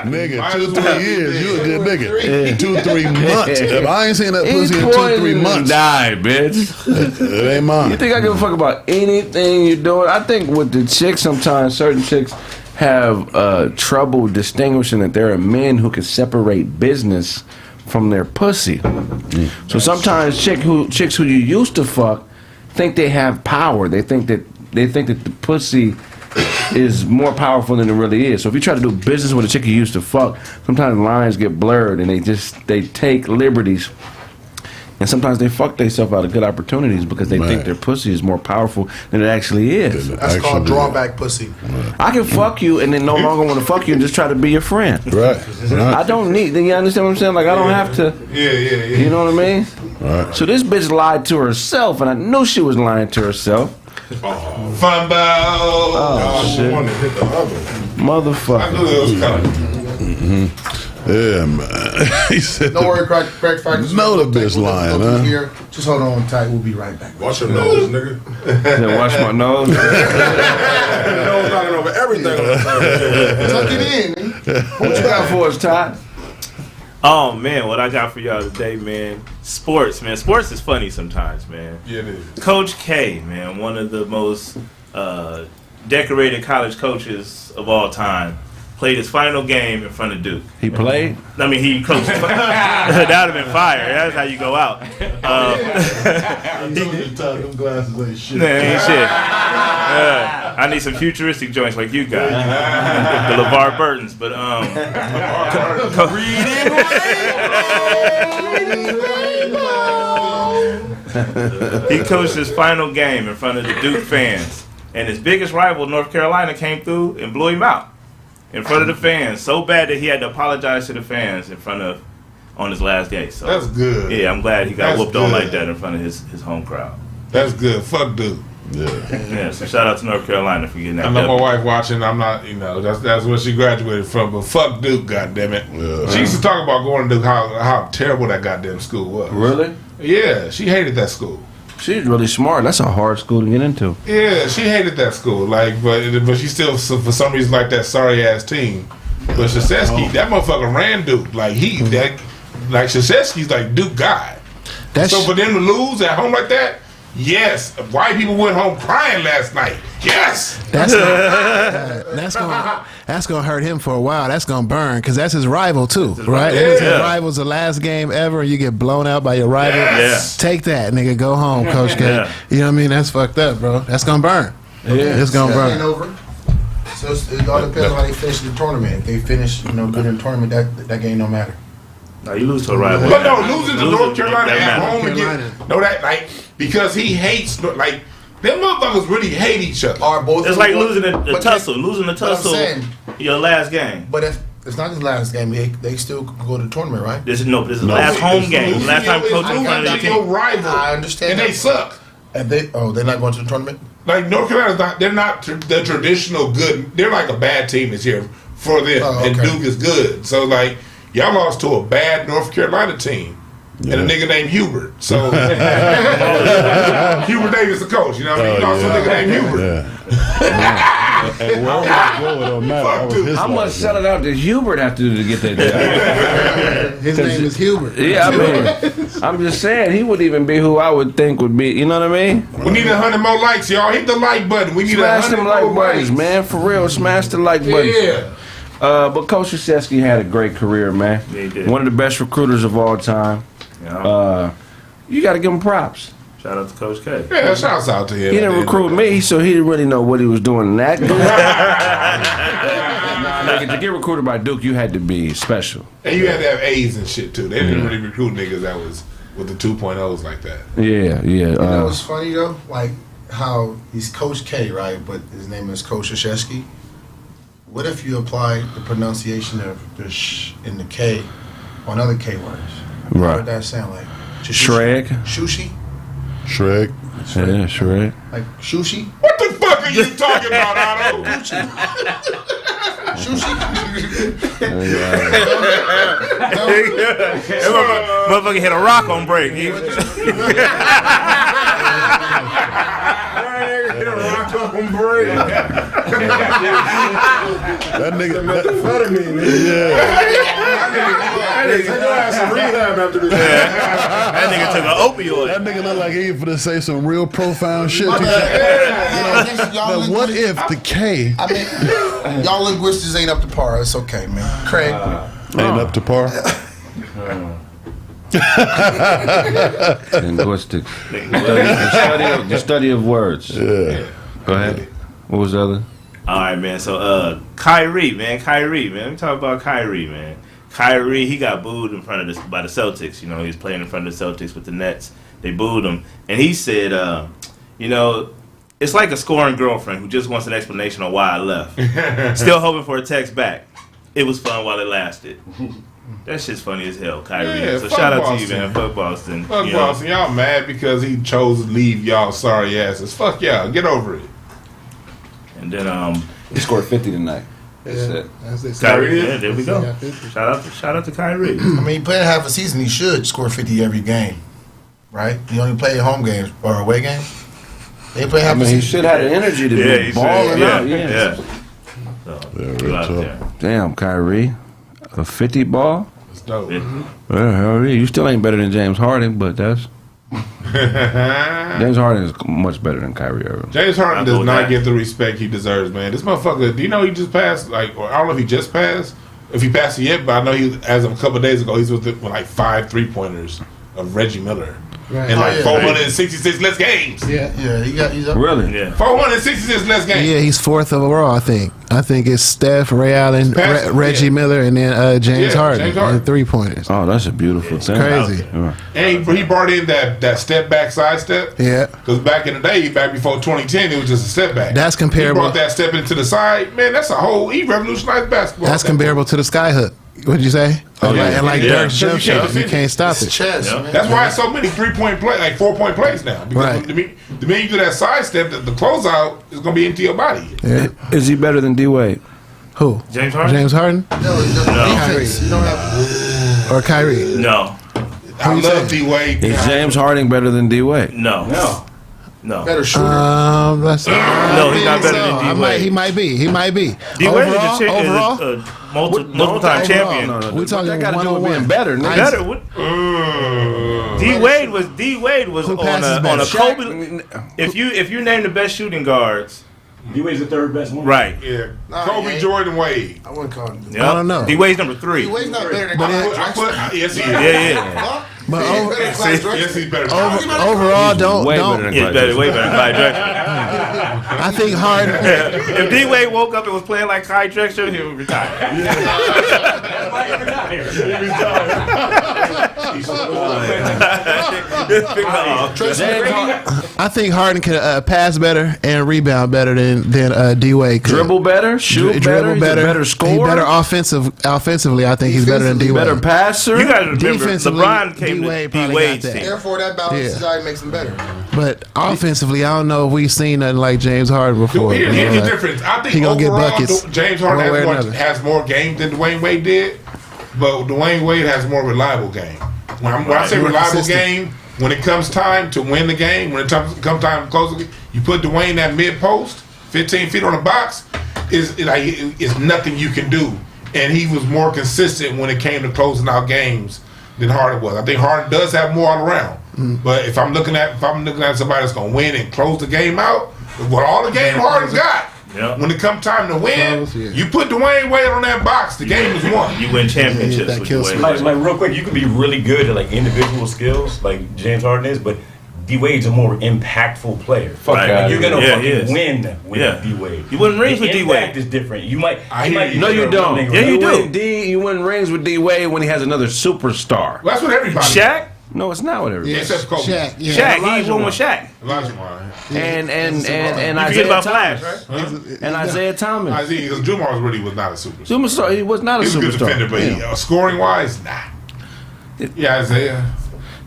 Nigga, 2-3 years, you a good nigga. 2-3 months. If I ain't seen that pussy in 2-3 months, die, bitch. It ain't mine. You think I give a fuck about anything you're doing? I think with the chicks, sometimes certain chicks have trouble distinguishing that there are men who can separate business from their pussy. So sometimes chicks who you used to fuck think they have power. They think that the pussy is more powerful than it really is. So if you try to do business with a chick you used to fuck, sometimes lines get blurred and they take liberties. And sometimes they fuck themselves out of good opportunities because they think their pussy is more powerful than it actually is. That's called drawback pussy. I can fuck you and then no longer want to fuck you and just try to be your friend. Right. I don't need. You understand what I'm saying? Like I don't have to. Yeah. You know what I mean? Right. So this bitch lied to herself, and I knew she was lying to herself. Fumble. Oh shit. Motherfucker. I knew it was coming. Yeah, man. He said, Don't worry, Kraig Facts. No, the bitch lying, huh? Here. Just hold on tight. We'll be right back. Watch your nose, nigga. Yeah, wash my nose. Your nose knocking over everything on the Tuck it in, man. What you got for us, Todd? Oh man, what I got for y'all today, man. Sports, man. Sports is funny sometimes, man. Yeah, it is. Coach K, man, one of the most decorated college coaches of all time, played his final game in front of Duke. He played? I mean, he coached. That would have been fire. That's how you go out. Them glasses ain't shit. Nah, ain't shit. I need some futuristic joints like you got. The LeVar Burtons, but he coached his final game in front of the Duke fans, and his biggest rival, North Carolina, came through and blew him out in front of the fans, so bad that he had to apologize to the fans on his last day. So that's good. Yeah, I'm glad he got whooped on like that in front of his home crowd. That's good. Fuck Duke. Yeah. So shout out to North Carolina for getting that. I know my wife watching. I'm not, that's where she graduated from. But fuck Duke, goddammit. Yeah. She used to talk about going to Duke, how terrible that goddamn school was. Really? Yeah, she hated that school. She's really smart. That's a hard school to get into. Yeah, she hated that school. But she still, for some reason, like that sorry ass team. But Krzyzewski, that motherfucker ran Duke. Krzyzewski's like Duke guy. So for them to lose at home like that. Yes, white people went home crying last night. Yes, that's gonna hurt him for a while. That's gonna burn because that's his rival too, right? His rival's the last game ever, and you get blown out by your rival. Yes. Take that, nigga. Go home, Coach K. Yeah. You know what I mean? That's fucked up, bro. That's gonna burn. It's gonna burn. Ain't over. So it all depends on how they finish the tournament. If they finish, good in the tournament, that game don't matter. No, you lose to a rival. But no, losing to North Carolina at home again. Because he hates them motherfuckers really hate each other. It's like losing the tussle. Losing the tussle. Your last game. But if it's not his last game, they still go to the tournament, right? This is the last home game. Last time coaching in front of the team. Rival. I understand. And they suck. And they're not going to the tournament. Like North Carolina's not. They're not the traditional good. They're like a bad team this year for them, and Duke is good. So like y'all lost to a bad North Carolina team. And a nigga named Hubert. So Hubert Davis the coach, you know what I mean? You lost a nigga named Hubert. How much selling out does Hubert have to do to get that job? His name is Hubert. Yeah, I mean, I'm just saying he wouldn't even be who I would think would be. You know what I mean? We need 100 more likes, y'all. Hit the like button. We need smash 100 them more like buttons, likes. man. For real, smash the like buttons. Yeah. But Coach Krzyzewski had a great career, man. Yeah, he did. One of the best recruiters of all time. Yeah. You got to give him props. Shout out to Coach K. Yeah, shouts out to him. He didn't recruit me, so he didn't really know what he was doing in that. To get recruited by Duke, you had to be special. And you had to have A's and shit too. They didn't really recruit niggas that was with the 2.0s like that. Yeah. You know what's funny though? Like how he's Coach K, right? But his name is Coach Krzyzewski. What if you apply the pronunciation of the sh and the K on other K words? Right. What would that sound like? Shrek. Sushi? Shrek. Yeah, Shrek. Like sushi? What the fuck are you talking about, Otto? Sushi? Motherfucker hit a rock on break. That nigga. That nigga took an opioid. That nigga look like he finna say some real profound shit. But what if the K I mean, y'all linguistics ain't up to par. It's okay, man. Kraig. ain't up to par? Linguistics. The study of words. Yeah. Go ahead. What was the other? All right, man. So, Kyrie, man. Let me talk about Kyrie, man. Kyrie, he got booed in front of by the Celtics. You know, he was playing in front of the Celtics with the Nets. They booed him, and he said, it's like a scoring girlfriend who just wants an explanation on why I left. Still hoping for a text back. It was fun while it lasted. That shit's funny as hell, Kyrie. Yeah, so shout out Boston. to you, man. Fuck Boston. Fuck you know. Boston. Y'all mad because he chose to leave y'all sorry asses. Fuck y'all. Get over it. And then he scored 50 tonight. That's it. Kyrie, yeah, there we go. Shout out to Kyrie. I mean, he played half a season. He should score 50 every game, right? He only played home games or away games. They play half a season. He should have the energy to be balling out. Yeah. So, real tough. Damn, Kyrie, a 50 ball. That's dope. Well, hell yeah. You still ain't better than James Harden, but that's. James Harden is much better than Kyrie Irving. James Harden does not get the respect he deserves, man. This motherfucker, do you know he just passed, like, or I don't know if he just passed, if he passed it yet, but I know he, as of a couple of days ago, he's with like 5 3-pointers of Reggie Miller. Right. And like 466 less games. Yeah, he's up. Really? Yeah. 466 less games. Yeah, he's 4th overall, I think. I think it's Steph, Ray Allen, Reggie Miller, and then James Harden. And 3-pointers. Oh, that's a beautiful thing. Crazy. And he brought in that step back, side step. Yeah. Because back in the day, back before 2010, it was just a step back. That's comparable. He brought that step into the side. Man, that's he revolutionized basketball. That's comparable to the sky hook. What'd you say? And like Dirk's jump shot, you can't stop it. That's why it's so many 3-point play, like 4-point plays now. Because the minute you do that side step, the closeout is going to be into your body. Yeah. Is he better than D-Wade? Who? James Harden? James Harden? No. Defense. You don't have. Or Kyrie? No. I love D-Wade. Is James Harden better than D-Wade? No. Better shooter. No, he's not better than D-Wade. He might be. D-Wade is a multiple-time champion. We're talking that got to do with being 1-on-1. better. D-Wade was on a Kobe. If you name the best shooting guards, D-Wade's the third best one. right? Yeah. Kobe, Jordan, Wade. I wouldn't call him. Yep. I don't know. D-Wade's number 3. D-Wade's not better than Yes, he is. Yeah. But Yes, he's better. overall, don't. Way better than Clyde Drexler. I think Harden. If D-Wade woke up and was playing like Clyde Drexler, he would retire. I think Harden can pass better and rebound better than D-Wade could. Dribble better, shoot better, he's a better scorer. He's better offensively. I think he's better than D-Wade. Better passer. You got to remember, Defensively, LeBron came to D-Wade's team. Therefore, that balance design makes him better. But offensively, I don't know if we've seen nothing like James Harden before. Here's the difference. I think he gonna get overall, buckets. James Harden has more game than Dwayne Wade did, but Dwayne Wade has a more reliable game. When I say reliable game, when it comes time to win the game, when it comes time to close it, you put Dwayne at mid post, 15 feet on the box, is nothing you can do. And he was more consistent when it came to closing out games than Harden was. I think Harden does have more all around. But if I'm looking at somebody that's gonna win and close the game out, with all the game Harden's got, when it comes time to win, you put Dwayne Wade on that box, the game is won. You win championships with Dwayne. Like real quick, you can be really good at like individual skills, like James Harden is, but D-Wade's a more impactful player. You're gonna fucking win with D-Wade. You win rings with D-Wade. Impact is different. You might. No, you don't. Yeah, you do. You win rings with D-Wade when he has another superstar. Well, that's what everybody. Shaq? No, it's not what everybody. Except Kobe. Shaq, Shaq, he won with Shaq. And you Isaiah about Thomas, Flash, right? And Isaiah Thomas. Isaiah, because Jumar really was not a superstar. He was not a He was a good superstar. defender, but scoring wise, nah. Yeah, Isaiah.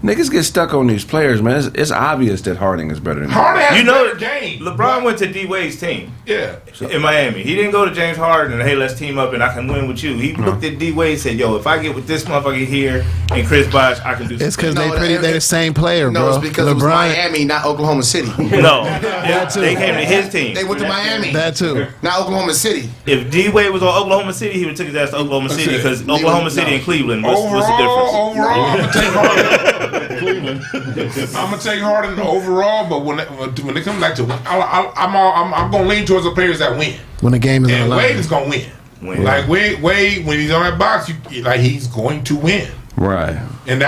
Niggas get stuck on these players, man. It's obvious that Harding is better than Harden has better game. LeBron went to D-Wade's team. Yeah. In Miami. He didn't go to James Harden and, hey, let's team up and I can win with you. He looked at D-Wade and said, yo, if I get with this motherfucker here and Chris Bosh, I can do something. It's because they're the same player, bro. No, it's because it was Miami, not Oklahoma City. No. They came to his team. They went to Miami. That too. Not Oklahoma City. If D-Wade was on Oklahoma City, he would have took his ass to Oklahoma City because Oklahoma City and Cleveland, what's the difference? Overall, I'm going to take Harden. Cleveland. I'm gonna take Harden overall, but when it comes back to win, I'm gonna lean towards the players that win. When the game is on and the line, Wade is gonna win. Like Wade, when he's on that box, he's going to win. Right. And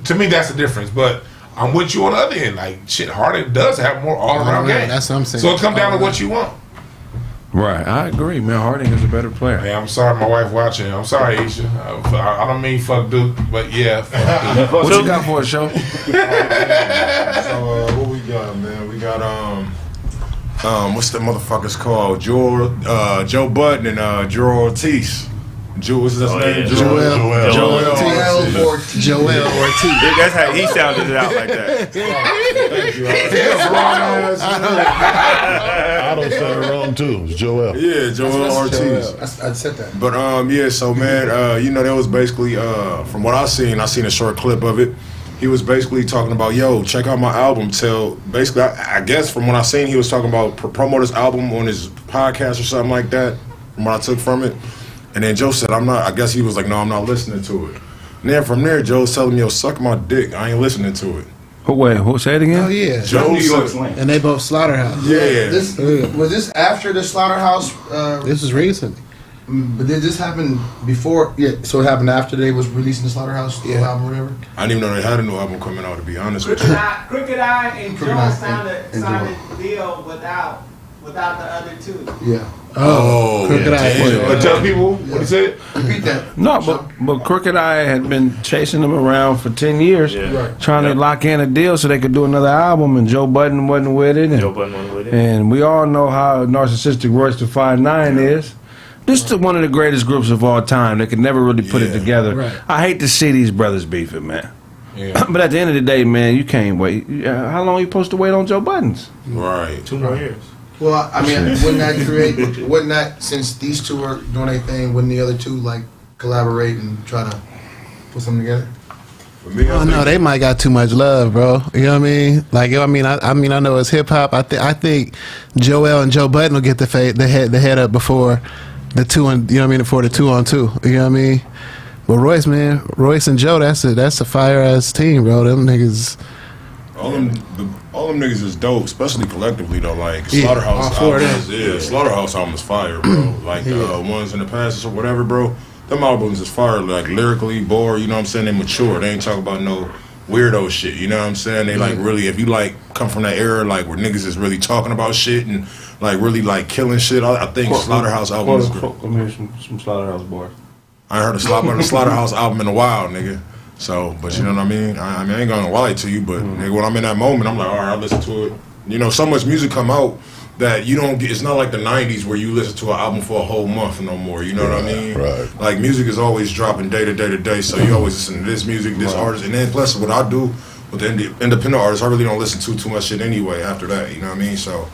to me, that's the difference. But I'm with you on the other end. Like shit, Harden does have more all around game. That's what I'm saying. So it comes down to what you want. Right, I agree, man. Harding is a better player. Hey, I'm sorry, my wife watching. I'm sorry, Aisha. I don't mean fuck Duke, but yeah. Fuck Duke. What you got for a show? So what we got, man? We got what's the motherfuckers called? Joe Budden and Joel Ortiz. What's his name? Joel Ortiz. That's how he sounded it out like that. I don't say it wrong too. It's Joel. Yeah, Joel Ortiz. I said that. But so man, that was basically from what I seen a short clip of it. He was basically talking about, yo, check out my album. Basically, I guess from what I seen, he was talking about promote his album on his podcast or something like that. From what I took from it. And then Joe said, I'm not, I guess he was like, no, I'm not listening to it. And then from there, Joe's telling me, yo, suck my dick. I ain't listening to it. Wait, say it again? Oh yeah, Joseph. And they both Slaughterhouse. Yeah. Was this after the Slaughterhouse? This is recent. But did this happen before? Yeah, so it happened after they was releasing the Slaughterhouse album or whatever? I didn't even know they had a new album coming out, to be honest with you. Crooked Eye and Crooked Jones Eye sounded deal without the other two. Yeah. Oh, Crooked Eye. But tell people what he said. Repeat that. No, but Crooked Eye had been chasing them around for 10 years, trying to lock in a deal so they could do another album, and Joe Budden wasn't with it. And we all know how narcissistic Royce the 5'9" is. This is one of the greatest groups of all time. They could never really put it together. Right. I hate to see these brothers beefing, man. Yeah. But at the end of the day, man, you can't wait. How long are you supposed to wait on Joe Buttons? Right. 2 more years. Well, I mean, wouldn't that, since these two are doing their thing, wouldn't the other two, like, collaborate and try to put something together? Oh no, they might got too much love, bro. You know what I mean? Like, I know it's hip hop. I think Joel and Joe Budden will get the head up before the 2 on, you know what I mean, before the 2 on 2. You know what I mean? But Royce and Joe, that's a fire ass team, bro. Them niggas. All them niggas is dope, especially collectively though. Like Slaughterhouse Slaughterhouse album is fire, bro. Like ones in the past or whatever, bro. Them albums is fire. Like lyrically, you know what I'm saying? They mature. They ain't talking about no weirdo shit. You know what I'm saying? They like really, if you like come from that era, like where niggas is really talking about shit and like really like killing shit. I think Slaughterhouse album is great. Let me hear some Slaughterhouse boys. I heard a Slaughterhouse album in a while, nigga. So, but you know what I mean? I mean, I ain't gonna lie to you, but nigga, when I'm in that moment, I'm like, all right, I listen to it. You know, so much music come out that you don't get. It's not like the '90s where you listen to an album for a whole month no more. You know what I mean? Right. Like music is always dropping day to day to day, so you always listen to this music, this artist, and then plus what I do with the independent artists, I really don't listen to too much shit anyway. After that, you know what I mean? So,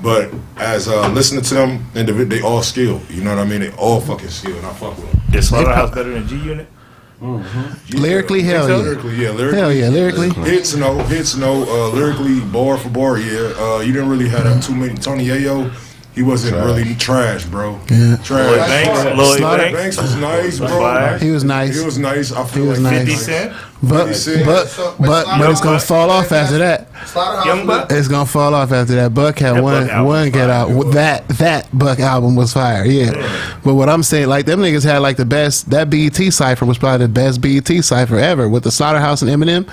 but as listening to them, they all skilled. You know what I mean? They all fucking skilled, and I fuck with them. Is Slaughterhouse better than G Unit? Lyrically, hell yeah. Lyrically. Hell yeah, lyrically. Hits no. Lyrically, bar for bar, yeah. You didn't really have too many. Tony Yayo, he wasn't really trash, bro. Yeah. Trash. Lloyd Banks was nice, bro. He was nice. He was nice. I feel He was like nice. 50 Cent? But it's gonna fall off after that. Young Buck? It's gonna fall off after that. Buck had one get out. That Buck album was fire, yeah. But what I'm saying, like them niggas had like the best. That BET cipher was probably the best BET cipher ever with the Slaughterhouse and Eminem.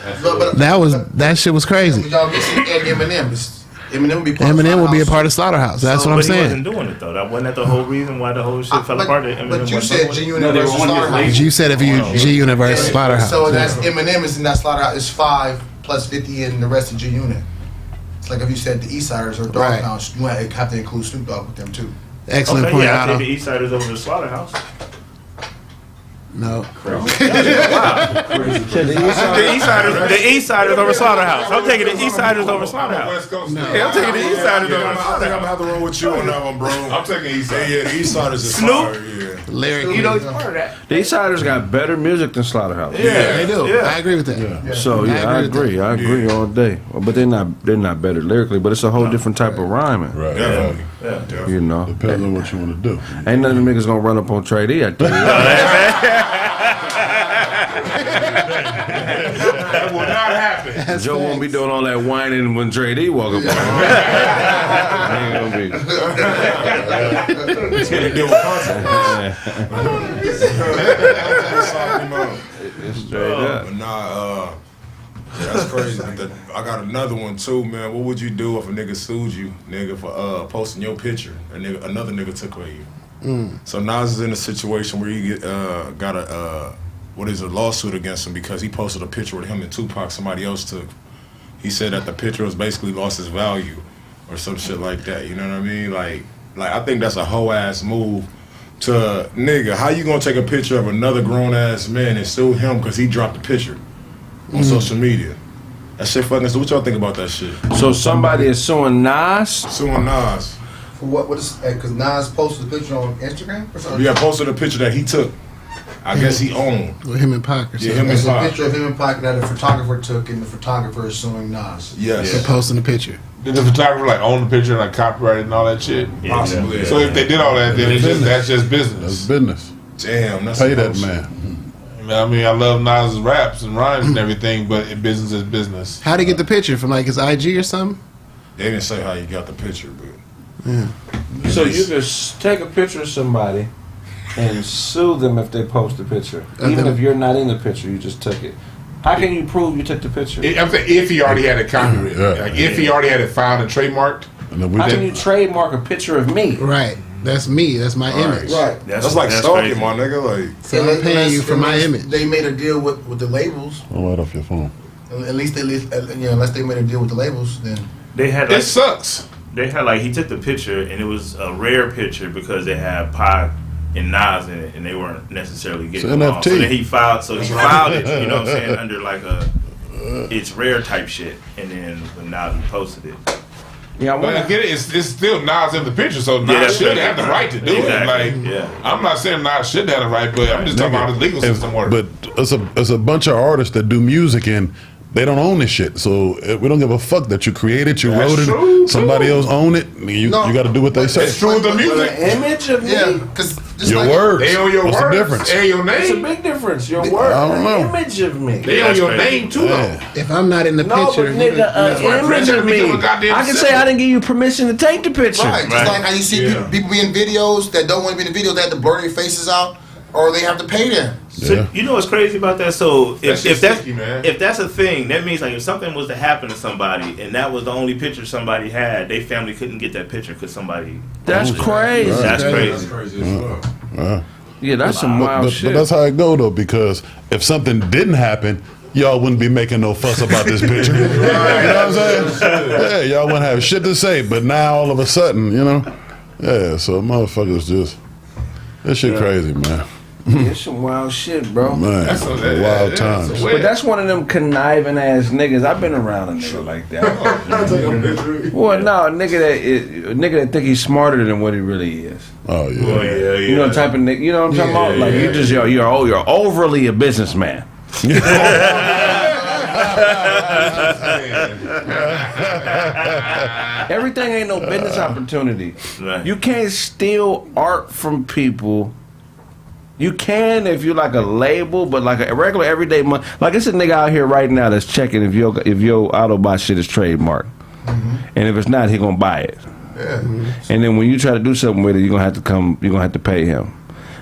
That shit was crazy. Y'all missing Eminem. Eminem would be a part of Slaughterhouse. That's what I'm saying. But he wasn't doing it though. That wasn't that the whole reason why the whole shit fell apart. But you said G Unit versus Slaughterhouse. You said if you G Unit versus Slaughterhouse. So that's Eminem is in that Slaughterhouse. It's 5 plus 50 and the rest of G Unit. It's like if you said the Eastsiders or Doghouse, you might have to include Snoop Dogg with them too. Excellent point. Yeah, I take the Eastsiders over the Slaughterhouse. No. The Eastsiders over Slaughterhouse. I'm taking the Eastsiders over Slaughterhouse. Yeah, I'm taking the Eastsiders over Slaughterhouse. I think I'm gonna have to roll with you on that one, bro. I'm taking Eastsiders. Yeah, the Eastsiders is Snoop? fire, yeah. Lyric. You know he's part of that. The Eastsiders got better music than Slaughterhouse. Yeah, they do. Yeah. I agree with that. Yeah. So yeah, I agree. I agree all day. But they're not better lyrically. But it's a whole different type of rhyming. Right. Definitely. Yeah. You know, Depends on what you want to do. ain't none of them niggas gonna run up on Trey D. I tell you. That will not happen. Joe won't be doing all that whining when Trey D walk up on him. Ain't gonna be. That's what he did with It's straight up. But that's crazy. I got another one too, man. What would you do if a nigga sued you, nigga, for posting your picture? Another nigga took away you. So Nas is in a situation where he got a lawsuit against him because he posted a picture with him and Tupac somebody else took. He said that the picture was basically lost its value or some shit like that. You know what I mean? Like I think that's a hoe ass move to nigga. How you gonna take a picture of another grown ass man and sue him because he dropped the picture on social media? That shit fucking. So what y'all think about that shit? So somebody is suing Nas? Suing Nas. For what is because Nas posted the picture on Instagram or something? Yeah, posted a picture that he took. I guess he owned. With him and Pac or something. Yeah, him and It's a Pac. picture of him and Pac that a photographer took, and the photographer is suing Nas. Yes. For posting the picture. Did the photographer like own the picture and like copyrighted and all that shit? Possibly. So if they did all that, then that's just business. That's business. Damn, that's Pay that close. man. I mean, I love Nas's raps and rhymes and everything, but business is business. How'd he get the picture? From like his IG or something? They didn't say how you got the picture, but yeah. So you could take a picture of somebody and sue them if they post a picture, even if you're not in the picture. You just took it. How can you prove you took the picture? I'm saying if he already had it copyrighted, like if he already had it filed and trademarked. How can you trademark a picture of me? Right. That's me. That's my image. Right. That's like stalking, my nigga. Like, so I'm paying you for my image. They made a deal with the labels. I'll light off your phone. At least unless they made a deal with the labels, then they had. It sucks. They had he took the picture and it was a rare picture because they had Pac and Nas in it, and they weren't necessarily getting along. So then he filed. So he filed it. You know what I'm saying? Under like a it's rare type shit, and then when Nas posted it. Yeah, but I get it. It's still Nas in the picture, so Nas should have the right to do it. Like, I'm not saying Nas should have the right, but I'm just talking about how the legal system works. But it's a bunch of artists that do music and they don't own this shit. So we don't give a fuck that you created, you wrote it, somebody else own it. You got to do what they say. It's true with the music. The image of me, because your words. They own your What's words. the difference? They own your name. It's a big difference. Your word, I don't know. the image of me. They own your name too, though. If I'm not in the picture, but nigga, image of me. I can say I didn't give you permission to take the picture. Right. Just like how you see people be in videos that don't want to be in the videos, they have to blur their faces out, or they have to pay them. So, you know what's crazy about that? So if man. if that's a thing, that means like if something was to happen to somebody and that was the only picture somebody had, their family couldn't get that picture because somebody. That's crazy. That's crazy. That's crazy as well. Yeah, that's some wild shit. But that's how it go though, because if something didn't happen, y'all wouldn't be making no fuss about this picture. You know what I'm saying? Yeah, y'all wouldn't have shit to say. But now all of a sudden, yeah. So motherfuckers just that shit crazy, man. It's some wild shit, bro. Man, That's wild times. But that's one of them conniving ass niggas. I've been around a nigga like that. Well, no, nigga that think he's smarter than what he really is. Oh yeah. You know the type of nigga. You know what I'm talking about? Like you just you're overly a businessman. Everything ain't no business opportunity. Right. You can't steal art from people. You can if you're like a label, but like a regular everyday money. Like it's a nigga out here right now that's checking if your Autobot shit is trademarked, and if it's not, he gonna buy it. Yeah. And then when you try to do something with it, you're gonna have to pay him.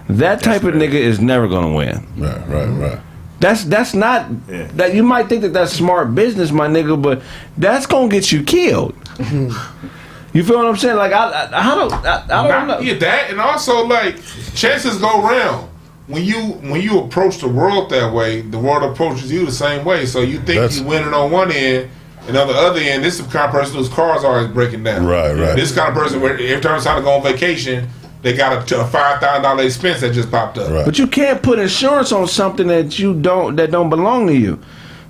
That type of nigga is never gonna win. Right. That's not that you might think that's smart business, my nigga, but that's gonna get you killed. You feel what I'm saying? Like I don't know. Yeah, that and also like chances go round. When you approach the world that way, the world approaches you the same way. So you think you winning on one end, and on the other end, this is the kind of person whose cars are always breaking down. Right. This kind of person where every time it's time to go on vacation, they got a $5,000 expense that just popped up. Right. But you can't put insurance on something that don't belong to you.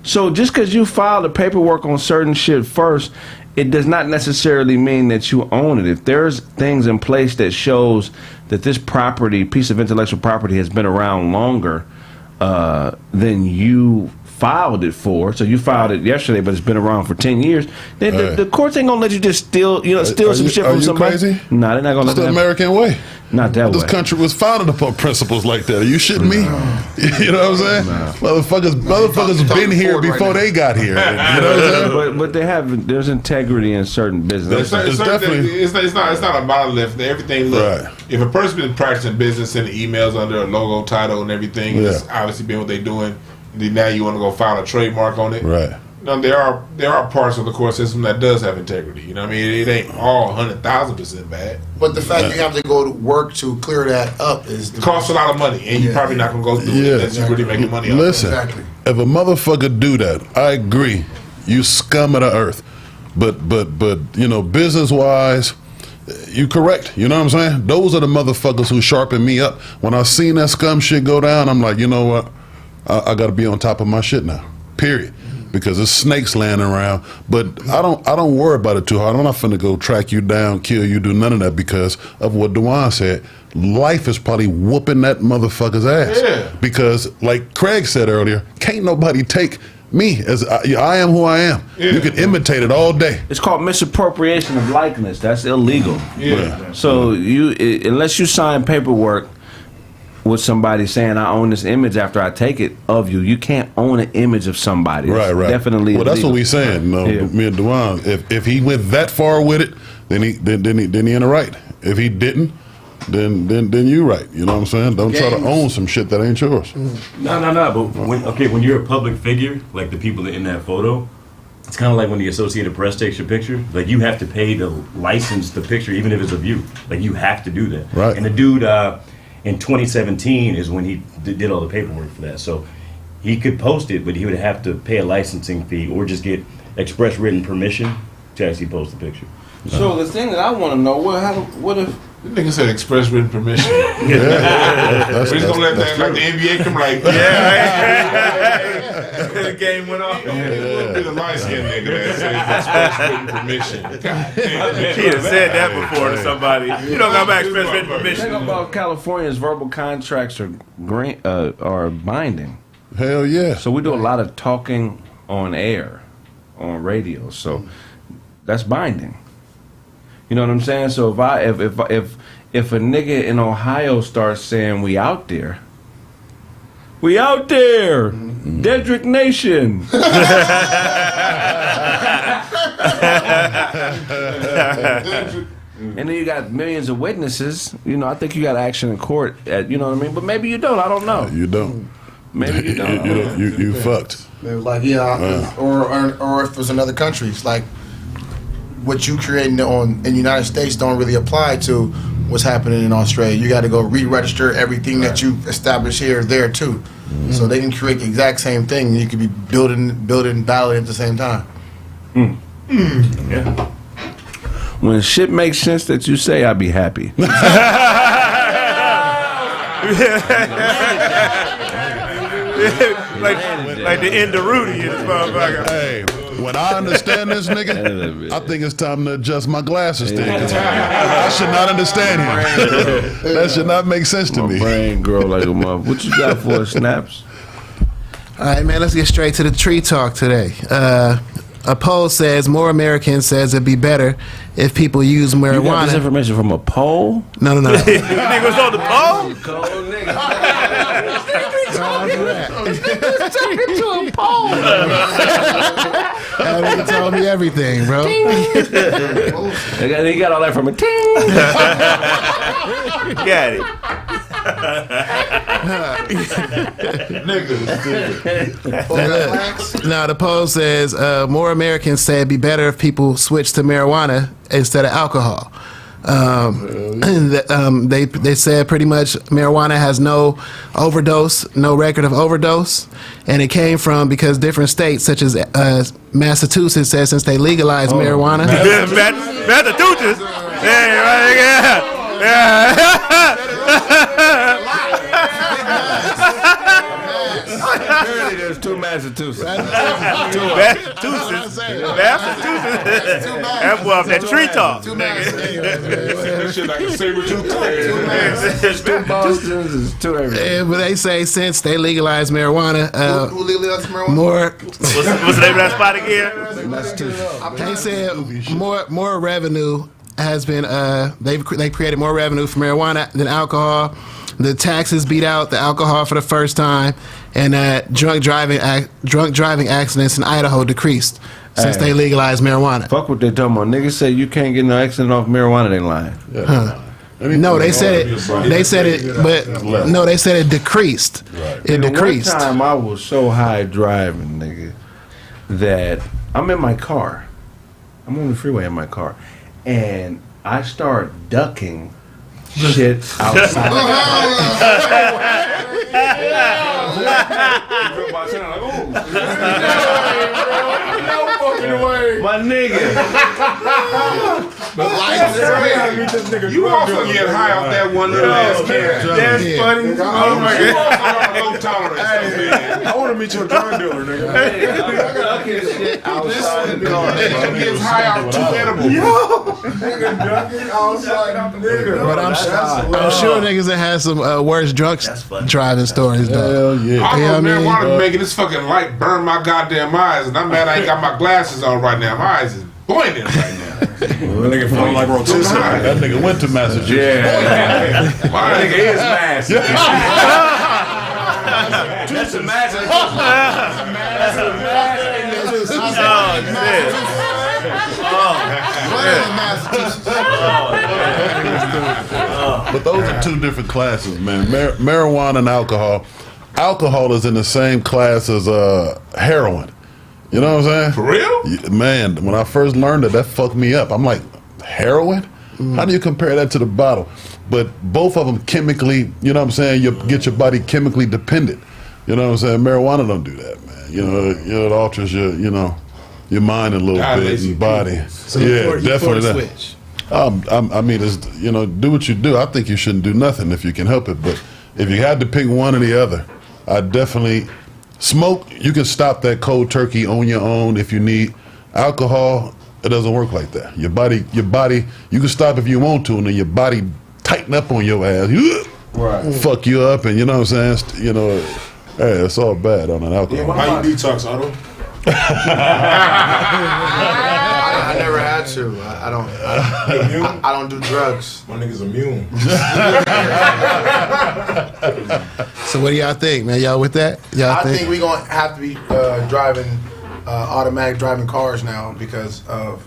So just because you file the paperwork on certain shit first, it does not necessarily mean that you own it. If there's things in place that shows that this piece of intellectual property has been around longer than you filed it for, so you filed it yesterday, but it's been around for 10 years, then the courts ain't gonna let you just steal some shit from somebody. Crazy? No, they're not gonna let It's the American way. Not that way. This country was founded upon principles like that. Are you shitting me? You know what I'm saying? Motherfuckers been here before they got here. You know what I'm saying? But there's integrity in certain business. It's not a monolith. Everything if a person's been practicing business and emails under a logo title and everything, it's obviously been what they're doing. And now you want to go file a trademark on it. Right. No, there are parts of the court system that does have integrity. You know what I mean? It ain't all 100,000% bad. But the fact you have to go to work to clear that up is costs a lot of money, and you're probably not gonna go through it unless you're really making money. Listen, Exactly. if a motherfucker do that, I agree. You scum of the earth. But business wise, you correct. You know what I'm saying? Those are the motherfuckers who sharpen me up. When I seen that scum shit go down, I'm like, you know what? I got to be on top of my shit now. Period. Because there's snakes laying around. But I don't worry about it too hard. I'm not finna go track you down, kill you, do none of that because of what Dewan said. Life is probably whooping that motherfucker's ass. Yeah. Because like Kraig said earlier, can't nobody take me as I am who I am. Yeah. You can imitate it all day. It's called misappropriation of likeness. That's illegal. Yeah. So unless you sign paperwork with somebody saying I own this image after I take it of you. You can't own an image of somebody. It's Right. definitely Well, that's illegal. what we saying. You know, Yeah. me and Dewan. If he went that far with it, then he in the right. If he didn't, then you right. You know what I'm saying? Don't try to own some shit that ain't yours. No. But when you're a public figure, like the people in that photo, it's kind of like when the Associated Press takes your picture. Like you have to pay to license the picture, even if it's of you. Like you have to do that. Right. And the dude in 2017 is when he did all the paperwork for that. So he could post it, but he would have to pay a licensing fee or just get express written permission to actually post the picture. So the thing that I want to know, what if the nigga said express written permission? That's We're just gonna let that, like the NBA come like, The game went off. Be the light skinned nigga that says express written permission. God damn. He had said that before to somebody. You don't got my express written The permission. thing about California's verbal contracts are binding. Hell yeah. So we do a lot of talking on air, on radio. So that's binding. You know what I'm saying? So if a nigga in Ohio starts saying we out there, Dedrick Nation. And then you got millions of witnesses. You know, I think you got action in court. You know what I mean? But maybe you don't. I don't know. You don't. Maybe you don't. You fucked. They was like, or if it was in other countries, like what you creating in the United States don't really apply to what's happening in Australia. You got to go re-register everything that you establish here there too. So they can create the exact same thing. You could be building valid at the same time. Yeah. When shit makes sense that you say, I'll be happy. like the end of Rudy in this motherfucker. Hey, when I understand this nigga, I think it's time to adjust my glasses thing. I should not understand him. That should not make sense to me. My brain grow like a mother. What you got for us, Snaps? All right, man, let's get straight to the tree talk today. A poll says more Americans says it'd be better if people use marijuana. You got this information from a poll? No. You nigga was on the poll? To a poll. That nigga told me everything, bro. He got all that from a ting. Got it. Now the poll says more Americans say it'd be better if people switch to marijuana instead of alcohol. They said pretty much marijuana has no record of overdose, and it came from because different states such as Massachusetts said since they legalized marijuana. Massachusetts. Apparently there's two Massachusetts. Massachusetts. That boy off that tree talk. That shit like a saber-tooth Two Bostons is two everything. Yeah, but they say since they legalized marijuana, Who legalized marijuana? more. What's the name of that spot again? They said more revenue has been. They created more revenue from marijuana than alcohol. The taxes beat out the alcohol for the first time, and drunk driving accidents in Idaho decreased since they legalized marijuana. Fuck what they talking about. Niggas say you can't get no accident off marijuana. They lying. Huh. No, they said it. They said it, but no, they said it decreased. It decreased. One time I was so high driving, nigga, that I'm in my car. I'm on the freeway in my car, and I start ducking shit outside. My nigga. You also get high off that one little ass can. That's funny. Oh my god. Low tolerance. I want to meet your drug dealer, nigga. This gets high off two edibles. But I'm sure niggas that have some worse drunk driving stories though. Hell yeah. I You know know what I mean? marijuana making this fucking light burn my goddamn eyes, and I'm mad I ain't got my glasses on right now. My eyes is disappointed right now. That nigga feeling like rotisserie. That nigga went to Massachusetts. Yeah. My nigga is mass. That's a Massachusetts. But those are two different classes, man. Marijuana and alcohol. Alcohol is in the same class as heroin. You know what I'm saying? For real? Man, when I first learned it, that fucked me up. I'm like, heroin? How do you compare that to the bottle? But both of them chemically, you know what I'm saying, you get your body chemically dependent. You know what I'm saying? Marijuana don't do that, man. You know, it alters your mind a little bit, your body. So definitely that. switch. I mean, it's, do what you do. I think you shouldn't do nothing if you can help it. But if you had to pick one or the other, I definitely smoke. You can stop that cold turkey on your own if you need. Alcohol, it doesn't work like that. Your body. You can stop if you want to, and then your body tighten up on your ass. Right. Fuck you up, and you know what I'm saying. Hey, it's all bad on an alcohol. How you detox, Otto? I never had to. I don't do drugs. My nigga's immune. So what do y'all think, man? Y'all with that? I think we're gonna have to be driving automatic driving cars now because of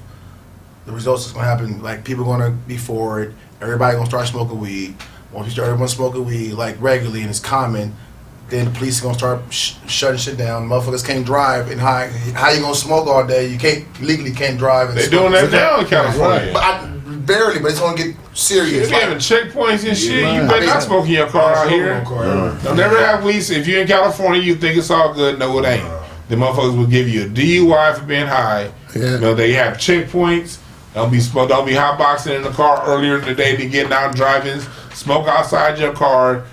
the results that's gonna happen. Like people gonna be for it. Everybody gonna start smoking weed. Once you start everyone smoking weed like regularly and it's common, then the police are gonna start shutting shit down. Motherfuckers can't drive. And how you gonna smoke all day? You legally can't drive. They doing that now in California. Barely, but it's gonna get serious. You're having checkpoints and shit. You better not smoke in your car out here. Don't never have weed. If you're in California, you think it's all good. No, it ain't. The motherfuckers will give you a DUI for being high. Yeah. They have checkpoints. Don't be hotboxing in the car earlier in the day to get out driving. Smoke outside your car.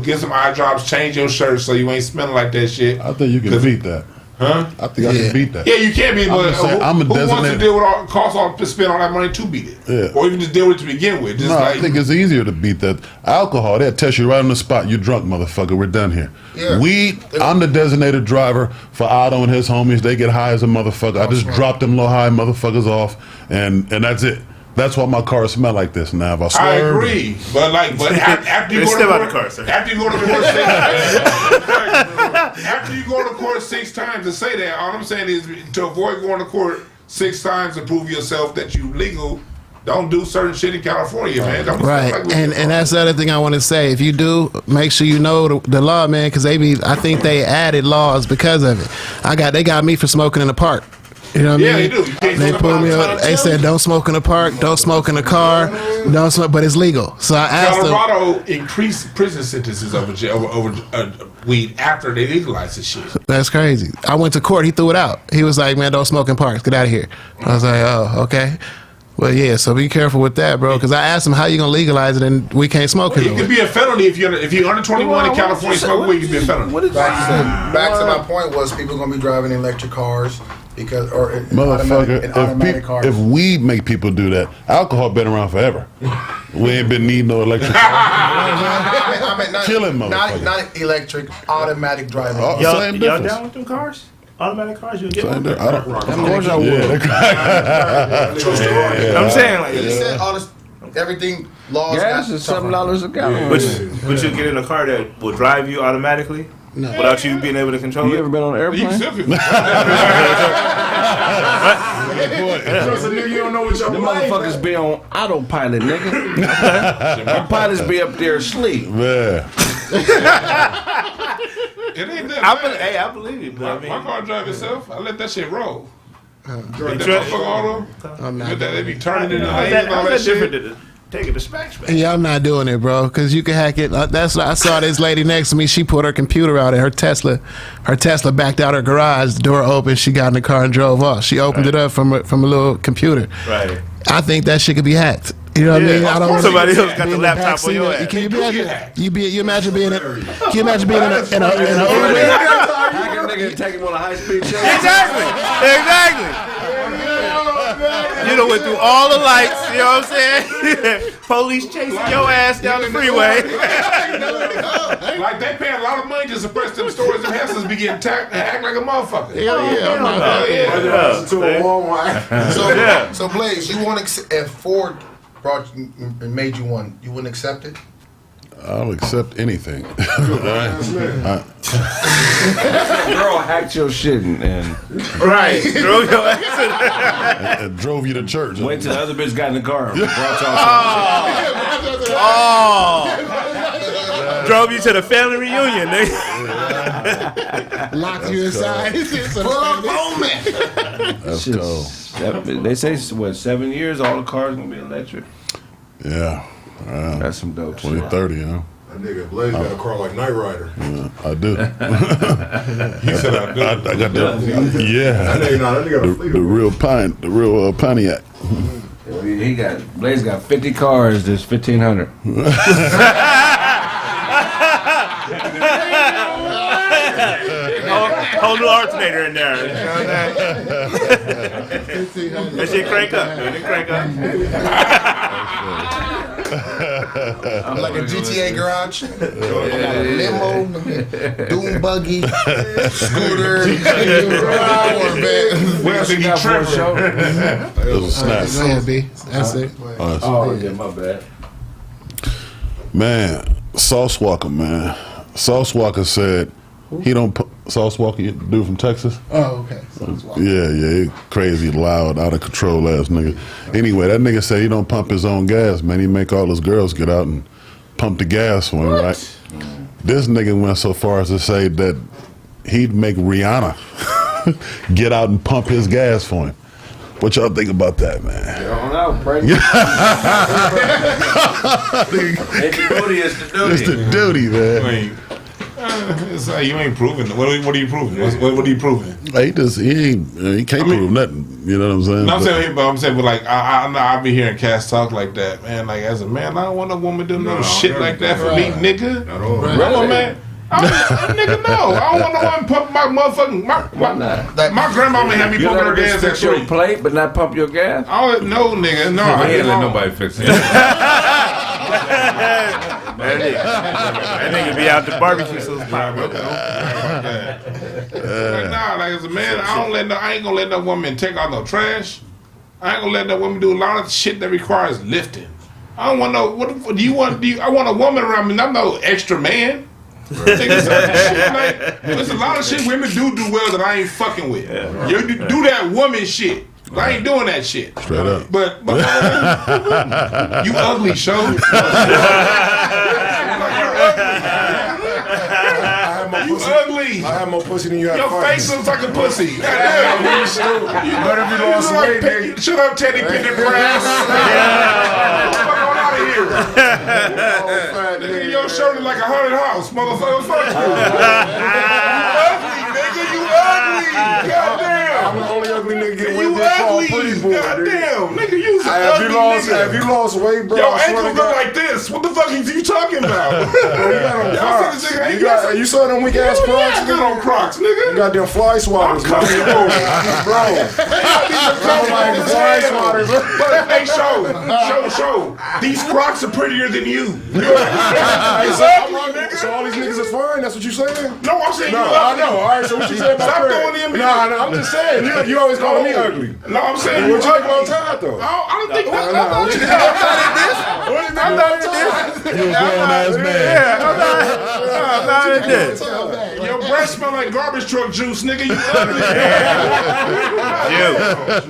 Get some eye drops. Change your shirt so you ain't smelling like that shit. I think you can beat that. Huh? I think I can beat that. Yeah, you can beat it, but who wants to deal with spend all that money to beat it? Yeah. Or even just deal with it to begin with. I think it's easier to beat that. Alcohol, they'll test you right on the spot. You drunk, motherfucker. We're done here. Yeah. Weed, I'm the designated driver for Otto and his homies. They get high as a motherfucker. I just drop them low high motherfuckers off, and that's it. That's why my car smell like this now. If I swerve, I agree, but after you go to court, after you go to court 6 times, after you go to court 6 times to say that, all I'm saying is to avoid going to court 6 times to prove yourself that you legal. Don't do certain shit in California, man. Right, and that's the other thing I want to say. If you do, make sure you know the law, man, because I think they added laws because of it. They got me for smoking in the park. You know what I mean? They do. They pulled me up. They said, "Don't smoke in the park. Don't smoke in the car. Don't smoke." But it's legal. So I asked Colorado increased prison sentences over weed after they legalized this shit. That's crazy. I went to court. He threw it out. He was like, "Man, don't smoke in parks. Get out of here." I was like, "Oh, okay." Well, yeah. So be careful with that, bro. Because I asked him, "How you gonna legalize it and we can't smoke it?" It could be a felony if you're under 21 in California. Smoking weed could be a felony. Back to my point was people gonna be driving electric cars. Motherfucker, if weed make people do that, alcohol been around forever. We ain't been needing no electric car. I mean, killing motherfuckers. Not electric, automatic driving. Y'all down with them cars? Automatic cars, you'll get one? Of course I would. I'm saying, like, he said all this, everything laws. Gas is $7 a gallon. But you get in a car that will drive you automatically? No. Without you being able to control it? You ever been on an airplane? You still can. You don't know what Them motherfuckers be on autopilot, nigga. Them pilots be up there asleep. Yeah. It ain't that I believe you. But my car drive itself. I let that shit roll. I'm They be turning in the lanes and all that shit. Take it to Smack. Yeah, I'm not doing it, bro. Because you can hack it. That's I saw this lady next to me. She put her computer out, and her Tesla backed out her garage. The door opened. She got in the car and drove off. She opened it up from a little computer. Right. I think that shit could be hacked. You know what I mean? I don't want somebody else got the laptop on your ass. Can you imagine being in a Uber? Nigga take him on a high speed chase. Exactly. You done went through all the lights, you know what I'm saying? Police chasing your ass down the freeway. Like they pay a lot of money to suppress them stories. Them houses be getting tapped and act like a motherfucker. So Blaze, you won't if Ford brought and made you one, you wouldn't accept it? I'll accept anything. Girl hacked your shit and right, drove your ass and drove you to church. Went to the other bitch, got in the car, and brought y'all drove you to the family reunion, nigga. Locked you inside. That's cool. They say, what, 7 years, all the cars gonna be electric? Yeah. That's some dope 2030, you know. That nigga Blaze got a car like Knight Rider. Yeah, I do. He said I do. I got that. Yeah. The real Pontiac. Blaze got 50 cars. There's 1,500. Whole new alternator in there. That shit crank up, dude. It crank up. I'm like a GTA garage. I got a limo, dune buggy, scooter, Where's the Trevor? It was a snap. Go ahead, B. That's it. Oh, yeah, my bad. Man, Sauce Walker, man. Sauce Walker said he don't. Sauce Walker, you dude from Texas. Oh, okay. Yeah, he crazy, loud, out of control ass nigga. Anyway, that nigga said he don't pump his own gas, man. He make all his girls get out and pump the gas for him, right? This nigga went so far as to say that he'd make Rihanna get out and pump his gas for him. What y'all think about that, man? I don't know, pregnant. It's the duty, man. It's like you ain't proving. What are you proving? What are you proving? He can't prove nothing. You know what I'm saying? No, I'm saying, but like I be hearing cats talk like that, man. Like as a man, I don't want a woman to do no shit like that for me, nigga. Really, man? Nigga, no. I don't want no one pump my motherfucking my grandmama had me pumping her gas at your plate, but not pump your gas. No, nigga, no. I can't let nobody fix it. That nigga be out the barbecue sauce pop. Like as a man, I ain't gonna let no woman take out no trash. I ain't gonna let no woman do a lot of shit that requires lifting. I don't want no. What do you want? I want a woman around me. I'm no extra man. There's a lot of shit women do well that I ain't fucking with. You do that woman shit. I ain't doing that shit. Straight up. But you ugly, show. You ugly. I have more pussy than you have. Your face looks like a pussy. You better be lost weight, nigga. Shut up, Teddy Pendergrass. Fuck on out of here. Nigga, your shirt is like a haunted house, motherfucker. Fuck you. You ugly, nigga. You ugly. Goddamn. I'm the only ugly nigga getting You ugly. Goddamn. Nigga, you ugly nigga. Have you lost weight, bro? Your ankles look like this. What the fuck are you talking about? You saw them weak ass Crocs? You got on Crocs, nigga. You got them fly swatters, bro. Fly swatters. Hey, show. These Crocs are prettier than you. So all these niggas is fine? That's what you saying? No, I'm saying you ugly. I know. All right, so what you saying about Stop Kraig? throwing him in. No, I'm just saying. You always calling me ugly. No, I'm saying you what you think ugly. about Todd, though? I don't think I'm not not in this. Your breath smell like garbage truck juice, nigga. You ugly.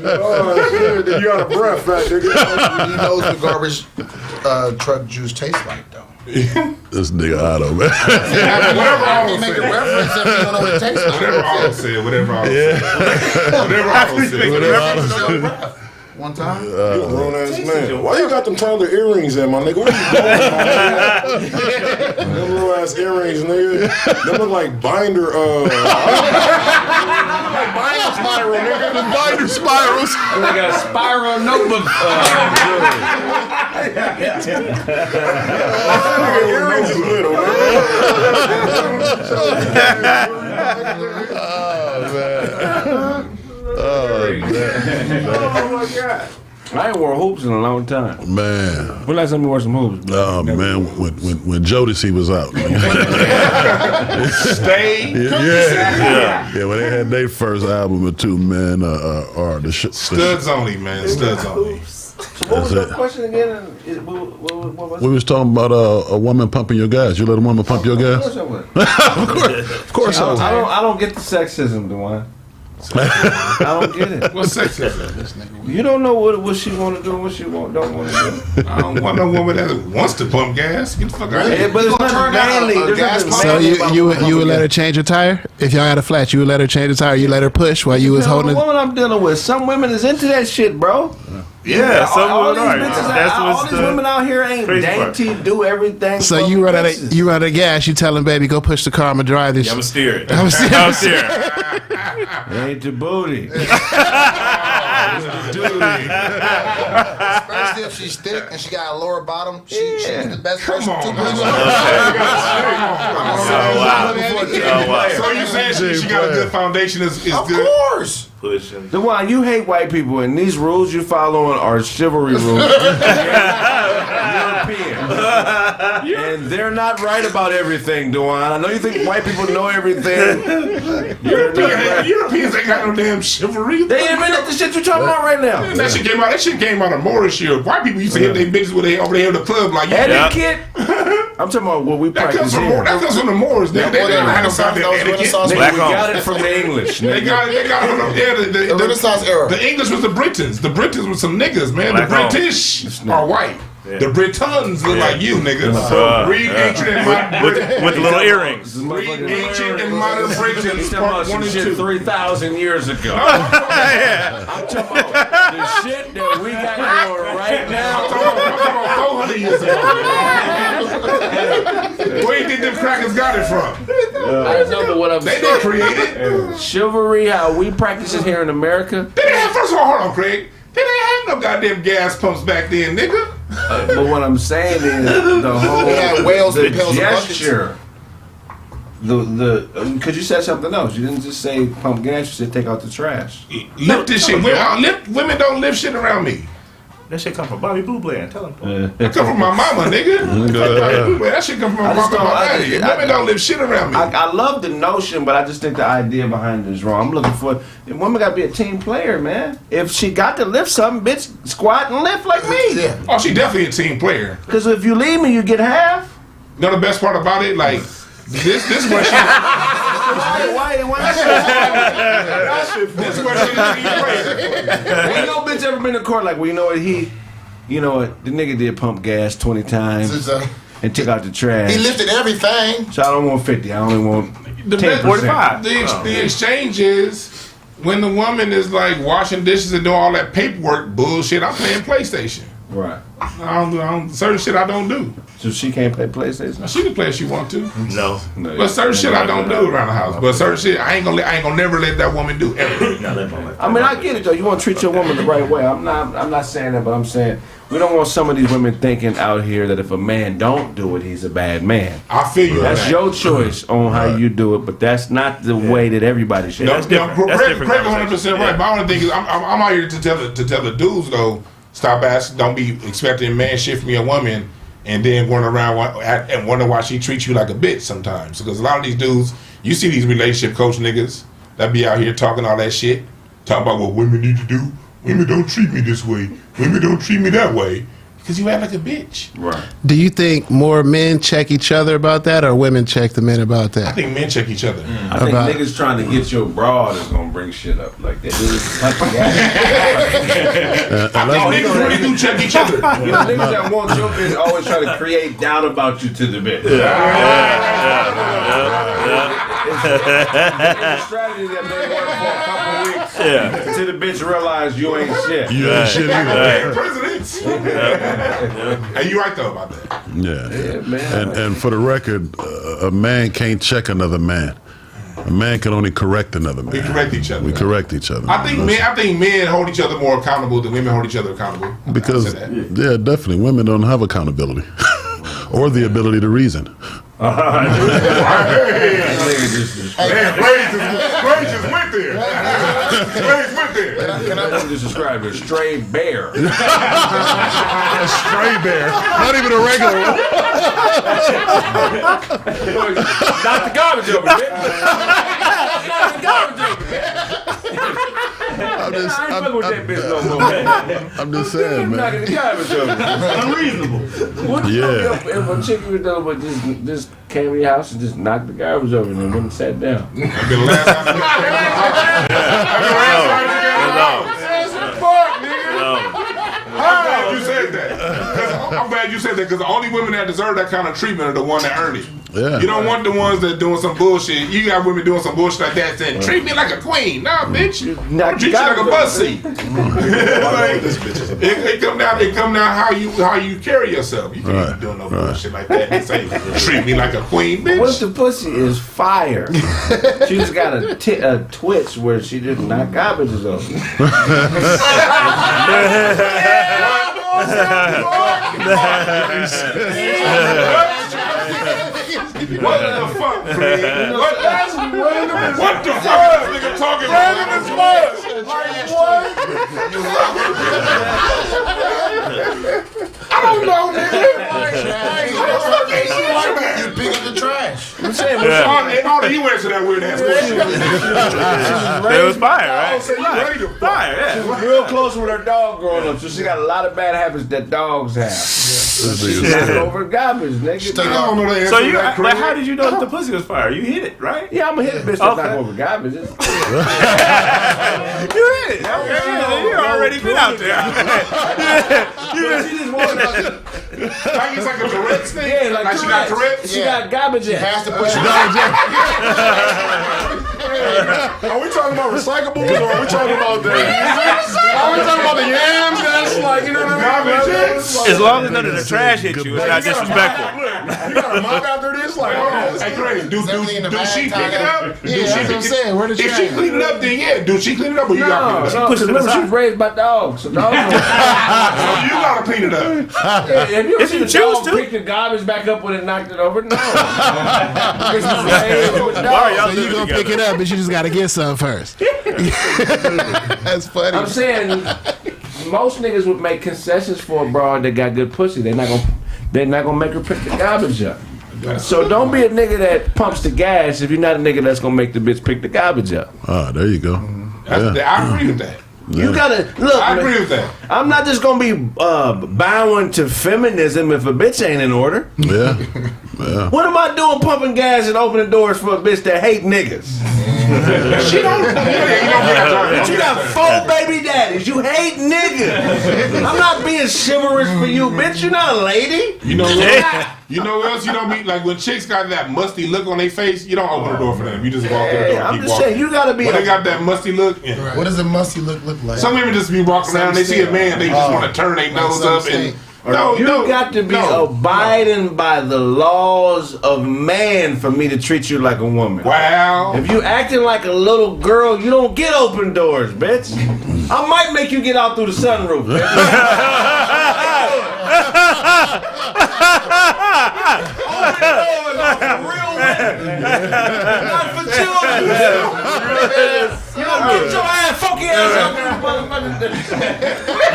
Oh, shit. You out of breath, fat nigga. He knows what garbage truck juice tastes like, though. This nigga Otto, man. Whatever Otto Make a said. reference if you don't know what it tastes like. Whatever Otto said. One time? You a grown ass man. Why you got them Tyler earrings in, my nigga? What are you doing, my nigga? Them little ass earrings, nigga. Them look like binder, like binder spiral, nigga. The binder spirals. They got a spiral notebook. Earrings is little, man. Oh, man. my God. I ain't wore hoops in a long time. Man. When last time you wore some hoops? Oh man, when Jodeci was out. Stay. Yeah. When they had their first album or two, man, or the Studs Only, man. Studs Only. So what was the question again? What was we was talking about a woman pumping your gas. You let a woman pump your gas? Of course I would. Of course I would. I don't get the sexism, Dewan. I don't get it. What's sexism? You don't know what she want to do and what she don't want to do. I don't want no woman that wants to pump gas. Get the fuck out of here. But it's not manly. So you would let her change her tire? If y'all had a flat, you would let her change the tire? You let her push while you was holding the it? woman I'm dealing with, some women is into that shit, bro. Yeah, some all women are. All these women out here ain't dainty, do everything. So you run out of gas, you tell him, baby, go push the car, I'm going to drive this I'm going to steer it. I'm steer it. Ain't the booty. Especially if she's thick and she got a lower bottom, she's the best person to push. So you saying she got a good foundation is of good? Of course. Pushing. Dewan, you hate white people, and these rules you following are chivalry rules. European. And they're not right about everything, Dewan. I know you think white people know everything. Europeans ain't got no damn chivalry. They invented the shit you're talking about right now. That shit came out of Morris year. White people used to hit their bitches when they over there in the club like etiquette. I'm talking about what we practice here. That comes from the Moors. They didn't have etiquette. We got it from the English. They got it from the Renaissance era. The English was the Britons. The Britons were some niggas, man. The British are white. Yeah. The Britons look like you, niggas. Read Ancient and Modern with little earrings. Read Ancient and Modern Britons, part 1 and 2. 3,000 years ago. I'm talking about the shit that we got going right now. I'm talking about 400 years ago. Where you think them crackers got it from? I know, but what I'm saying. They didn't create it. Chivalry, how we practice it here in America. They didn't have, first of all, hold on, Craig. They didn't have no goddamn gas pumps back then, nigga. But what I'm saying is the whole the gesture. Because you said something else. You didn't just say pump gas. You said take out the trash. Lift this shit. Women don't lift shit around me. That shit come from Bobby Blue Bland. Tell him. That come from my mama, nigga. That shit come from my mama and my daddy. Women don't lift shit around me. I love the notion, but I just think the idea behind it is wrong. I'm looking for women got to be a team player, man. If she got to lift something, bitch, squat and lift like me. Yeah. Oh, she definitely a team player. Because if you leave me, you get half. You know the best part about it, like this where she. This is where she's a team player. Ain't no bitch ever been to court like, well, you know what, the nigga did pump gas 20 times and took out the trash. He lifted everything. So I don't want 50. I only want 45. The exchange is when the woman is like washing dishes and doing all that paperwork bullshit. I'm playing PlayStation. Right. I don't certain shit I don't do. So she can't play PlayStation? She can play if she want to. No. But certain shit I don't do around the house. But certain shit I ain't gonna never let that woman do ever. I mean, I get it though. You want to treat your woman the right way. I'm not saying that, but I'm saying we don't want some of these women thinking out here that if a man don't do it, he's a bad man. I feel you. That's your choice on how you do it, but that's not the way that everybody should. That's different. Craig 100% right. But I want to think I'm out here to tell the dudes though. Stop asking. Don't be expecting man shit from your woman, and then run around and wonder why she treats you like a bitch sometimes. Because a lot of these dudes, you see these relationship coach niggas that be out here talking all that shit, talking about what women need to do. Women don't treat me this way. Women don't treat me that way. Because you act like a bitch. Right. Do you think more men check each other about that, or women check the men about that? I think men check each other. I think niggas trying to get your broad is gonna bring shit up like that. I think niggas really do check each other. You know, niggas that want your bitch always try to create doubt about you to the bitch. It's a strategy that may work for a couple weeks. Until the bitch realize you ain't shit. You ain't shit either. Presidents. And you right though about that. Yeah, man. And for the record, a man can't check another man. A man can only correct another man. We correct each other. We correct each other. I think men hold each other more accountable than women hold each other accountable. Because definitely, women don't have accountability or the ability to reason. Man, Kraig just went there. Kraig went there. Can I just describe it? Stray bear. A stray bear. Not even a regular one. Knock the garbage over, man. Knock the garbage over, man. I ain't fucking with that bitch no more, man. I'm just saying, man. Knocking the garbage over. Unreasonable. What you Yeah. if a chick you were done with just came to your house and just knocked the garbage over and then went and sat down? That'd be the last time. I'm glad you said that. I'm glad you said that because the only women that deserve that kind of treatment are the one that earn it. Yeah. You don't want the ones that doing some bullshit. You got women doing some bullshit like that saying, treat me like a queen. Nah, bitch. Treat you like a bus seat. It come down how you carry yourself. You can't be doing no bullshit like that and say, treat me like a queen, bitch. What if the pussy is fire? She just got a twitch where she just knock garbages over. What the fuck, Kraig? What the fuck is this nigga talking about? I don't know, nigga. You pick up the trash. I'm saying, you answer that weird ass question. It was fire, right? Fire, She was real close with her dog growing up, so she got a lot of bad habits that dogs have. She knocked over garbage, nigga. I don't know the answer So to that, Kraig. how did you know that the pussy was fire? You hit it, right? Yeah, I'm gonna hit a bitch that knock over garbage. You hit it. Okay, you already been out there. She just wanted Like it's like a Tourette's thing? Yeah, like she got Tourette's? She got garbage in. Has to push it Are we talking about recyclables or are we talking about the? Are we talking about the yams? That's like, you know what I mean? As long as none of the trash hit you, it's not disrespectful. You gotta mop after this, like, oh, Hey, Kraig, do she pick it up? Yeah, that's what I'm saying. Where the If she trash? clean it up, then yeah. Do she clean it up or you gotta clean it up? Because remember, she was raised by dogs. So dogs So you gotta clean it up. have you ever If seen you a choose dog to. pick the garbage back up when it knocked it over? No. Why are y'all So you gonna pick it up, but you just gotta get some first. That's funny. I'm saying most niggas would make concessions for a broad that got good pussy. They're not gonna make her pick the garbage up. So don't be a nigga that pumps the gas if you're not a nigga that's gonna make the bitch pick the garbage up. Oh, there you go. I agree with that. You gotta look. I agree with that. I'm not just gonna be bowing to feminism if a bitch ain't in order. Yeah. Yeah. What am I doing pumping gas and opening doors for a bitch that hate niggas? She don't. But you got 4 baby daddies. You hate niggas. I'm not being chivalrous for you, bitch. You're not a lady. You know what? You know what else you don't mean? Like when chicks got that musty look on their face, you don't open the door for them. You just walk through the door and I'm keep just walking. saying, you gotta be. When they got that musty look, What does a musty look like? some women just be walking around. They see a man, they just want to turn their nose up and. You got to be abiding by the laws of man for me to treat you like a woman. Wow. If you acting like a little girl, you don't get open doors, bitch. I might make you get out through the sunroof, bitch. Not for children. You don't get your ass funky ass out there.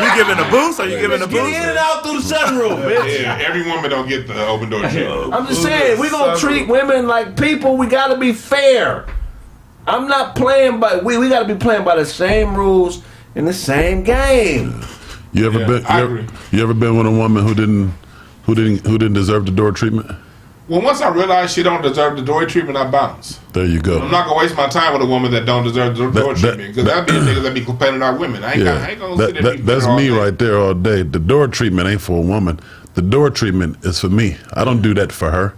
You giving a boost? Are you giving a Get boost? in and out through the sunroof, bitch. Yeah, every woman don't get the open door shit. I'm just saying, we gonna treat women like people. We gotta be fair. I'm not playing by we gotta be playing by the same rules in the same game. You ever been? You ever been with a woman who didn't deserve the door treatment? Well, once I realize she don't deserve the door treatment, I bounce. There you go. I'm not gonna waste my time with a woman that don't deserve the door treatment because that'd be a nigga that be complaining about women. I ain't gonna sit there. That's me right there all day. The door treatment ain't for a woman. The door treatment is for me. I don't do that for her.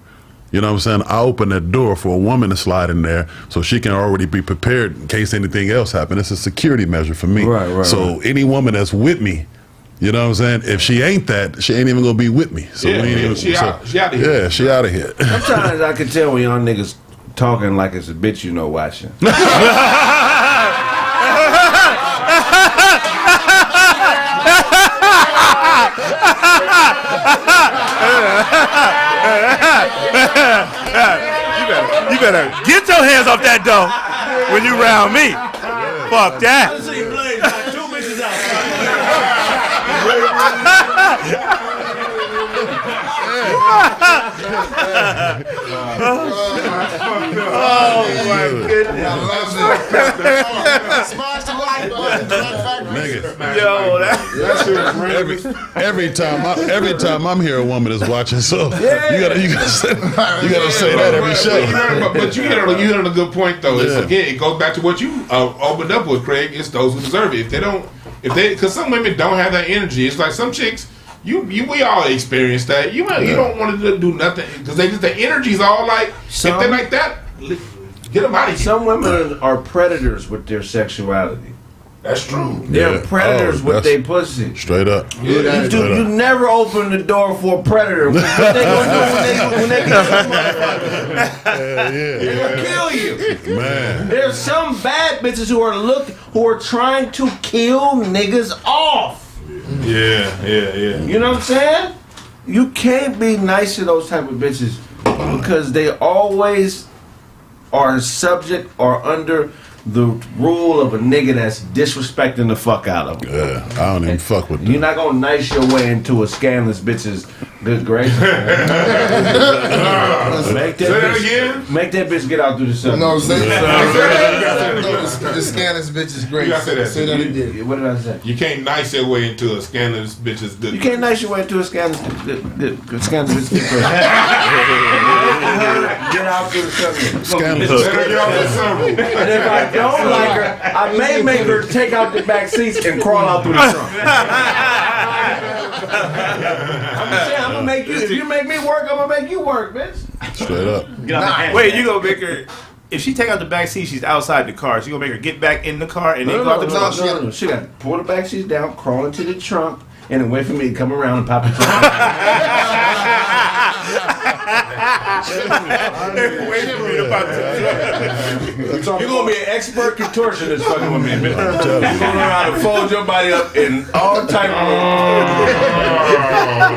You know what I'm saying? I open that door for a woman to slide in there so she can already be prepared in case anything else happens. It's a security measure for me. Right. So any woman that's with me, you know what I'm saying? If she ain't that, she ain't even gonna be with me. So Yeah, we ain't even, she out of here. Yeah, she out of here. Sometimes I can tell when young niggas talking like it's a bitch you know watching. You better get your hands off that door when you round me. Fuck that. I see Blaze got 2 bitches out. Oh my goodness. Smash the like button. Yo, every time I'm here, a woman is watching. So you gotta say that every show. But you hit on a good point though. It's, again, it goes back to what you opened up with, Kraig. It's those who deserve it. Because some women don't have that energy. It's like some chicks. We all experience that. You don't want to do nothing because the energy's all like if they're like that, get them out of here. Some women are predators with their sexuality. That's true. They're predators with their pussy. Straight up. You never open the door for a predator. What they gonna do when they get They're gonna kill you. Man. There's some bad bitches who are trying to kill niggas off. Yeah. You know what I'm saying? You can't be nice to those type of bitches because they always are subject or under the rule of a nigga that's disrespecting the fuck out of them. Yeah, I don't even fuck with them. You're not gonna nice your way into a scandalous bitch's good grace. Make that bitch get out through the sun. No, say the scandalous bitch's grace. You gotta say that. Say that again. What did I say? You can't nice your way into a scandalous bitch's good. You can't nice your way into a scandalous bitch's good grace. Get out through the sun. Scandalous. And if I don't like her, I may make her take out the back seats and crawl out through the trunk. I'm just saying, I'm gonna make you. If you make me work, I'm gonna make you work, bitch. Straight up. Wait, you gonna make her? If she take out the back seat, she's outside the car. She gonna make her get back in the car and then go out the trunk. No. She got to pull the back seats down, crawl into the trunk, and then wait for me to come around and pop the trunk. Wait for me to pop the trunk. You're gonna be an expert contortionist fucking with me, man. You're gonna learn how to fold your body up in all type of.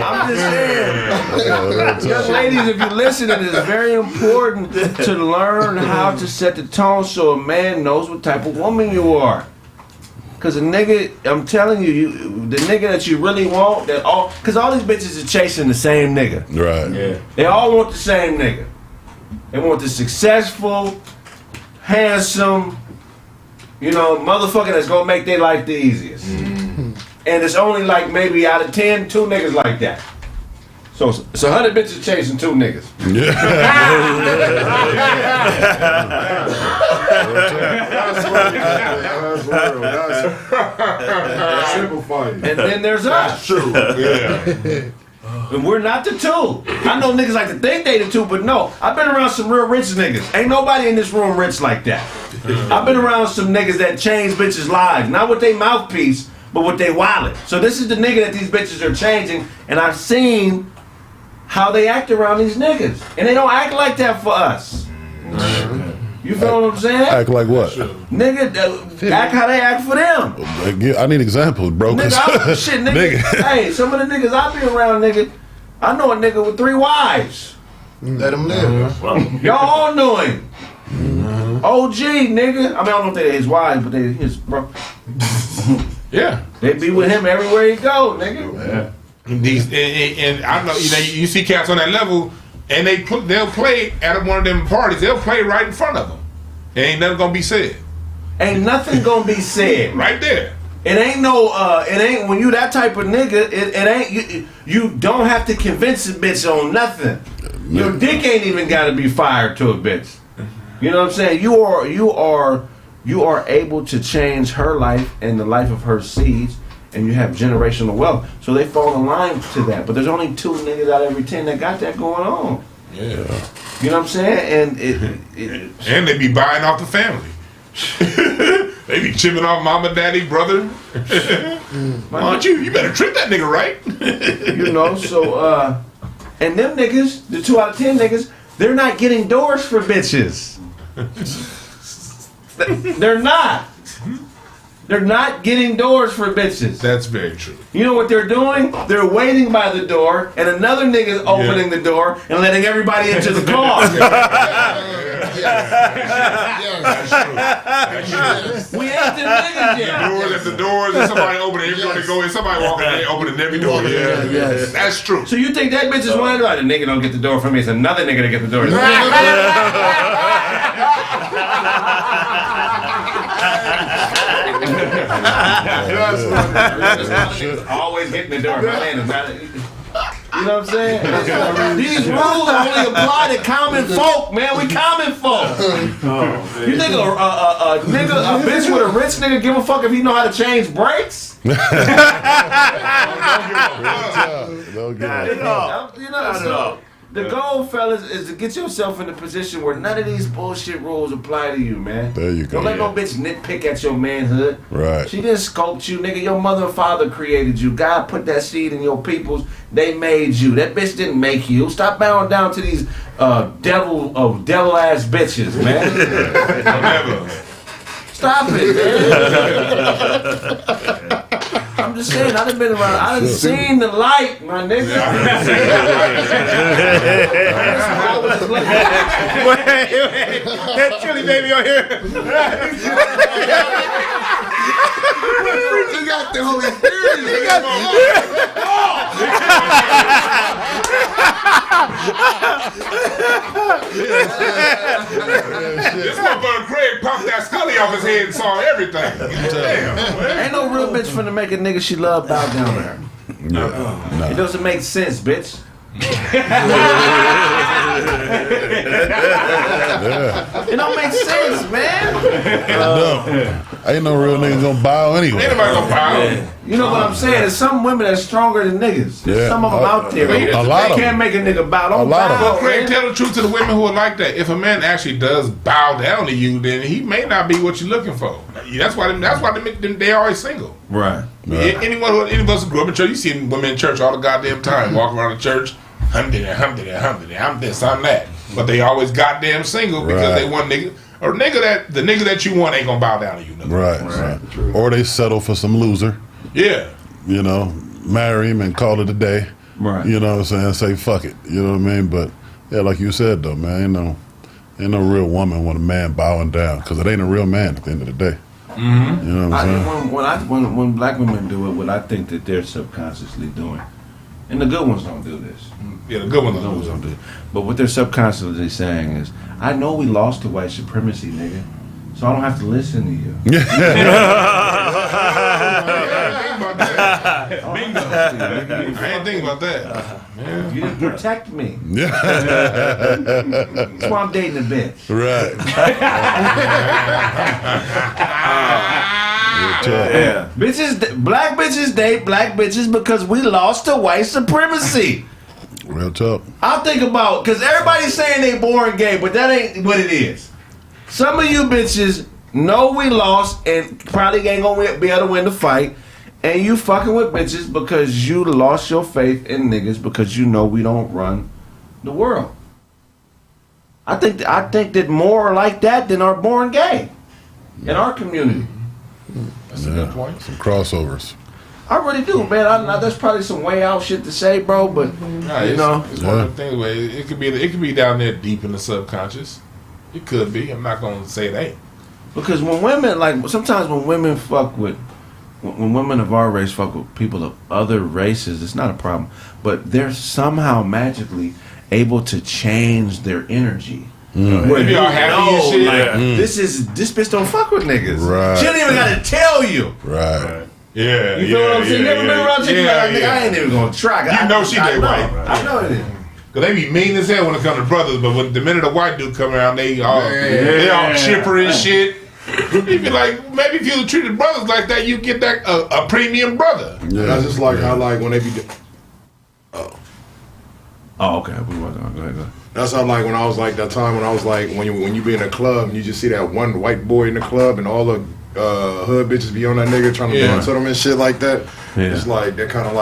I'm just saying, young ladies, if you're listening, it's very important to learn how to set the tone so a man knows what type of woman you are. Cause a nigga, I'm telling you, the nigga that you really want, cause all these bitches are chasing the same nigga. Right. Yeah. They all want the same nigga. They want the successful, handsome, motherfucker that's gonna make their life the easiest. Mm-hmm. And it's only like maybe out of 10, 2 niggas like that. So 100 bitches chasing 2 niggas. Yeah. That's simplifying. And then there's us. True. Yeah. And we're not the 2. I know niggas like to think they the 2, but no. I've been around some real rich niggas. Ain't nobody in this room rich like that. I've been around some niggas that change bitches' lives. Not with their mouthpiece, but with their wallet. So this is the nigga that these bitches are changing. And I've seen how they act around these niggas. And they don't act like that for us. You feel what I'm saying? Act like what? Nigga, act how they act for them. I need examples, bro. Nigga, shit, nigga. Hey, some of the niggas I be around, nigga, I know a nigga with 3 wives. Let him live. Y'all all know him. OG, nigga. I mean, I don't know if they're his wives, but they his bro. Yeah. They be with him everywhere he go, nigga. Yeah. And I know, you see cats on that level, and they'll play at one of them parties. They'll play right in front of them. Ain't nothing gonna be said. Ain't nothing gonna be said. Right there. It ain't when you that type of nigga, it ain't you don't have to convince a bitch on nothing. Your dick ain't even gotta be fired to a bitch. You know what I'm saying? You are able to change her life and the life of her seeds, and you have generational wealth. So they fall in line to that. But there's only 2 niggas out of every 10 that got that going on. Yeah. You know what I'm saying? And they be buying off the family. They be chipping off mama, daddy, brother. Why don't you better treat that nigga right. And them niggas, the 2 out of 10 niggas, they're not getting doors for bitches. They're not. They're not getting doors for bitches. That's very true. You know what they're doing? They're waiting by the door, and another nigga's opening the door and letting everybody into the car. We ain't them niggas yet. The doors, and somebody opening everywhere they go in. Somebody walking in, opening every door. Yeah, that's true. So you think that bitch is wondering, like, the nigga don't get the door for me, it's another nigga to get the door. Always getting the door. My man is not. You know what I'm saying? These rules only apply to common folk, man. We common folk. You think a bitch with a rich nigga give a fuck if he know how to change brakes? Don't get it. The goal, fellas, is to get yourself in a position where none of these bullshit rules apply to you, man. There you go. Don't let no bitch nitpick at your manhood. Right. She didn't sculpt you, nigga. Your mother and father created you. God put that seed in your peoples. They made you. That bitch didn't make you. Stop bowing down to these devil ass bitches, man. Stop it, man. I'm just saying, I done been around. I done seen the light, my nigga. Wait. That chili baby on here. You got the Holy Spirit. You got This motherfucker Kraig popped that scully off his head and saw everything. Damn, ain't no real bitch finna make a nigga she love bow down to her. No. It doesn't make sense, bitch. It don't make sense, man. Ain't no real nigga gonna bow anyway. Ain't nobody gonna bow. You know what I'm saying? There's some women that's stronger than niggas. There's some of them out there. They can't make a nigga bow. Don't bow. Well, Kraig, tell the truth to the women who are like that. If a man actually does bow down to you, then he may not be what you're looking for. That's why they always single. Right. Any of us who grew up in church, you see women in church all the goddamn time, walking around the church. I'm this, I'm that. But they always goddamn single because they want nigga or the nigga that you want ain't gonna bow down to you. No. Right. Or they settle for some loser. Yeah. You know, marry him and call it a day. Right. You know what I'm saying? Say fuck it. You know what I mean? But yeah, like you said though, man, ain't no real woman want a man bowing down because it ain't a real man at the end of the day. Mm-hmm. You know what I'm saying? When black women do it, what I think that they're subconsciously doing, and the good ones don't do this. Yeah, the good ones don't do it. But what they're subconsciously saying is, I know we lost to white supremacy, nigga, so I don't have to listen to you. Bingo. I ain't thinking about that. You didn't protect me. Yeah. That's why I'm dating a bitch. Right. Yeah. Black bitches date black bitches because we lost to white supremacy. Real talk. I'll think about, because everybody's saying they born gay, but that ain't what it is. Some of you bitches know we lost and probably ain't gonna be able to win the fight, and you fucking with bitches because you lost your faith in niggas because you know we don't run the world. I think that more are like that than are born gay in our community. That's a good point. Some crossovers. I really do, man. That's probably some way out shit to say, bro. But you know, it's one of the things where it could be down there deep in the subconscious. It could be. I'm not gonna say it ain't. Because when women sometimes when women when women of our race fuck with people of other races, it's not a problem. But they're somehow magically able to change their energy. Where you all happy and shit. This bitch don't fuck with niggas. Right. She don't even gotta tell you. Right. Yeah. You feel what I'm saying? Never been around chicks like, nigga, I ain't even gonna try. You know she did right. I know it is. Cause they be mean as hell when it comes to brothers, but when the minute a white dude come around, they all chipper and shit. You be like, maybe if you treated brothers like that, you get that a premium brother. Yeah. That's just like how when they be. Oh, okay. We wasn't. Go ahead. That's how when I was that time when I was when you be in a club and you just see that one white boy in the club and all the hood bitches be on that nigga trying to dance to them and shit like that. Yeah. It's like they're kind of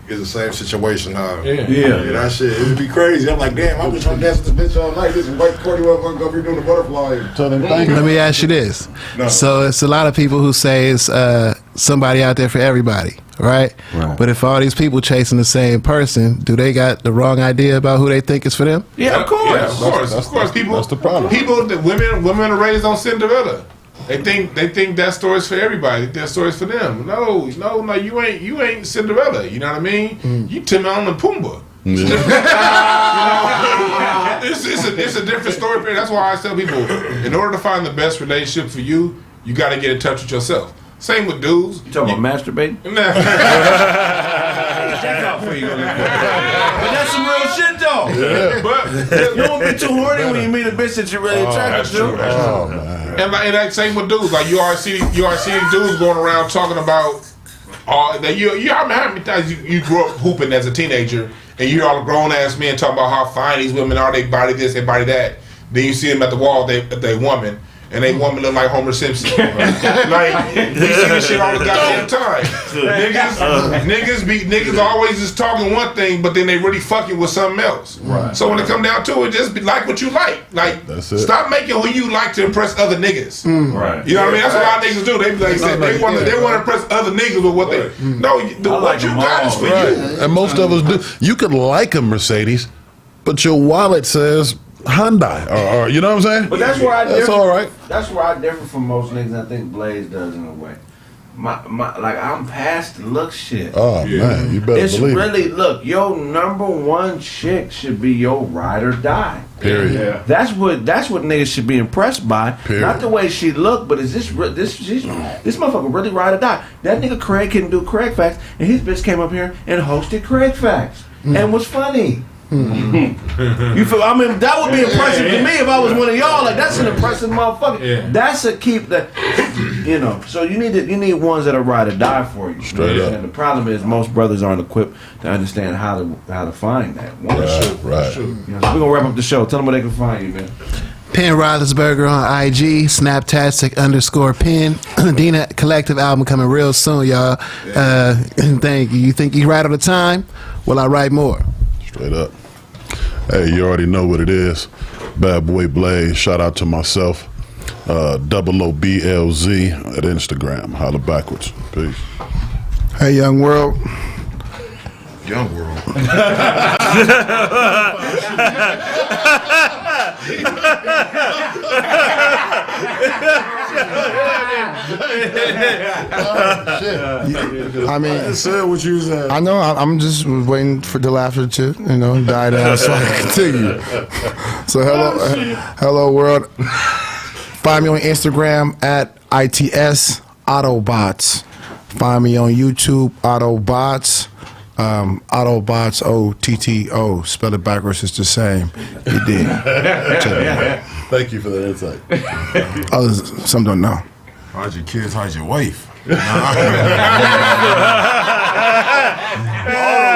is the same situation. Yeah, that shit, it would be crazy. I'm like, damn, I'm just trying to dance with this bitch all night. This is white Cordy going to be doing the butterfly. Let me ask you this. No. So it's a lot of people who say it's somebody out there for everybody, right? But if all these people chasing the same person, do they got the wrong idea about who they think is for them? Yeah, of course. People, that's the problem. People, women are raised on Cinderella. They think that story's for everybody. That story's for them. No, you ain't Cinderella. You know what I mean? You Timon and Pumbaa. It's a different story. That's why I tell people, in order to find the best relationship for you, you got to get in touch with yourself. Same with dudes. You talking about masturbating? But that's some real shit though. Yeah. But you don't get too horny when you meet a bitch that you're really attracted to. And like same with dudes. Like you are seeing dudes going around talking about that how many times you grew up hooping as a teenager and you hear all the grown ass men talking about how fine these women are, they body this, they body that. Then you see them at the wall, they woman. And they woman look like Homer Simpson. Like we see this shit all the goddamn time. Niggas always just talking one thing, but then they really fucking with something else. Right. So when it come down to it, just be like what you like. Like stop making who you like to impress other niggas. Right. You know what I mean? That's what a lot of niggas do. They be like, they want to impress other niggas with what they. No, what you got is for you. And most of us do. You could like a Mercedes, but your wallet says Hyundai, or you know what I'm saying? But that's where I differ. That's all right. That's where I differ from most niggas. I think Blaze does in a way. Like I'm past the look shit. Oh man, you better it's believe really look. Your number one chick should be your ride or die. Period. Yeah. That's what niggas should be impressed by. Period. Not the way she look, but is this motherfucker really ride or die? That nigga Kraig can do Kraig Facts, and his bitch came up here and hosted Kraig Facts and was funny. You feel? I mean, that would be impressive to me if I was one of y'all. Like that's an impressive motherfucker. Yeah. That's a keep that. You know. So you need ones that are ride or die for you. Straight up. And the problem is most brothers aren't equipped to understand how to find that. Right. You know, so we're gonna wrap up the show. Tell them where they can find you, man. Penn Roethlisberger on IG, Snaptastic_Penn. Dina Collective album coming real soon, y'all. Thank you. You think you write on the time? Will I write more? Straight up. Hey, you already know what it is. Bad Boy Blaze. Shout out to myself. OOBLZ at Instagram. Holla backwards. Peace. Hey, Young World. Young World. I mean, said what you said. I know. I'm just waiting for the laughter to, die down so I can continue. So hello world. Find me on Instagram at ITS Autobots. Find me on YouTube Autobots. Autobots OTTO. Spell it backwards, it's the same. You did. Thank you for that insight. Others, some don't know. How's your kids? How's your wife? All those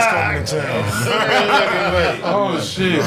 coming to town. Oh shit.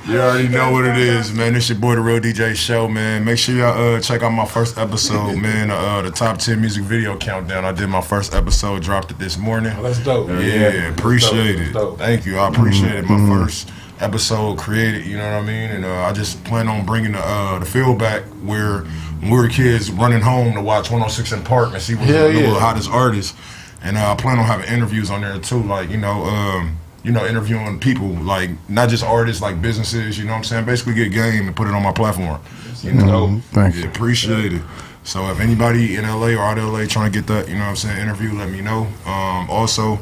You already know what it is, man. It's your boy, The Real DJ Show, man. Make sure y'all check out my first episode, man. The top 10 music video countdown. I did my first episode, dropped it this morning. Oh, that's dope. Yeah, appreciate it. Thank you. I appreciate it. My first episode created, you know what I mean? And I just plan on bringing the feel back where when we were kids running home to watch 106 in Park and see what's the hottest artists. And I plan on having interviews on there too, like, interviewing people, like not just artists, like businesses, you know what I'm saying? Basically get game and put it on my platform. Thank you. Appreciate it. So if anybody in LA or out of LA trying to get that, interview, let me know. Also,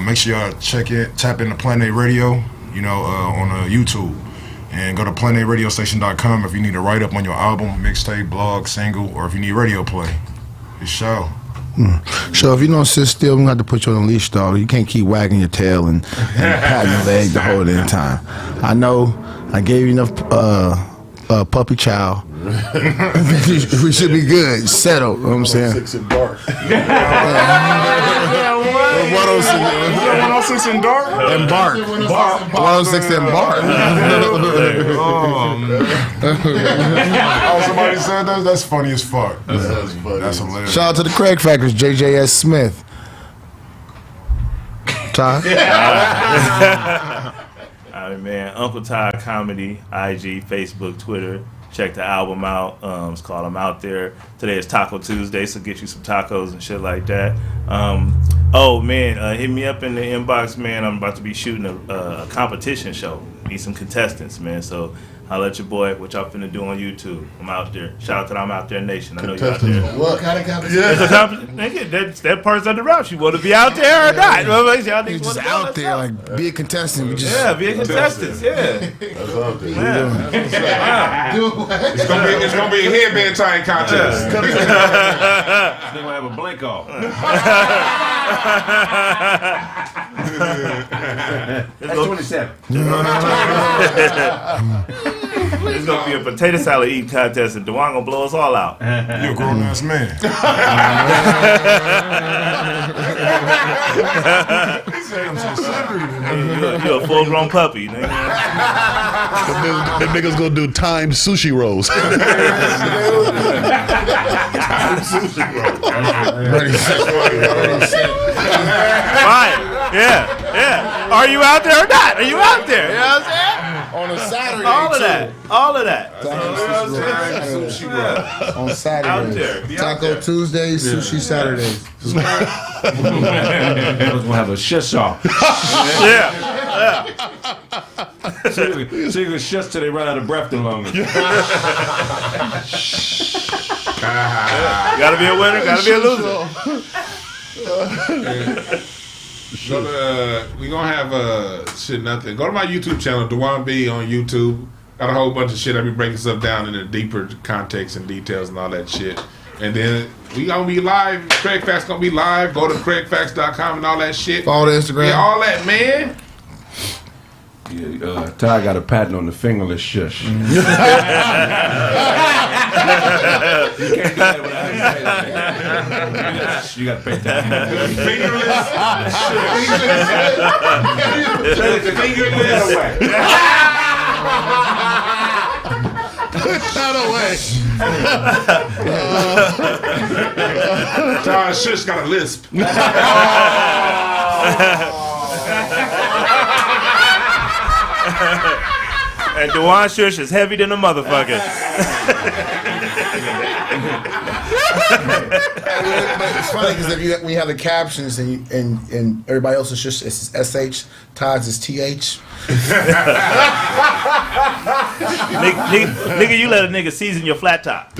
make sure y'all tap into Planet Radio, on YouTube. And go to PlanetRadiostation.com if you need a write-up on your album, mixtape, blog, single, or if you need radio play. It's show. So if you don't sit still, we have to put you on a leash, dog. You can't keep wagging your tail and patting your leg the whole damn time. I know I gave you enough puppy chow. We should be good. Settled. You know what I'm saying? 6 and dark. 106 in Dark? Embark. 106 Embark. Oh, somebody said that? That's funny as fuck. That's hilarious. Shout out to the Kraig Factors, JJS Smith. Ty? All right, man. Uncle Ty Comedy, IG, Facebook, Twitter. Check the album out. It's called I'm Out There. Today is Taco Tuesday, so get you some tacos and shit like that. Oh, man, hit me up in the inbox, man. I'm about to be shooting a competition show. Need some contestants, man. So holla at your boy. What y'all finna do on YouTube? I'm out there. Shout out to the I'm Out There Nation. I know you're out there. What kind of competition? It's a competition. Nigga, that part's under wraps. You want to be out there or not? Y'all You just out there, like, be a contestant. We just, be a contestant. Yeah. That's out there. It's gonna be a headband tying contest. They're gonna have a blank off. That's 27. It's gonna be a potato salad eating contest, and Dewan gonna blow us all out. You're a grown ass man. You're a full grown puppy, nigga. The niggas gonna do timed sushi rolls. Fine. Yeah. Are you out there or not? Are you out there? You know what I'm saying? On a Saturday. All of that. On Saturday. Out there. Taco Tuesdays, Sushi Saturdays. I was gonna have a shish off. Yeah. So you can shish till they run out of breath too long. Gotta be a winner, gotta be a loser. We gonna have nothing. Go to my YouTube channel, Dewan B on YouTube. Got a whole bunch of shit. I be breaking stuff down in a deeper context and details and all that shit. And then we gonna be live. Kraig Facts gonna be live. Go to kraigfacts.com and all that shit. Follow the Instagram. Yeah, all that, man. Yeah, Ty got a patent on the fingerless shush. You can't do that without you got to pay that. Fingerless. Ty Shush got a lisp. And Dewan Shush is heavy than a motherfucker. But it's funny because if we have the captions and everybody else is just it's SH, Todd's is TH. Nigga, you let a nigga season your flat top.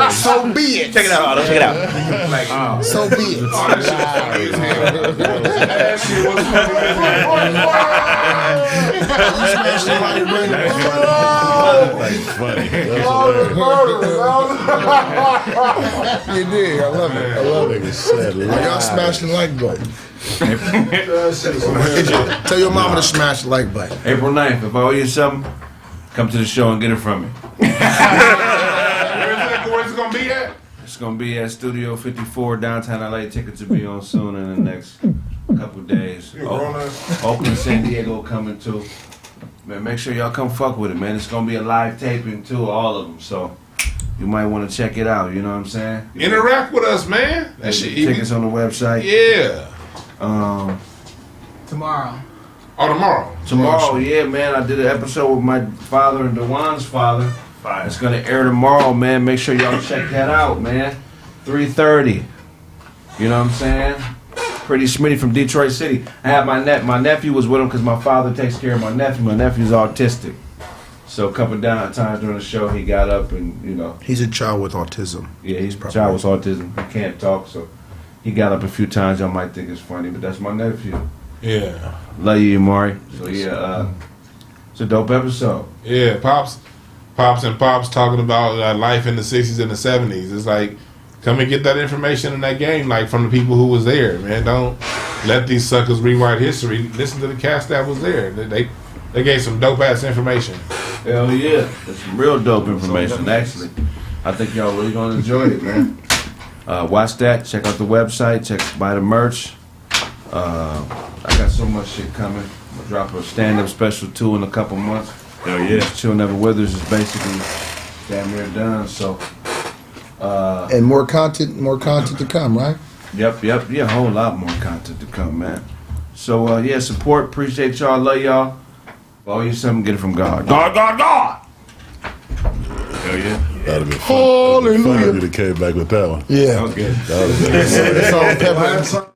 So be it. Check it out, Otto. Check it out. So be it. You did. I love it. I love it. Y'all smash the like button. Tell your mama to smash the like button. April 9th, if I owe you something, come to the show and get it from me. Where's it gonna be at? It's gonna be at Studio 54 downtown LA. Tickets will be on soon in the next couple days. Oakland, San Diego coming too. Man, make sure y'all come fuck with it, man. It's gonna be a live taping too, all of them. So you might want to check it out. You know what I'm saying? Interact with us, man. That shit. Tickets on the website. Yeah. Tomorrow. Oh, tomorrow. Tomorrow, yeah, man. I did an episode with my father and Dewan's father. It's gonna air tomorrow, man. Make sure y'all check that out, man. 3:30. You know what I'm saying? Pretty Smitty from Detroit City. I have my nephew was with him because my father takes care of my nephew. My nephew's autistic. So a couple down times during the show, he got up and, you know. He's a child with autism. Yeah, he's a child with autism. He can't talk, so he got up a few times. Y'all might think it's funny, but that's my nephew. Yeah. Love you, Maury. So yeah, it's a dope episode. Yeah, Pops and Pops talking about life in the 60s and the 70s. It's like, come and get that information in that game, like from the people who was there, man. Don't let these suckers rewrite history. Listen to the cast that was there. They gave some dope ass information. Hell yeah, that's some real dope information. Actually, I think y'all really gonna enjoy it, man. Watch that. Check out the website. Buy the merch. I got so much shit coming. I'm gonna drop a stand-up special too in a couple months. Hell yeah. Chill Never Withers is basically damn near done. So. And more content to come, right? Yep. Yeah, a whole lot more content to come, man. So yeah, support. Appreciate y'all. Love y'all. Owe you something, get it from God. God. Hell yeah. That'd have been fun. Hallelujah. If you'd have came back with that one. Yeah. That was good. That was good. It's all pepper.